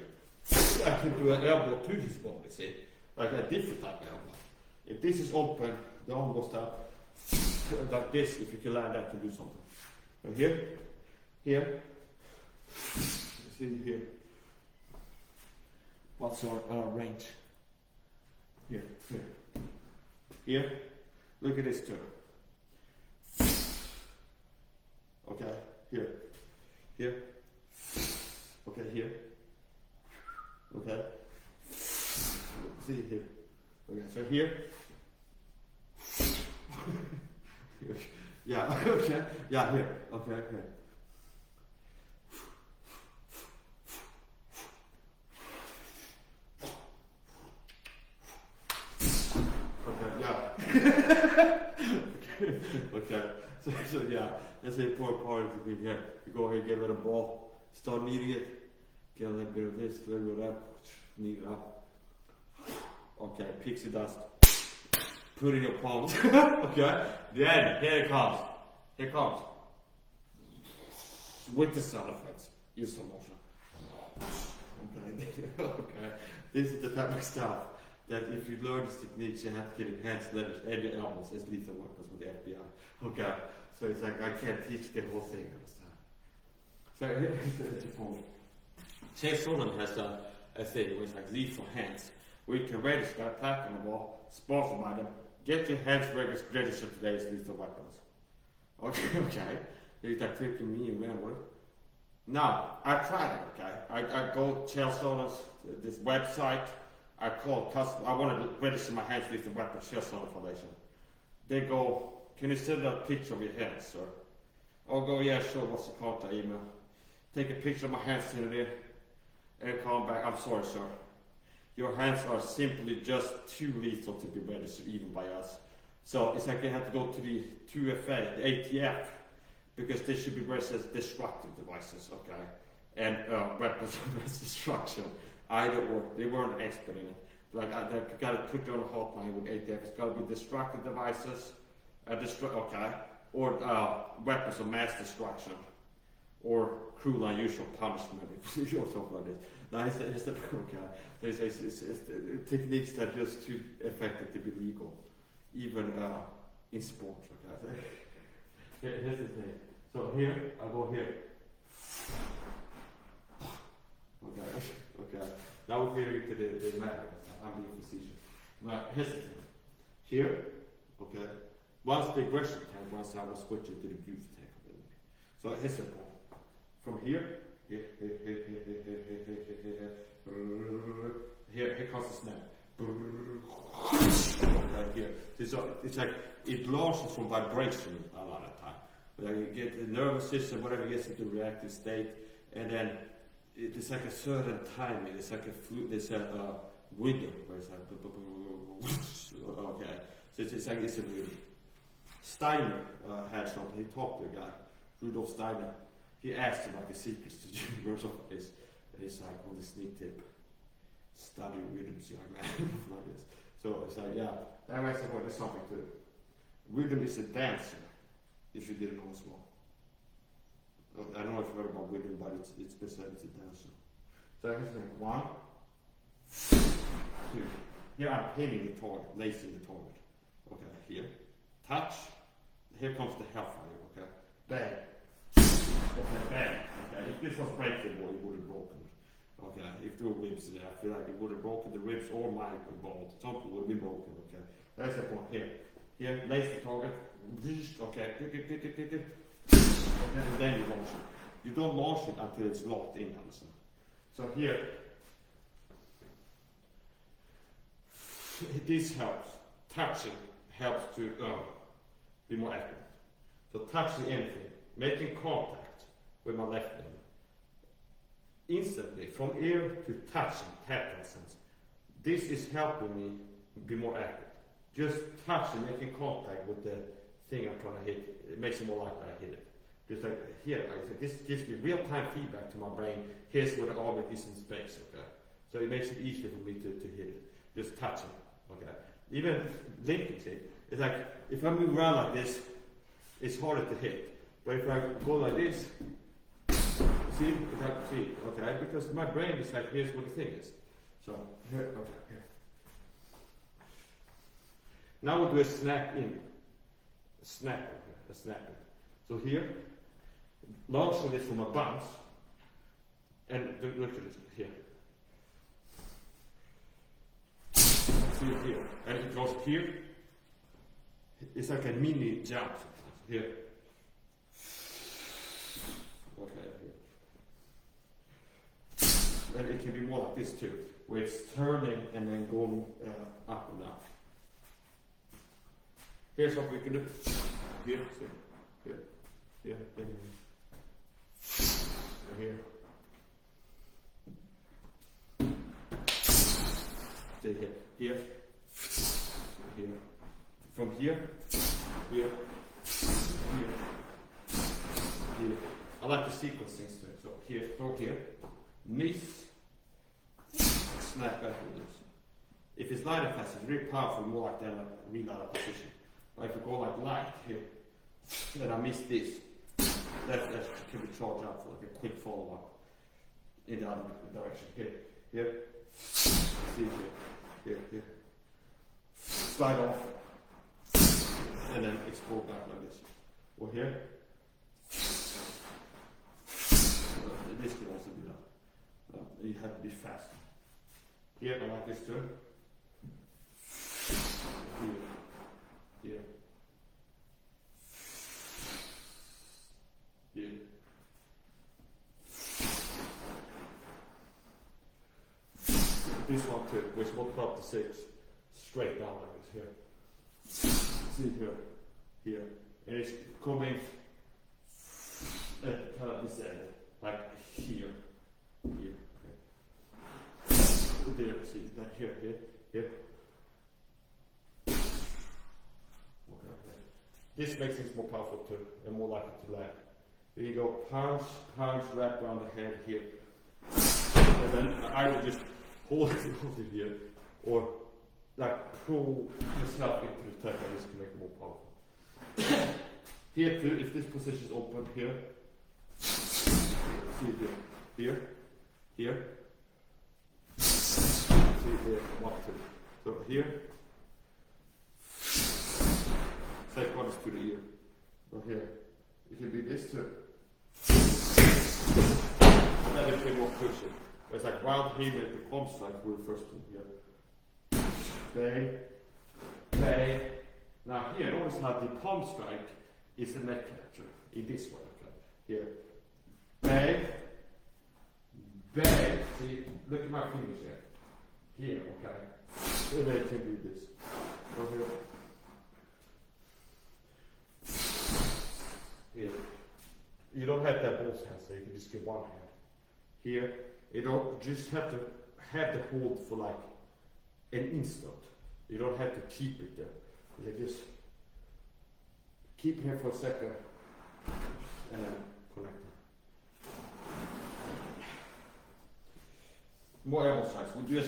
I can do an elbow to his body, see? Like a different type of elbow. If this is open, the arm goes down like this. If you can land that to do something. And here, see here. What's our range? Here. Here, look at this too. Okay, here. Here. Okay, here. Okay. See here. Okay, so here. Yeah, okay. Yeah, here. Okay, okay. Okay, yeah. Okay. So yeah, that's the important part of the here. You go ahead, give it a ball, start kneading it, get a little bit of this, a little bit of that, knead it up. Okay, pixie dust. Put in your palms. Okay? Then here it comes. Here it comes. With the sound effects. Use some motion. Okay. Okay. This is the type of stuff that if you learn these techniques, you have to get enhanced letters and elbows as lethal weapons with the FBI. Okay. So it's like I can't teach the whole thing. So here's the point. Chase Solon has a thing where it's like lethal hands. Where you can register, attack on the wall, sponsored by them. Get your hands registered today as lethal weapons. Okay, okay. You're like tricking me and remember. Now, I tried it, okay? I go Chelsea this website. I call custom. I want to register my hands lethal weapons, Chelsea Foundation. They go, can you send a picture of your hands, sir? I'll go, yeah, sure, what's the contact email? Take a picture of my hands in there and call back. I'm sorry, sir. Your hands are simply just too lethal to be registered even by us. So it's like they have to go to the 2FA, the ATF, because they should be registered as destructive devices, okay? And weapons of mass destruction. Either or, they weren't an expert in it. Like, they've got to put you on a hotline with ATF. It's got to be destructive devices, okay? Or weapons of mass destruction. Or cruel and unusual punishment, or something like this. No, it's the okay. It's techniques that are just too effective to be legal, even in sport. Okay. Here's the thing. So here, I go here. Okay. Okay. Now we're getting to the matter. I'm being facetious. Now here's the thing. Here, okay. Once the aggression tank, once I was switching to the youth tank. So here's the point. From here comes the snap. Right here. It's like it launches from vibration a lot of time. Like you get the nervous system, whatever gets into reactive state, and then it's like a certain timing. It's like there's a window where it's like okay. So it's like it's a window. Steiner had something. He talked to a guy, Rudolf Steiner. He asked him like the secrets to the universe of this. And he's like, on the sneak tip, study rhythms, young man. Like this. So it's like, yeah, that makes there's something to it. Rhythm is a dancer, if you didn't know as well. I don't know if you've heard about rhythm, but it's been said it's a dancer. So here's like 1, 2. Here I'm hitting the target, lacing the target. Okay, here. Touch. Here comes the hellfire, okay? Bang. Okay, bang. Okay, if this was breakable, it would have broken. Okay, if there were ribs there, I feel like it would have broken the ribs or my bone. Something would have been broken, okay? That's the point here. Here, lace the target. Okay, okay, and then you launch it. You don't launch it until it's locked in, Anderson. So here, this helps. Touching helps to be more accurate. So touching anything, making contact with my left hand. Instantly, from ear to touching, tactile sense. This is helping me be more accurate. Just touching, making contact with the thing I'm trying to hit, it makes it more likely I hit it. Just like here, this gives me real-time feedback to my brain. Here's where the object is in space, okay? So it makes it easier for me to hit it. Just touching, okay? Even linking it, it's like, if I move around like this, it's harder to hit. But if I go like this, see, okay? Because my brain is like, here's what the thing is. So, here, okay, here. Now we'll do a snap in. A snap. So here, launching this from a bounce, and look at it here. See it here, and it goes here, It's like a mini jump here. Okay, here. And it can be more like this too, where it's turning and then going up and down. Here's what we can do. Here, see, here, here, here, here. See here, here, here. From here, here, here, here. I like to sequence things to it. So here, go here, miss, snap back with this. If it's light and fast, it's really powerful, more like that, like really out of position. But if you go like light here, then I miss this. That can be charged up for like a quick follow up in the other direction. Here, here, see here, here. Slide off, and then explode back like this. Or here. This can also be done. You have to be fast. Here, I like this too. Here. Here. Here. This one too, which will put up to 6 straight down like this here. See here, here. And it's coming at kind of this end, like here, here. Okay. There, see that here, here, here. This makes it more powerful too, and more likely to land. Here you go, punch, punch, wrap around the head here. And then either just hold it here, or like pull yourself into the tech, and this can make it more powerful. Here too, if this position is open here, see it here, here, see it here, 1, 2. So here. Second one is to the ear. Or here. It can be this too. And then it can more pushing. It's like round here with the palm strike with the first one here. Bang. Bang. Now here, notice how the palm strike is the neck capture. In this one, okay. Here. Bang. Bang. See, look at my fingers here. Here, okay. And then it can do this. Over here. Here. You don't have that both hands, so you can just get one hand. Here, you don't just have to have the hold for like an instant. You don't have to keep it there. You just keep it here for a second and then connect it. More elbow strikes. We'll do a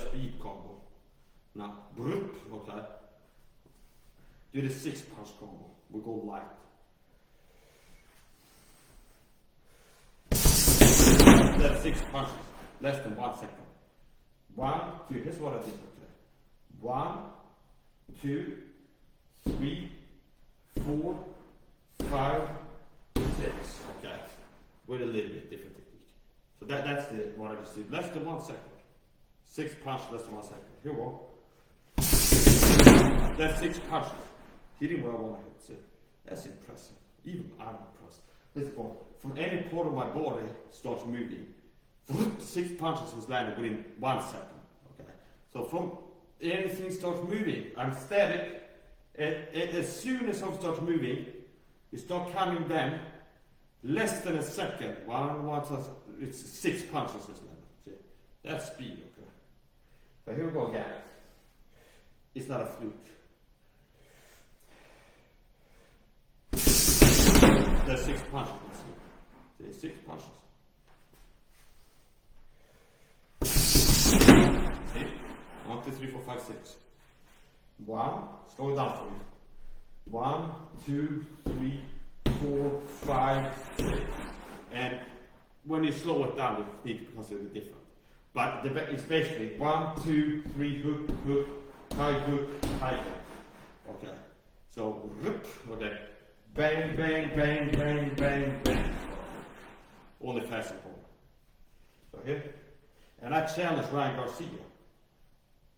speed combo. Now, okay. Do the 6-punch combo. We'll go light. That's 6 punches, less than 1 second. 1, 2, here's what I did. Okay. 1, 2, 3, 4, 5, 6. Okay. With a little bit different technique. So that's what I just did. Less than 1 second. 6 punches, less than 1 second. Here we go. That's 6 punches. Hitting where I want to hit. So that's impressive. Even I'm impressed. Let's go. From any part of my body starts moving. 6 punches was landed within 1 second. Okay. So from anything starts moving, I'm static. As soon as I start moving, you start coming down. Less than a second. It's 6 punches was landed. See? That's speed. Okay. So here we go again. It's not a fluke. There's 6 punches. See, 6 punches. See? 1, 2, 3, 4, 5, 6. 1. Slow it down for me. 1, 2, 3, 4, 5, 6. And when you slow it down, the beat becomes a little different. But it's basically 1, 2, 3, hook, hook, high hook, high hook. Okay. So, okay. Bang, bang, bang, bang, bang, bang. Only fast and forward. So here. And I challenge Ryan Garcia.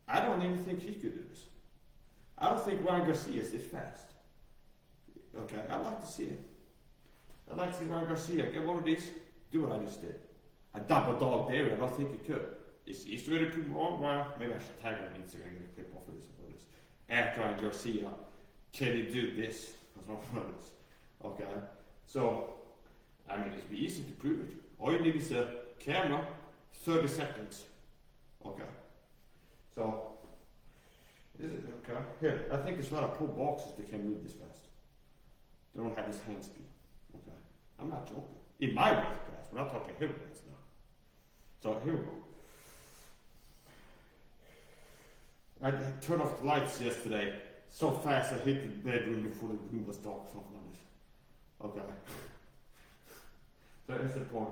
I don't even think he could do this. I don't think Ryan Garcia is this fast. Okay, I'd like to see it. I'd like to see Ryan Garcia get one of these, do what I just did. A double dog there, I don't think he could. He's really pretty wrong, well, maybe I should tag him on Instagram and get a clip off of this. At Ryan Garcia, can you do this? Okay, so, I mean, it'd be easy to prove it. All you need is a camera, 30 seconds. Okay, so, is it okay? Here, I think there's a lot of pro boxers that can move this fast. They don't have this hand speed. Okay, I'm not joking. In my weight class, we're not talking heavyweights now. So here we go. I turned off the lights yesterday so fast I hit the bedroom before the room was dark, something like this. Okay. So that's the point.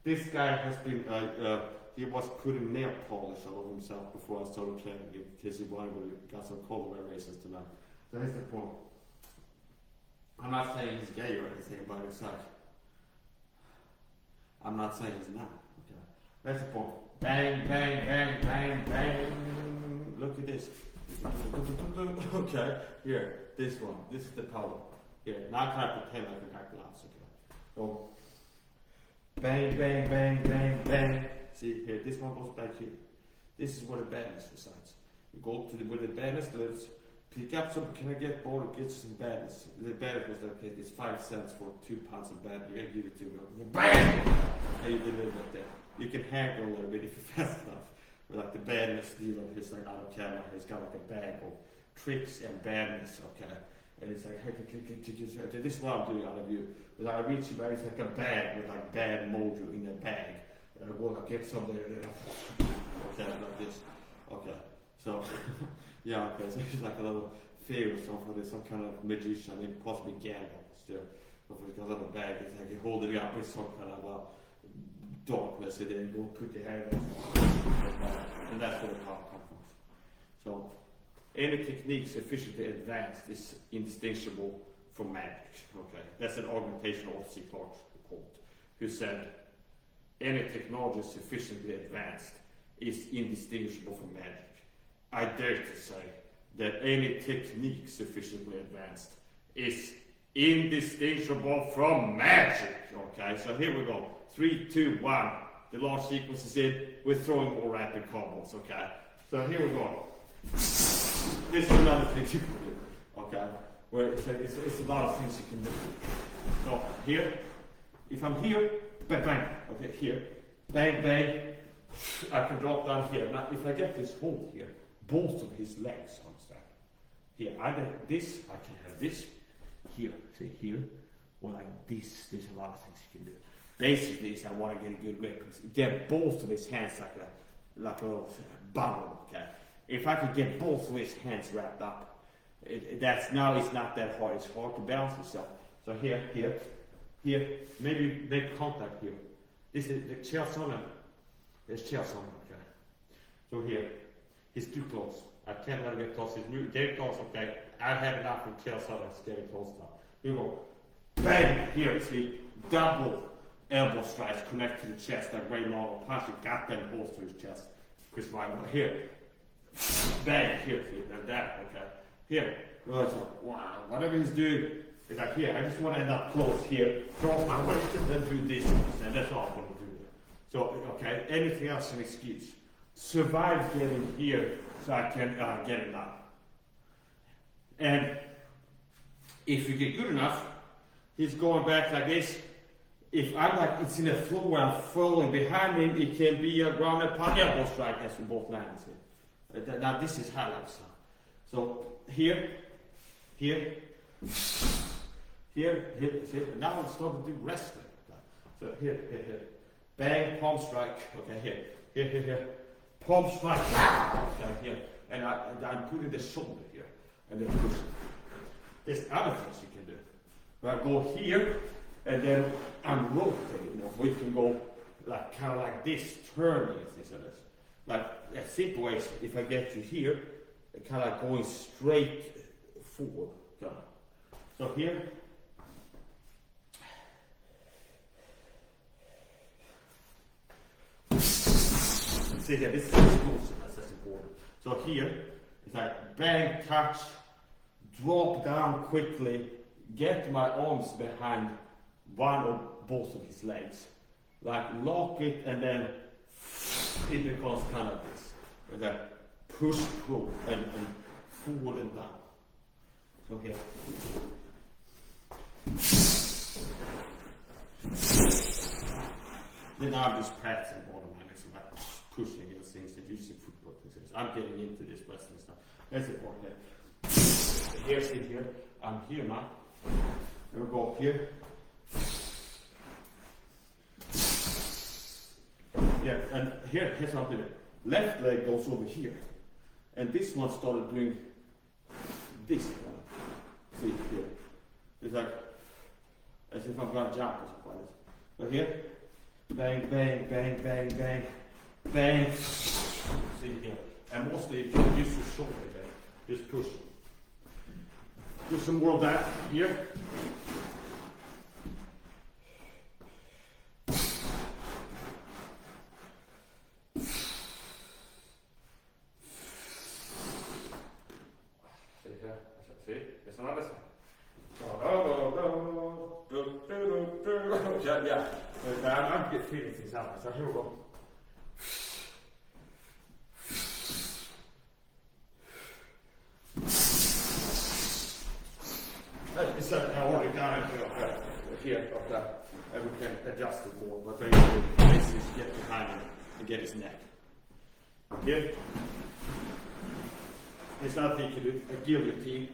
This guy has been, he was putting nail polish all over himself before I started training in case he wanted to got some colorway races tonight. So that's the point. I'm not saying he's gay or anything, but it's like, I'm not saying he's not. Okay. That's the point. Bang, bang, bang, bang, bang. Look at this. Okay, here, this one. This is the power. Here, now can I pretend I can hack gloves? Okay. So, bang, bang, bang, bang, bang. See here, this one goes back here. This is where the badness resides. You go to where the badness lives. Pick up some. Can I get bored or get some badness? The badness was okay. It's 5 cents for 2 pounds of badness. You gotta give it to me. Bang! And you deliver it there. You can haggle a little bit if you're fast enough. But like the badness dealer, he's like out of camera. He's got like a bag of tricks and badness. Okay, and it's like, hey, this is what I'm doing out of you. But I reach you, but it's like a bag with like bad mojo in a bag. And I go like get some there. Okay, like this. Okay, so. Yeah, okay, so he's like a little fairy or something, there's some kind of magician, maybe possibly Gandalf still. But he's got a little bag, it's like you hold it up with some kind of darkness, and then you go put your hand in and that's where the power comes from. So, any technique sufficiently advanced is indistinguishable from magic. Okay, that's an augmentation of C. Clarke's quote, who said, any technology sufficiently advanced is indistinguishable from magic. I dare to say that any technique sufficiently advanced is indistinguishable from magic. Okay, so here we go. 3, 2, 1. The last sequence is in. We're throwing more rapid combos. Okay, so here we go. This is another thing you can do. Okay, where it's a lot of things you can do. So here, if I'm here, bang, bang. Okay, here, bang, bang. I can drop down here. Now, if I get this hold here, both of his legs on stack. Here, either this, I can have this here, see here, or like this. There's a lot of things you can do. Basically, is I want to get a good grip. Get both of his hands like a little bubble. Okay, if I could get both of his hands wrapped up, it's not that hard. It's hard to balance yourself. So here, maybe make contact here. This is the chest on him. There's chest on him. Okay, so here. He's too close. I can't let him get close. He's getting close, okay. I have enough with Chelsea, it's getting close now. Here we go. Bang! Here, see, double elbow strikes connect to the chest. That Ray Long punch, got them both to his chest. Chris Weidman, here. Bang! Here, see, that, okay. Here. Wow, whatever he's doing, it's like here. I just want to end up close here. Drop my weight and then do this. And that's all I'm going to do. So, okay, anything else an excuse. Survive getting here so I can get it done. And if you get good enough, he's going back like this. If I'm like, it's in a flow where I'm following behind him, it can be a ground and pound elbow strike as we both lands here. Now this is highlights now. So here, see, now I'm starting to do wrestling. So here. Bang, palm strike. Okay, here. Palm strike, okay, here, and I'm putting the shoulder here, and then push. There's other things you can do. Where I go here, and then I'm rotating. We can go like kind of like this, turning this and this. Like a simple way, if I get you here, kind of like going straight forward. Okay. So here. See here, this is explosive, that's important. So here, It's like bang, touch, drop down quickly, get my arms behind one or both of his legs. Like lock it and then it becomes kind of this. And then push, pull and forward and down. So here. Then I'm just practicing automatic, so like pushing against things and using footwork things. I'm getting into this wrestling stuff. That's important here. Here's it here. I'm here now. And we go up here. Yeah, and here's how I do it. Left leg goes over here. And this one started doing this one. See here. It's like as if I'm gonna jump or something like this. But here, bang, bang, bang, bang, bang, bang. See here. And mostly if you use your shoulder there, just push. Do some more of that here. See, there's another side. Yeah. I'm just feeling things out. So here we go. It's I already got it here, and we can adjust it more. But basically, get behind him and get his neck. Here. There's another thing you can do, a guillotine.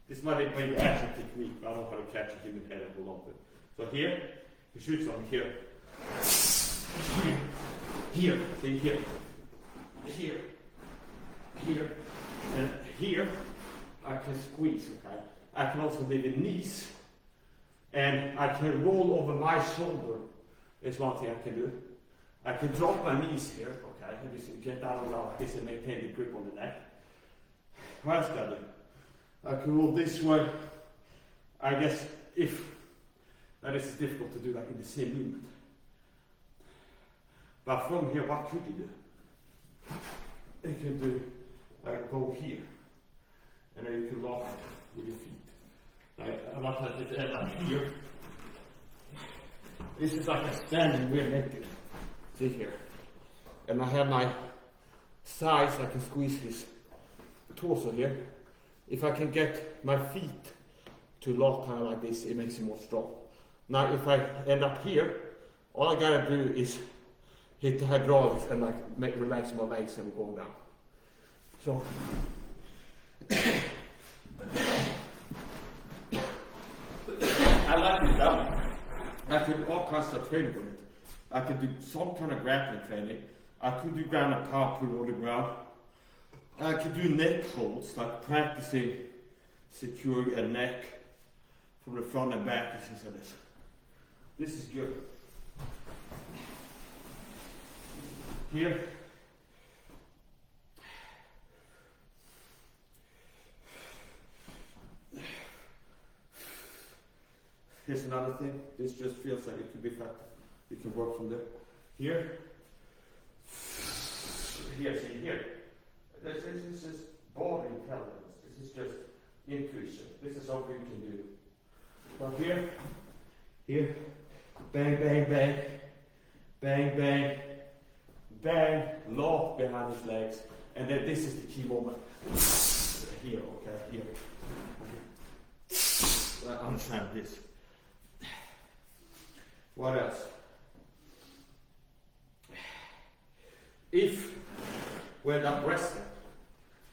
This might be maybe action technique, but I don't know how to catch a human head and hold on to it. So here, he shoots on here. Here, see here. Here. Here. And here, I can squeeze, okay? I can also leave the knees. And I can roll over my shoulder. Is one thing I can do. I can drop my knees here, okay? And just get down like this and maintain the grip on the neck. What else can I do? I can roll this way. I guess if that is difficult to do like in the same movement. But from here, what could you do? You can do like go here. And then you can lock it with your feet. Like I'm not like here. This is like a standing rear naked. See here. And I have my sides, I can squeeze his torso here. If I can get my feet to lock kind of like this, it makes it more strong. Now if I end up here, all I gotta do is hit the hydraulics and like relax my legs and we're going down. So I like it down. I could do all kinds of training with it. I could do some kind of grappling training. I could do ground and power pull on the ground. I could do neck holds, like practicing securing a neck from the front and back and things like this. This is good. Here. Here's another thing. This just feels like it could be fun. You can work from there. Here. Here, see here. This is body intelligence. This is just intuition. This is something you can do. From here, bang, bang, bang, bang, bang, bang, lock behind his legs, and then this is the key moment. Here, okay, here. I'm trying this. What else? If we're not resting,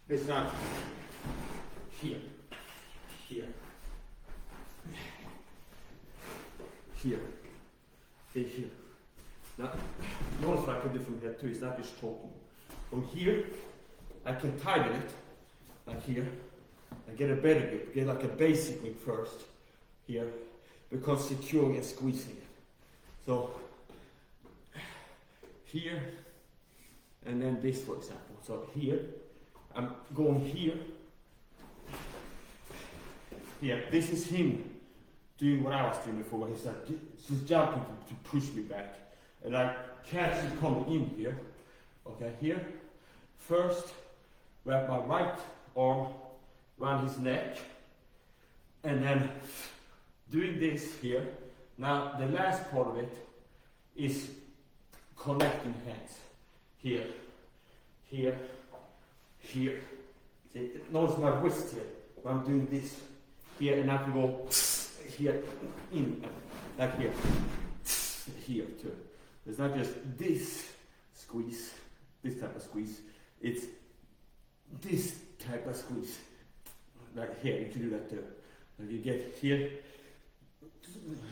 it's not here, here, here, and here. Now, notice what I can do from here too, it's not just talking. From here, I can tighten it, like here, and get a better grip, get like a basic grip first, here, because securing and squeezing it. So, here, and then this for example. So here, I'm going here. Here, this is him doing what I was doing before. He's jumping to push me back. And I catch him coming in here. Okay, here. First, wrap my right arm around his neck, and then doing this here. Now the last part of it is connecting hands. Here, here, here. See, notice my wrist here. When I'm doing this here, and I can go here, in, like here, here too. It's not just this squeeze, this type of squeeze. It's this type of squeeze. Like here, you can do that too. And you get here,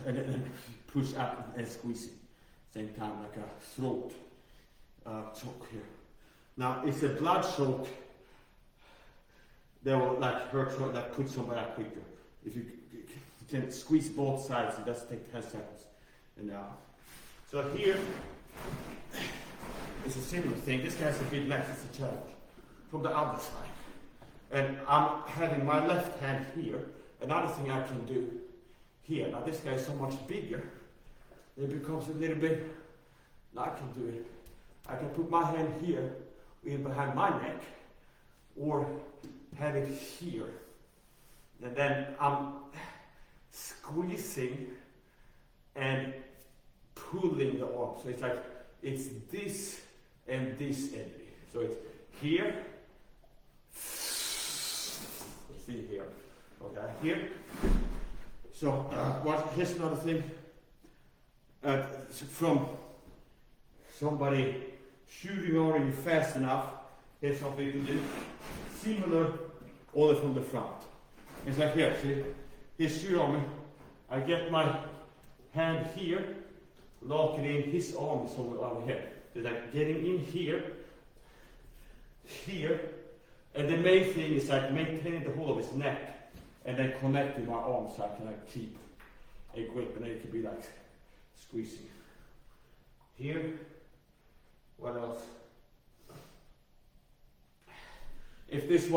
and then push up and squeeze it. Same time, like a throat choke here. Now, it's a blood choke that will like hurt, that puts somebody out quicker. If you can squeeze both sides, it does take 10 seconds. And so here, it's a similar thing. This guy's a bit less, it's a challenge. From the other side. And I'm having my left hand here. Another thing I can do here. Now this guy is so much bigger. It becomes a little bit, now I can do it. I can put my hand here, in behind my neck, or have it here. And then I'm squeezing and pulling the arm. So it's like, it's this and this energy. So it's here, see here, okay, here. So here's another thing. From somebody shooting on you fast enough, here's something you can do. Similar, only from the front. It's like here, see? He's shooting on me. I get my hand here, lock it in, his arm is over here. So like getting in here, here, and the main thing is like maintaining the whole of his neck, and then connecting my arms so I can like keep a grip, and then it can be like squeezing. Here, what else? If this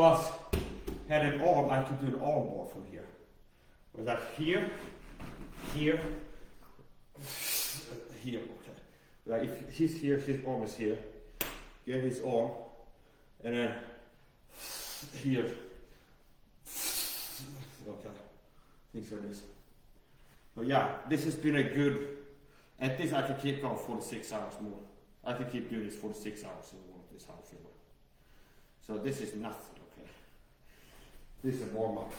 had an arm, I could do an arm bar from here. Was that here, here, here, okay. Like if he's here, his arm is here. Get his arm, and then here. Okay, things like this. But yeah, this has been a good, at this I can keep going 46 hours more. I can keep doing this 46 hours in one of this house anyway. So this is nothing, okay. This is a warm up.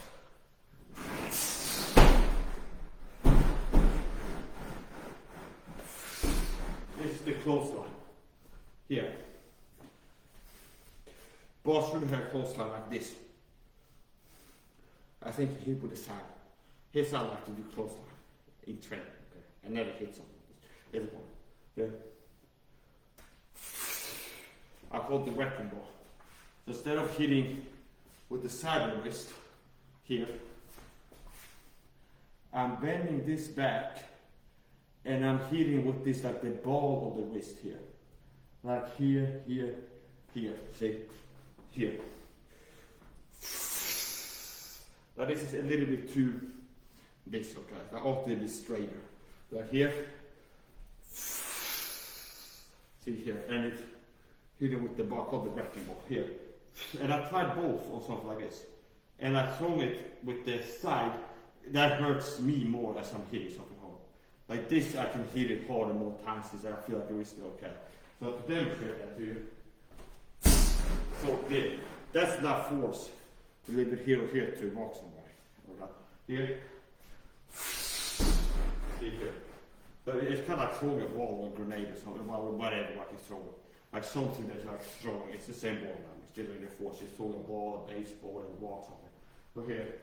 This is the clothesline. Here. Boss shouldn't have clothesline like this. I think he would decide. Here's how I like to do clothesline in training. Okay. I never hit something like this. Here's one. Yeah. I hold the wrecking ball. So instead of hitting with the side of the wrist here, I'm bending this back and I'm hitting with this like the ball of the wrist here. Like here, here, here. See? Here. Now this is a little bit too this, okay? I ought to be straighter. Like here. See here, and it's hitting with the back of the wrecking ball here. And I tried both or something like this. And I throw it with the side, that hurts me more as I'm hitting something hard. Like this, I can hit it harder more times since I feel like it is still okay. So to demonstrate that to you, so there, that's not force. A little bit here or here to mark somebody. Okay. Here, see here. But it's kind of like throwing a ball or a grenade or something, or whatever, like you throw it. Like something that's like throwing, it's the same ball now. It's still in the force, it's throwing a ball, a baseball, and a ball, something. Look here,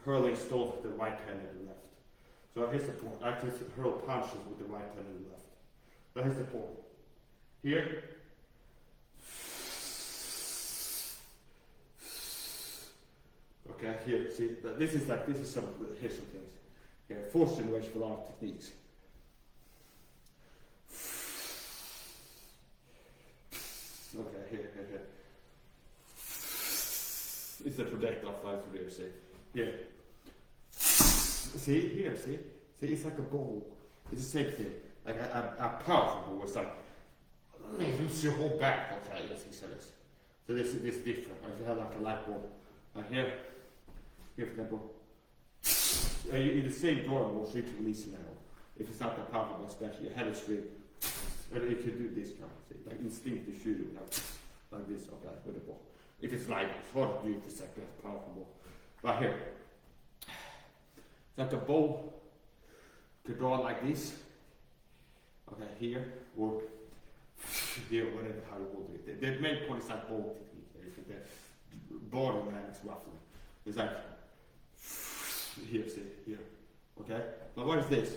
hurling stones with the right hand and the left. So here's the point. I can hurl punches with the right hand and the left. So here's the point. Here. Okay, here, see, this is some, here's some things. Here, force generation for a lot of techniques. Okay, here. It's a projectile fly through there, see? Here. See, here, see? See, it's like a ball. It's the same thing. Like a powerful ball. It's like, you see your whole back. Okay, let's see this. So this is different. If you have like a light bulb, here for example, in the same drawer was you to release an arrow. If it's not that powerful, especially you have it straight, and you can do this kind of thing, like instinctive shooting, like this, okay, with the ball. If it's light, it's hard to do if it's like a powerful ball. Right here, it's like a bow to draw like this, okay, here, or here, whatever, how you want to do it. The main point is like bow technique, the body dynamics roughly. It's like, here, see, here, okay? But what is this?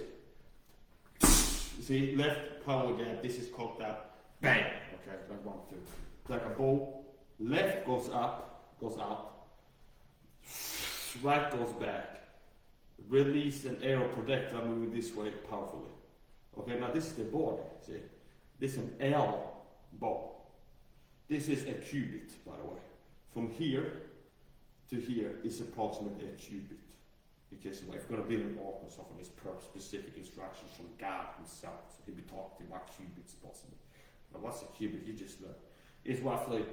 See, left power jab, this is called that bang, okay, like 1, 2. It's like a bow, left goes up, right goes back, release an arrow projectile moving this way powerfully. Okay, now this is the board, see, this is an L bow. This is a cubit, by the way. From here to here is approximately a cubit. Because if you're going to build an arc or something, it's per specific instructions from God himself. So he'll be talking about cubits possibly. But what's a cubit? You just learn. It's roughly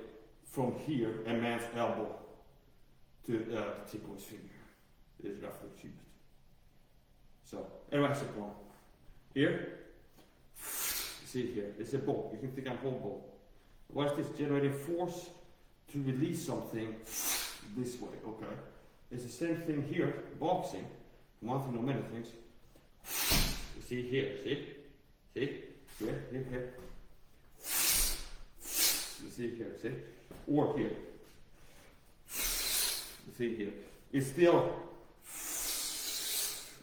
from here, a man's elbow, to the tip of his finger. It's roughly a cubit. So, anyway, that's the point. Here, see here, it's a ball. You can think I'm whole ball. What is this? Generating force to release something this way, okay? It's the same thing here, boxing. One thing, no many things. You see here, see? See? Here. You see here, see? Or here. You see here. It's still,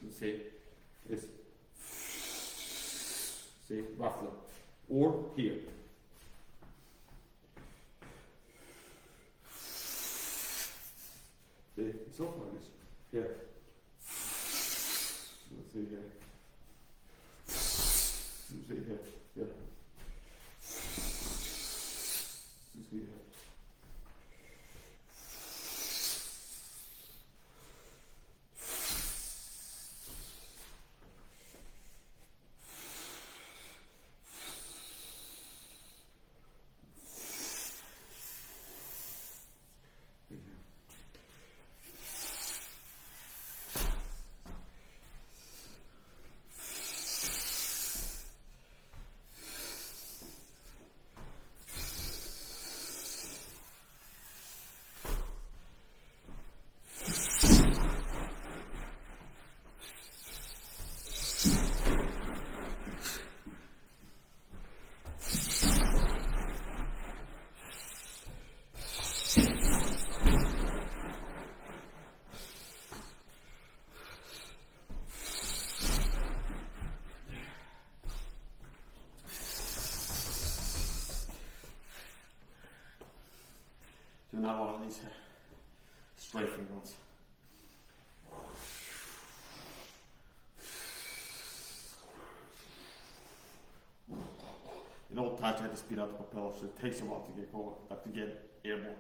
you see? It's, see, roughly. Or here. See, it's off like this. Here. Let's see here. See here. Here. See here. Do not one of these strafing ones. You know what times I had to speed up the propeller, so it takes a while to get going, like to get airborne.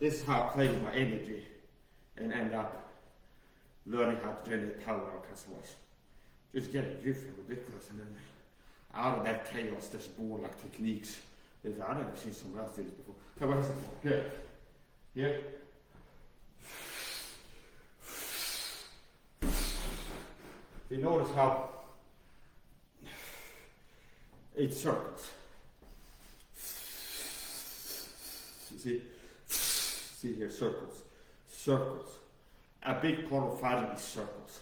This is how I play with my energy and end up learning how to generate power all kinds of ways. Just get it, you feel ridiculous, and then out of that chaos there's born like techniques. I've never seen someone else do this before. So what is it for? Here. Here. You notice how it circles. You see? See here, circles. A big part of fighting is circles,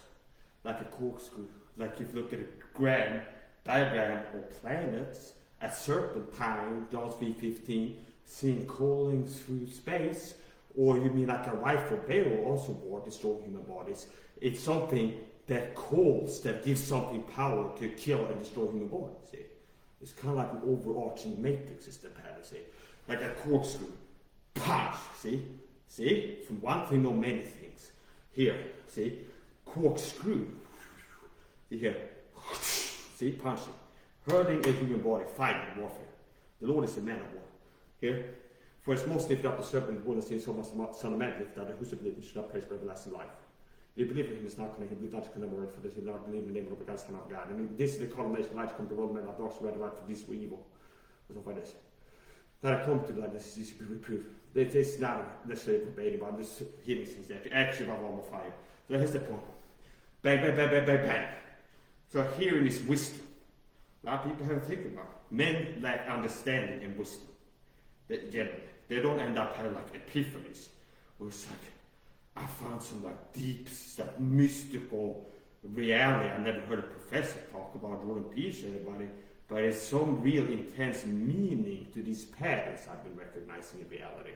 like a corkscrew. Like if you look at a grand diagram of planets, a serpentine, Jaws V15, seen crawling through space, or you mean like a rifle barrel also war destroying human bodies. It's something that calls, that gives something power to kill and destroy human bodies. See? It's kind of like an overarching matrix is the pattern, see? Like a corkscrew. Punch, see? From one thing, know many things.
Here, see? Corkscrew. See here? See? Punching. Hurting a human body, fighting, warfare. The Lord is a man of war. Here? For as most lift up the serpent, who säger så måste Son of Man lyfta det, whoso believes should not perish but everlasting life. We believe in him is not going to be not going to work for this, he not believe in the name of the Son of God. And this is the condemnation light come to the world, men of darkness, where the light for this were evil. Och så var det. När det kom till det, this is reproof. This is not necessarily verbatim, but this healing things that actually about 1 5. So here's the point. Bang, bang, bang, bang, bang, bang. So hearing is wisdom. A lot of people have to think about it. Men lack understanding and wisdom. Generally. They don't end up having like epiphanies. Where it's like, I found some like deep, like mystical reality. I never heard a professor talk about Jordan Peterson or anybody, but it's some real intense meaning to these patterns I've been recognizing in reality.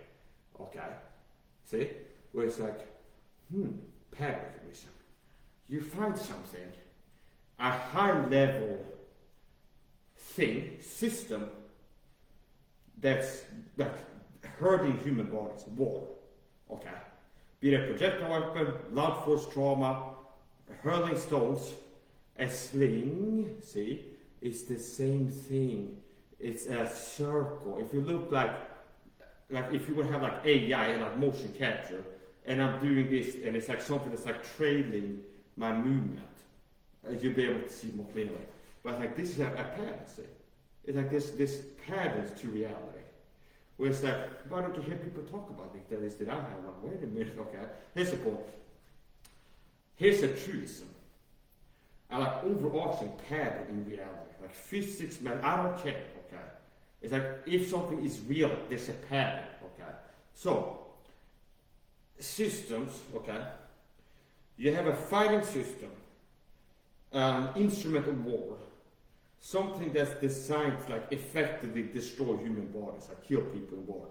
Okay? See? Where it's like, pattern recognition. You find something, a high level thing, system, that's hurting human bodies, war. Okay? Be it a projectile weapon, blunt force trauma, hurling stones, a sling, see, it's the same thing. It's a circle. If you look like if you would have like AI, like motion capture, and I'm doing this, and it's like something that's like trailing my movement, you'll be able to see more clearly. But like this is a pattern, see. It's like this patterns to reality. Where it's like, why don't you hear people talk about it? That is, did I have one? Wait a minute, okay. Here's the point. Here's a truism. I like overarching pattern in reality. Like physics, man, I don't care, okay. It's like, if something is real, there's a pattern, okay. So, systems, okay. You have a fighting system, instrument of war, something that's designed to like effectively destroy human bodies, like kill people in war.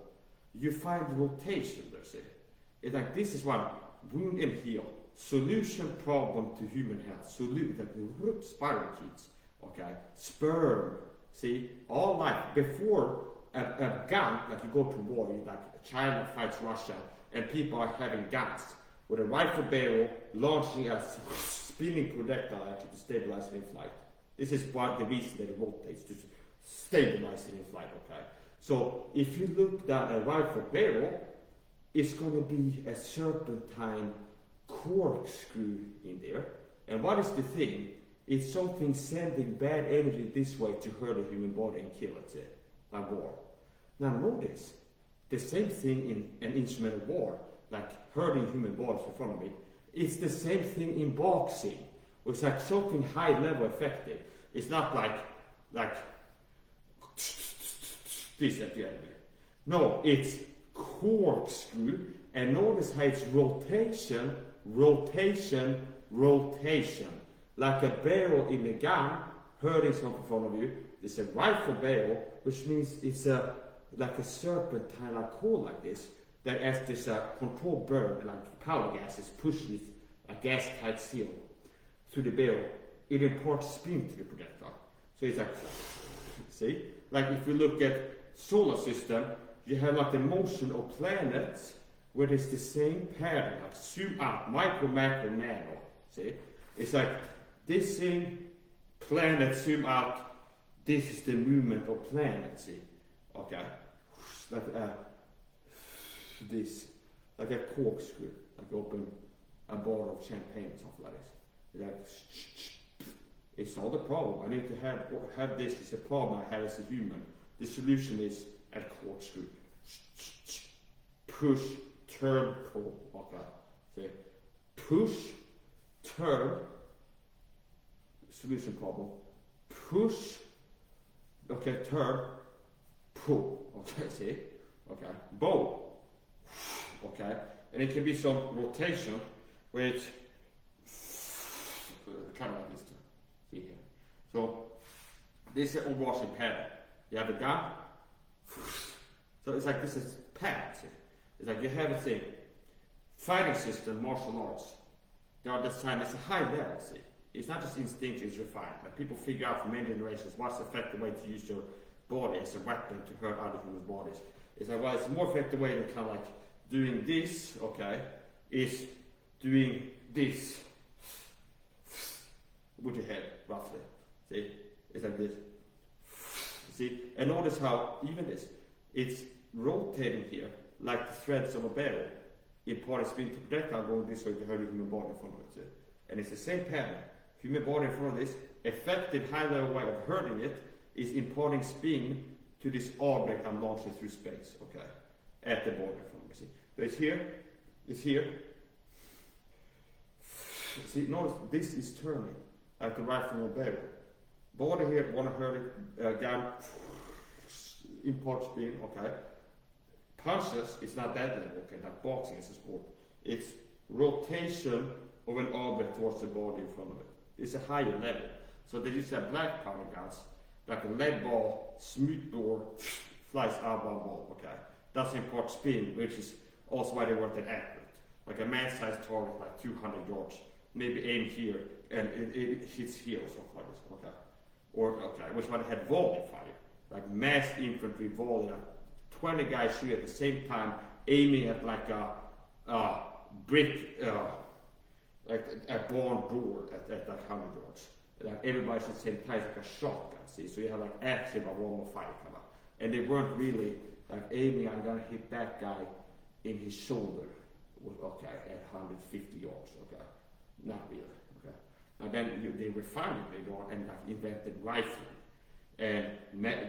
You find rotation, there's it. It's like this is one wound and heal. Solution problem to human health. Like the spiral kids. Okay. Sperm. See? All life. Before a gun, like you go to war, like China fights Russia, and people are having guns with a rifle barrel launching a spinning projectile to stabilize it in flight. This is one the reason that it rotates, to stabilize it in flight, okay? So if you look down a rifle barrel, it's going to be a serpentine corkscrew in there. And what is the thing? It's something sending bad energy this way to hurt a human body and kill it, by war. Now notice, the same thing in an instrument of war, like hurting human bodies in front of me, it's the same thing in boxing. It's like something high level effective. It's not like this at the end. No, it's corkscrew, and notice how it's rotation, rotation, rotation. Like a barrel in a gun, hurting something in front of you. It's a rifle barrel, which means it's like a serpentine, like hole like this, that as this controlled burn, like powder gas is pushing a gas-tight seal through the barrel, it imparts spin to the projectile. So it's like, see? Like if you look at solar system, you have like the motion of planets where there's the same pattern, like zoom out, micro, macro, nano. See? It's like this thing, planet, zoom out, this is the movement of planets, see? Okay? Like this, like a corkscrew, like open a bottle of champagne or something like this. Like, it's not a problem. I need to have this. It's a problem I have as a human. The solution is a corkscrew. Push, turn, pull. Okay. See? Push, turn. Solution problem. Push. Okay, turn, pull. Okay, see? Okay. Bow. Okay. And it can be some rotation where it's kind of like this. See here. So this is a overarching pattern. You have a gun. So it's like this is pattern. It's like you have a thing. Fighting system, martial arts. They are designed, it's a high level. See? It's not just instinct, it's refined. Like people figure out for many generations what's the effective way to use your body as a weapon to hurt other human bodies. It's like, well, it's a more effective way than kind of like doing this, okay, is doing this with your head, roughly. See? It's like this. See? And notice how even this, it's rotating here, like the threads of a barrel, imparting spin to projectile going this way to hurt the human body in front of it. See? And it's the same pattern. Human body in front of this, effective high level way of hurting it is imparting spin to this object I'm launching through space, okay? At the body in front of me. See? So it's here. See, notice this is turning like the right from a barrel. Body here, want to hurt it, gun, import spin, okay? Punches, it's not that level, okay? Like boxing is a sport. It's rotation of an object towards the body in front of it. It's a higher level. So they use that black powder guns, like a lead ball, smooth bore, flies out one ball, okay? That's import spin, which is also why they weren't that accurate. Like a man-sized target, like 200 yards, maybe aim here, and it hits here or something like this, okay? Or, okay, which one had volley fire, like mass infantry volley, like 20 guys shoot at the same time, aiming at like a brick, like a barn door at like 100 yards. Like everybody's at the same time, like a shotgun, see? So you have like action of one more fire come out. And they weren't really like aiming, I'm gonna hit that guy in his shoulder, okay, at 150 yards, okay? Not really, okay? Now then they refined it later on and like invented rifling and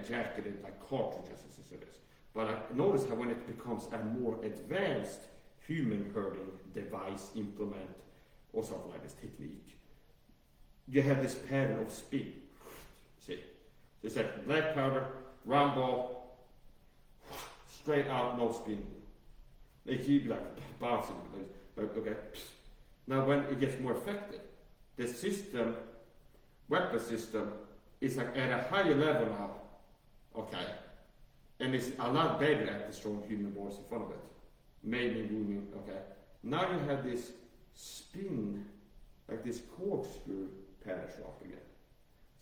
jacketed like cartridges and so this. But notice how when it becomes a more advanced human herding device, implement, or something like this technique, you have this pattern of spin. See? So it's like black powder, round ball, straight out, no spin. They keep like bouncing, like, okay. Now when it gets more effective, the system, weapon system, is like at a higher level now, okay, and it's a lot better at destroying human bodies in front of it, maybe moving, okay. Now you have this spin, like this corkscrew pattern shot again.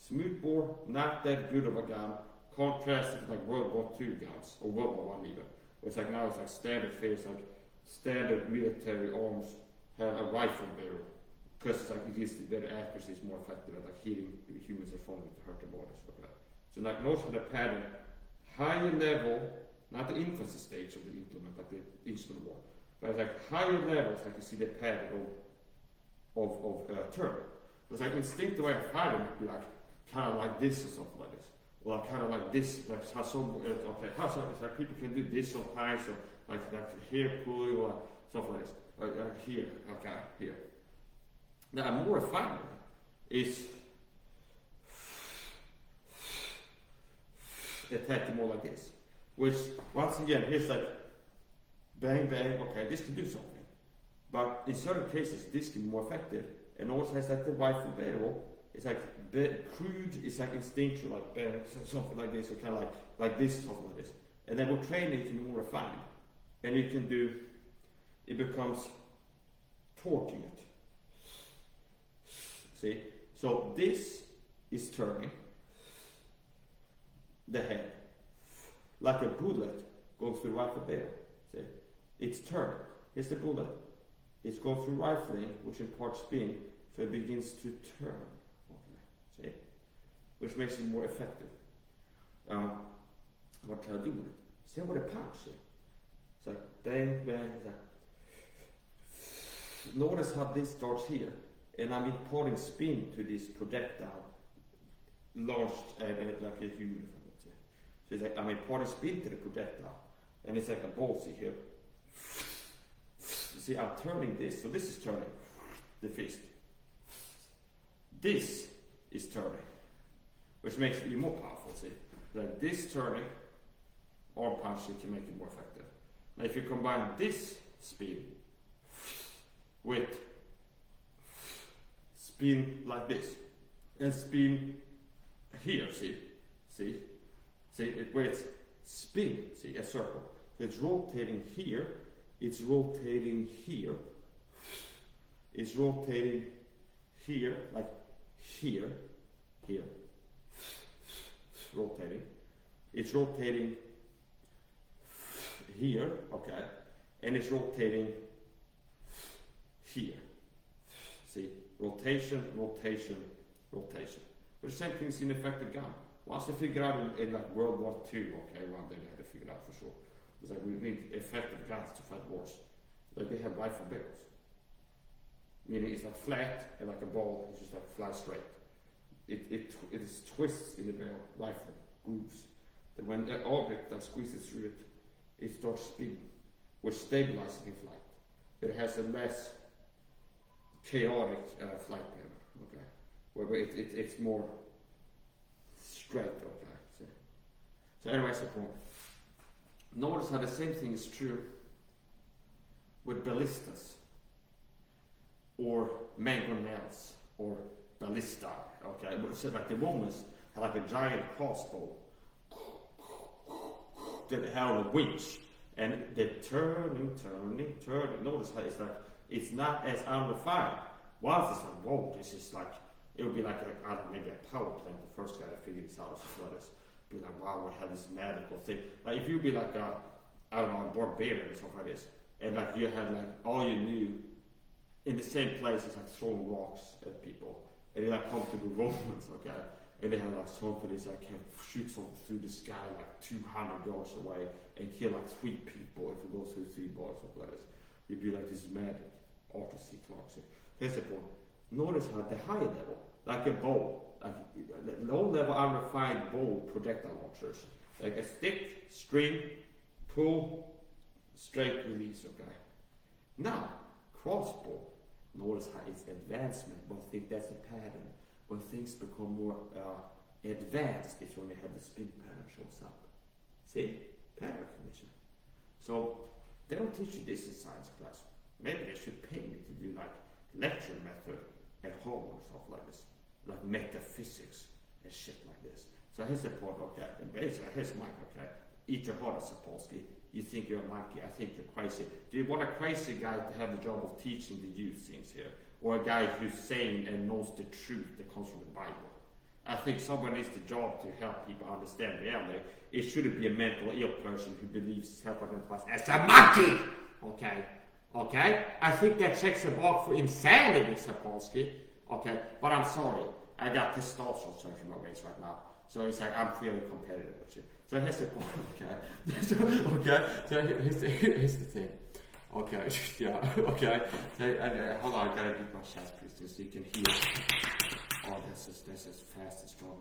Smooth bore, not that good of a gun, contrasted with like World War II guns, or World War I even. It's like now it's like standard face, like standard military arms have a rifle barrel. Because it's like it gives the better accuracy, is more effective at like hitting the humans in front of it to hurt their bodies. Okay. So like notice the pattern, higher level, not the infancy stage of the implement, like the instrument war, but it's like higher levels, like you see the pattern of turn. It's like instinctive way of fighting would be like kind of like this or something like this. Or like kind of like this, like how some okay, how some it's like people can do this sometimes, or like hair pulling or something like this. Like here, okay, here. Now a more refined is attacking more like this, which once again here's like bang bang. Okay, this can do something, but in certain cases this can be more effective, and also has like the rifle barrel. It's like crude. It's like instinctual, like something like this, or kind of like this, something like this. And then with training, it can be more refined, and you can do. It becomes torquing it. See? So this is turning the head like a bullet goes through rifle barrel. See? It's turning. Here's the bullet. It's going through rifling, which imparts spin, so it begins to turn. Okay. See? Which makes it more effective. What can I do with it? See what a punch. See? It's like bang, bang, like. Notice how this starts here, and I'm imparting spin to this projectile launched like a human. So it's like I'm imparting spin to the projectile, and it's like a ball, see here. See, I'm turning this, so this is turning the fist. This is turning, which makes it even more powerful, see. Like this turning, arm punching can make it more effective. Now if you combine this spin with spin like this, and spin here, see, where it's spin, see, a circle. It's rotating here, it's rotating here, it's rotating here, like here, rotating. It's rotating here, okay, and it's rotating here. See, rotation, rotation, rotation. But the same thing is in effective gun. Once they figured out in like World War II, okay, one day they had to figure it out for sure. It's like we need effective guns to fight wars. Like they have rifle barrels. Meaning it's like flat and like a ball, it's just like fly straight. It is twists in the barrel, rifle, grooves. Then when the object that squeezes through it, it starts spinning, which stabilizes in flight. It has a less chaotic flight pattern, okay? Where it's more straight, okay? So anyways, the point. Notice how the same thing is true with ballistas, or mangonels, or ballista, okay? But it's like the Romans had like a giant crossbow that had on a winch, and they're turning. Notice how it's like, it's not as under fire. Once it's like, whoa, this is like, it would be like maybe a power plant. The first guy that figured this out was Flores. Be like, wow, we have this magical thing. Like if you'd be like I don't know, a barbarian or something like this, and like you had like all you knew in the same place is like throwing rocks at people, and they like come to the Romans, okay, and they have like something that like can shoot something through the sky like 200 yards away and kill like 3 people if it goes through 3 bars or something like this. You'd be like this magic Arthur C. Clarke. Here's the point. Notice how at the higher level, like a bow, like low-level unrefined bow projectile launchers, like a stick, string, pull, straight release, okay? Now, crossbow, notice how it's advancement, but I think that's a pattern. When things become more advanced, it's when they have the spin pattern shows up. See? Pattern recognition. So, they don't teach you this in science class. Maybe they should pay me to do like lecture method at home or stuff like this. Like metaphysics and shit like this. So here's the point, okay? And basically, here's Mike, okay? Eat your heart, Sapolsky. You think you're a monkey, I think you're crazy. Do you want a crazy guy to have the job of teaching the youth things here? Or a guy who's sane and knows the truth that comes from the Bible? I think someone needs the job to help people understand reality. It shouldn't be a mental ill person who believes self-identifies as a monkey! Okay? Okay? I think that checks the box for insanity, Sapolsky. Okay? But I'm sorry. I got testosterone surgery in my waist right now. So it's like I'm feeling competitive with you. So here's the point, okay? So here's the thing. Okay, yeah, okay. Hold on, I gotta beat my chest, please, so you can hear. Oh, that's as fast and strong.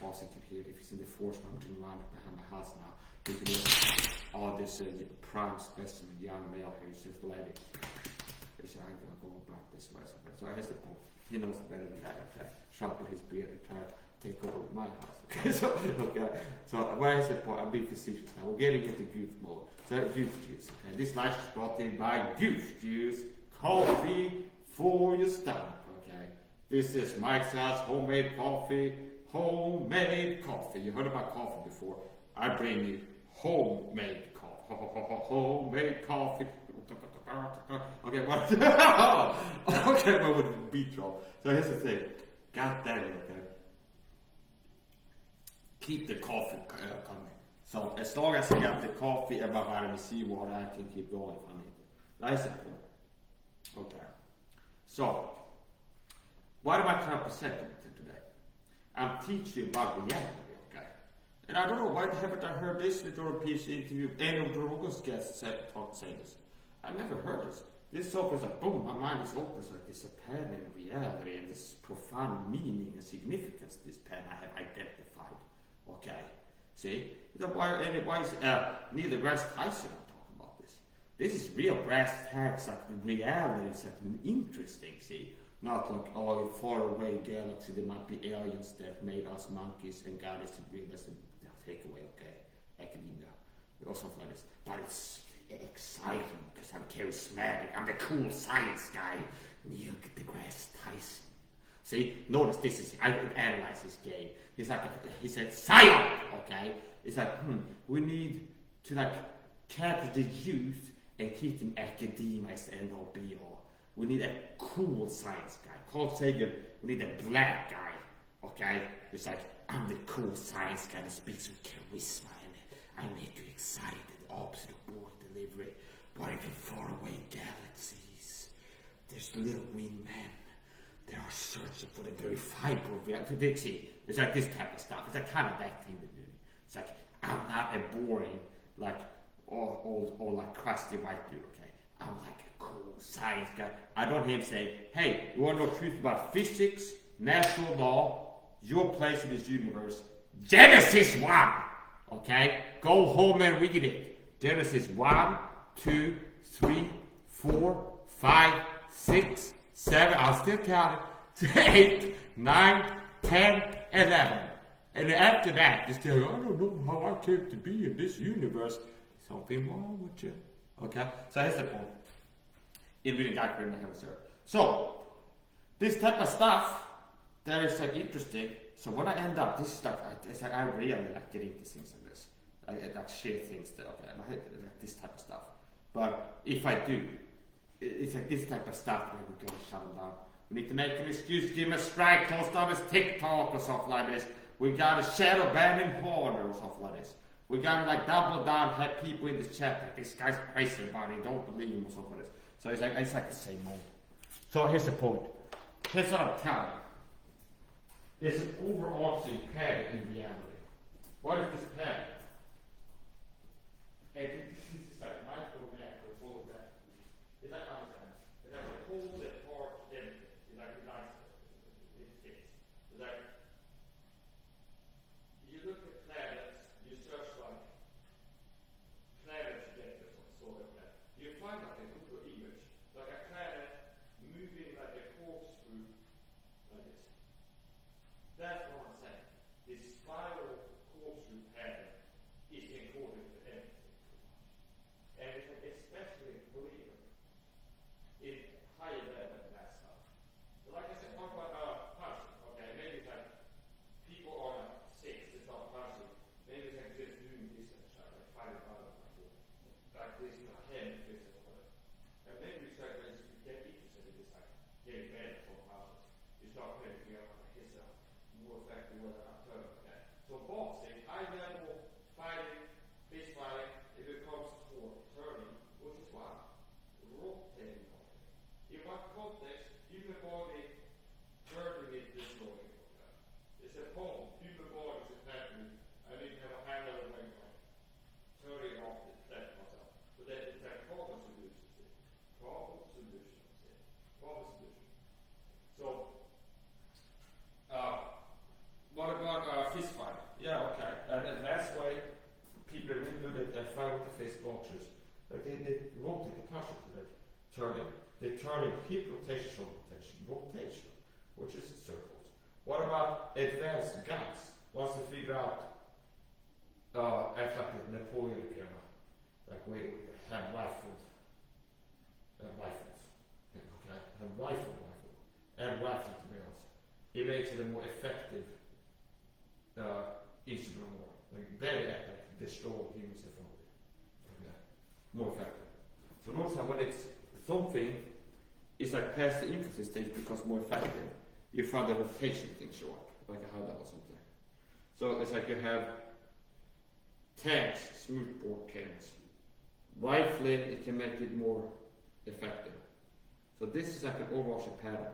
Boss, you can hear it. If he's in the force, I'm doing line up behind my house now. You can hear all this prime specimen, young male here, he's athletic. I'm gonna go back this way. So here's the point. He knows better than that, okay? Sharpen his beard and try to take over my house. Okay, so where is the point? I'm being facetious now. We're getting into youth mode. So youth juice. Okay, this life is brought in by youth juice, coffee for your stomach. Okay, this is Mike's house, homemade coffee. Homemade coffee. You heard about coffee before. I bring you homemade coffee. Homemade coffee. Okay, what? Okay, but with the beat drop. So here's the thing. God damn it, okay. Keep the coffee coming. So as long as I got the coffee and my vitamin C water, I can keep going if I need it. That's it. Okay. So, what am I trying to present today? I'm teaching about reality, okay? And I don't know why haven't I heard this with your PhD interview. Any of the Rogan's guests say this. I've never heard this. This talk is like, boom, my mind is open. It's like this pattern in reality and this profound meaning and significance this pattern I have identified. Okay? See? Why is Neil deGrasse Tyson talking about this? This is real brass tacks, like reality, it's like interesting, see? Not like, oh, a far away galaxy, there might be aliens that made us monkeys and got us to bring us a takeaway, okay? Academia, or something like this. But it's exciting because I'm charismatic, I'm the cool science guy. Neil deGrasse Tyson. See, notice this is, I could analyze this game. He's like, he said, "Science!" Okay? It's like, we need to like capture the youth and keep them academia as the end-all be-all. We need a cool science guy. Carl Sagan, we need a black guy. Okay? It's like, I'm the cool science guy that speaks with charisma and I make you excited, opposite of boring delivery. What if in faraway galaxies,
there's the little green man. They are searching for the very fiber of reality. See, it's like this type of stuff. It's like kind of that thing with me. It's like, I'm not a boring, like, or like crusty white dude, okay? I'm like a cool science guy. I don't hear him say, hey, you want to know the truth about physics, natural law, your place in this universe? Genesis 1! Okay? Go home and read it. Genesis 1, 2, 3, 4, 5, 6, 7, I'll still count it, 8, 9, 10, 11. And after that, just tell you, I don't know how I came to be in this universe. Something wrong with you. Okay? So here's the point. In reading accurate in the hemisphere. So, this type of stuff that is like interesting. So when I end up, this stuff, it's like I really like getting into things like this. I like share things that, okay, I like this type of stuff. But if I do, it's like this type of stuff that we're going to shut them down. We need to make an excuse, give him a strike, close down his TikTok or something like this. We got to shadow ban him harder or something like this. We got to like double down, have people in this chat like this guy's crazy about it, don't believe him or something like this. So it's like the same mode. So here's the point. Here's what I'm telling you. There's an overarching pattern in reality. What is this pattern? And this is like micro macro full of that. Is that how it's done? It's like a whole that part everything. It's like it fits. It's like you look at planets, you search like planet trajectories or sort of that. You find like a Google image, like a planet moving like a corkscrew like this. That's what I'm saying. This spiral corkscrew pattern is encoded for everything. And it's especially clear in higher level than that stuff. So like I said, talk about punching. Okay, maybe it's like people are like 6, it's not punching. Maybe it's like just doing this and stuff, like fighting other people. Like this, you know, hand fist or whatever. And maybe it's like when you get interested in this, like getting better from punches. You start putting together like his more effective way than I turn. Okay. So boxing, high level fighting, fist fighting, if it comes to turning, which is what? Rotating. In what context, human body turning is this way. It's a poem. Human body is exactly. I need to have a high level way like turning off the left myself. So that it's a problem solution. Problem solution. Problem solution. So what about fist fight? Yeah, okay. And that's why people are really good at that fight with the fist boxers. Like they rotate the punches, like turning. They're turning hip rotation, rotation, which is in circles. What about advanced guns? Once they figure out, after like the Napoleon era, like we have rifles, okay, and rifle, and rifle to be honest. It makes it a more effective instrument war. Like very epic, destroy humans in front of it. Okay. More effective. So notice how when it's something is like past the infancy stage becomes more effective, you find the rotation thing show up, like a high level something. So it's like you have tanks, smoothbore cannons. Rifling, it can make it more effective. So this is like an overarching pattern.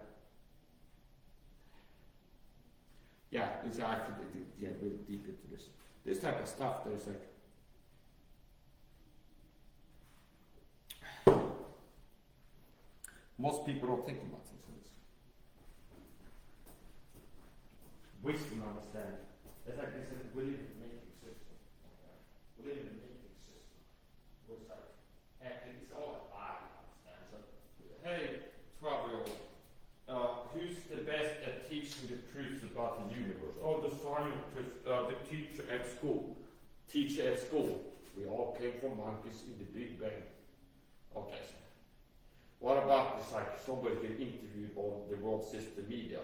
Yeah, exactly. Yeah, really deep into this. This type of stuff, there's like most people don't think about things like this. Wisdom, understand. It's like this is we live in a matrix system. Okay? We live in a matrix system. Where it's like, and it's all like body, understand. So, hey, 12-year-old. Who's the best at teaching the truth about the universe? Oh, the scientist, the teacher at school. Teacher at school. We all came from monkeys in the Big Bang. Okay. What about this, like, somebody get interviewed on the world system media?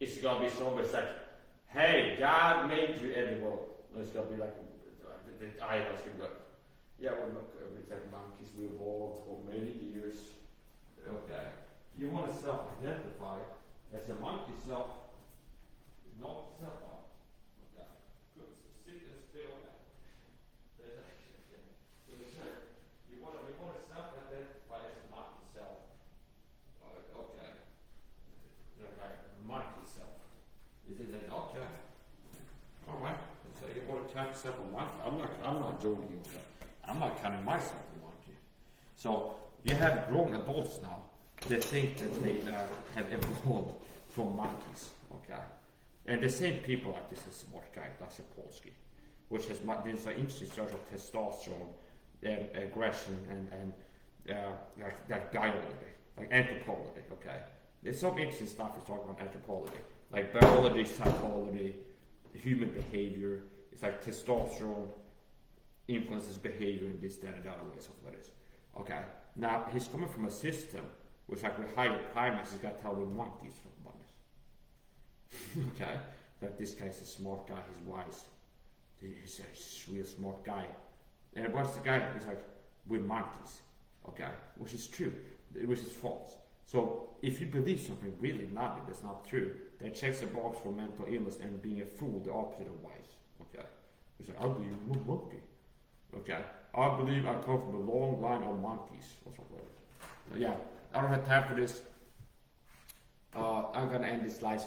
It's gonna be somebody like, hey, God made you in the world. It's gonna be like, the idols can go, yeah, well, look, it's like monkeys, we evolved for many years. Okay. You want to self-identify as a monkey self, not self. Okay. Good. Sit and still now. You want to self-identify as a monkey self. count yourself a monkey. I'm not joking. I'm not counting myself a monkey. So you have grown adults now that think that they have evolved from monkeys. Okay, and the same people like this smart guy, Dr. Polsky, which has been so interesting study of testosterone and aggression and like biology, like anthropology. Okay, there's some interesting stuff he's talking about anthropology, like biology, psychology, human behavior. It's like testosterone influences behavior in this, that, and other ways of what it is. Okay, now he's coming from a system which, like with higher primates, he's got to tell with monkeys from bunnies. Okay, that this guy's a smart guy, he's wise, he's a real smart guy. And what's the guy? He's like, with monkeys. Okay, which is true, which is false. So if you believe something really nutty that's not true, that checks the box for mental illness and being a fool, the opposite of wise. Okay, he's like, I believe I'm a monkey. Okay, I believe I come from a long line of monkeys or something like that. So yeah, I don't have time for this. I'm gonna end this live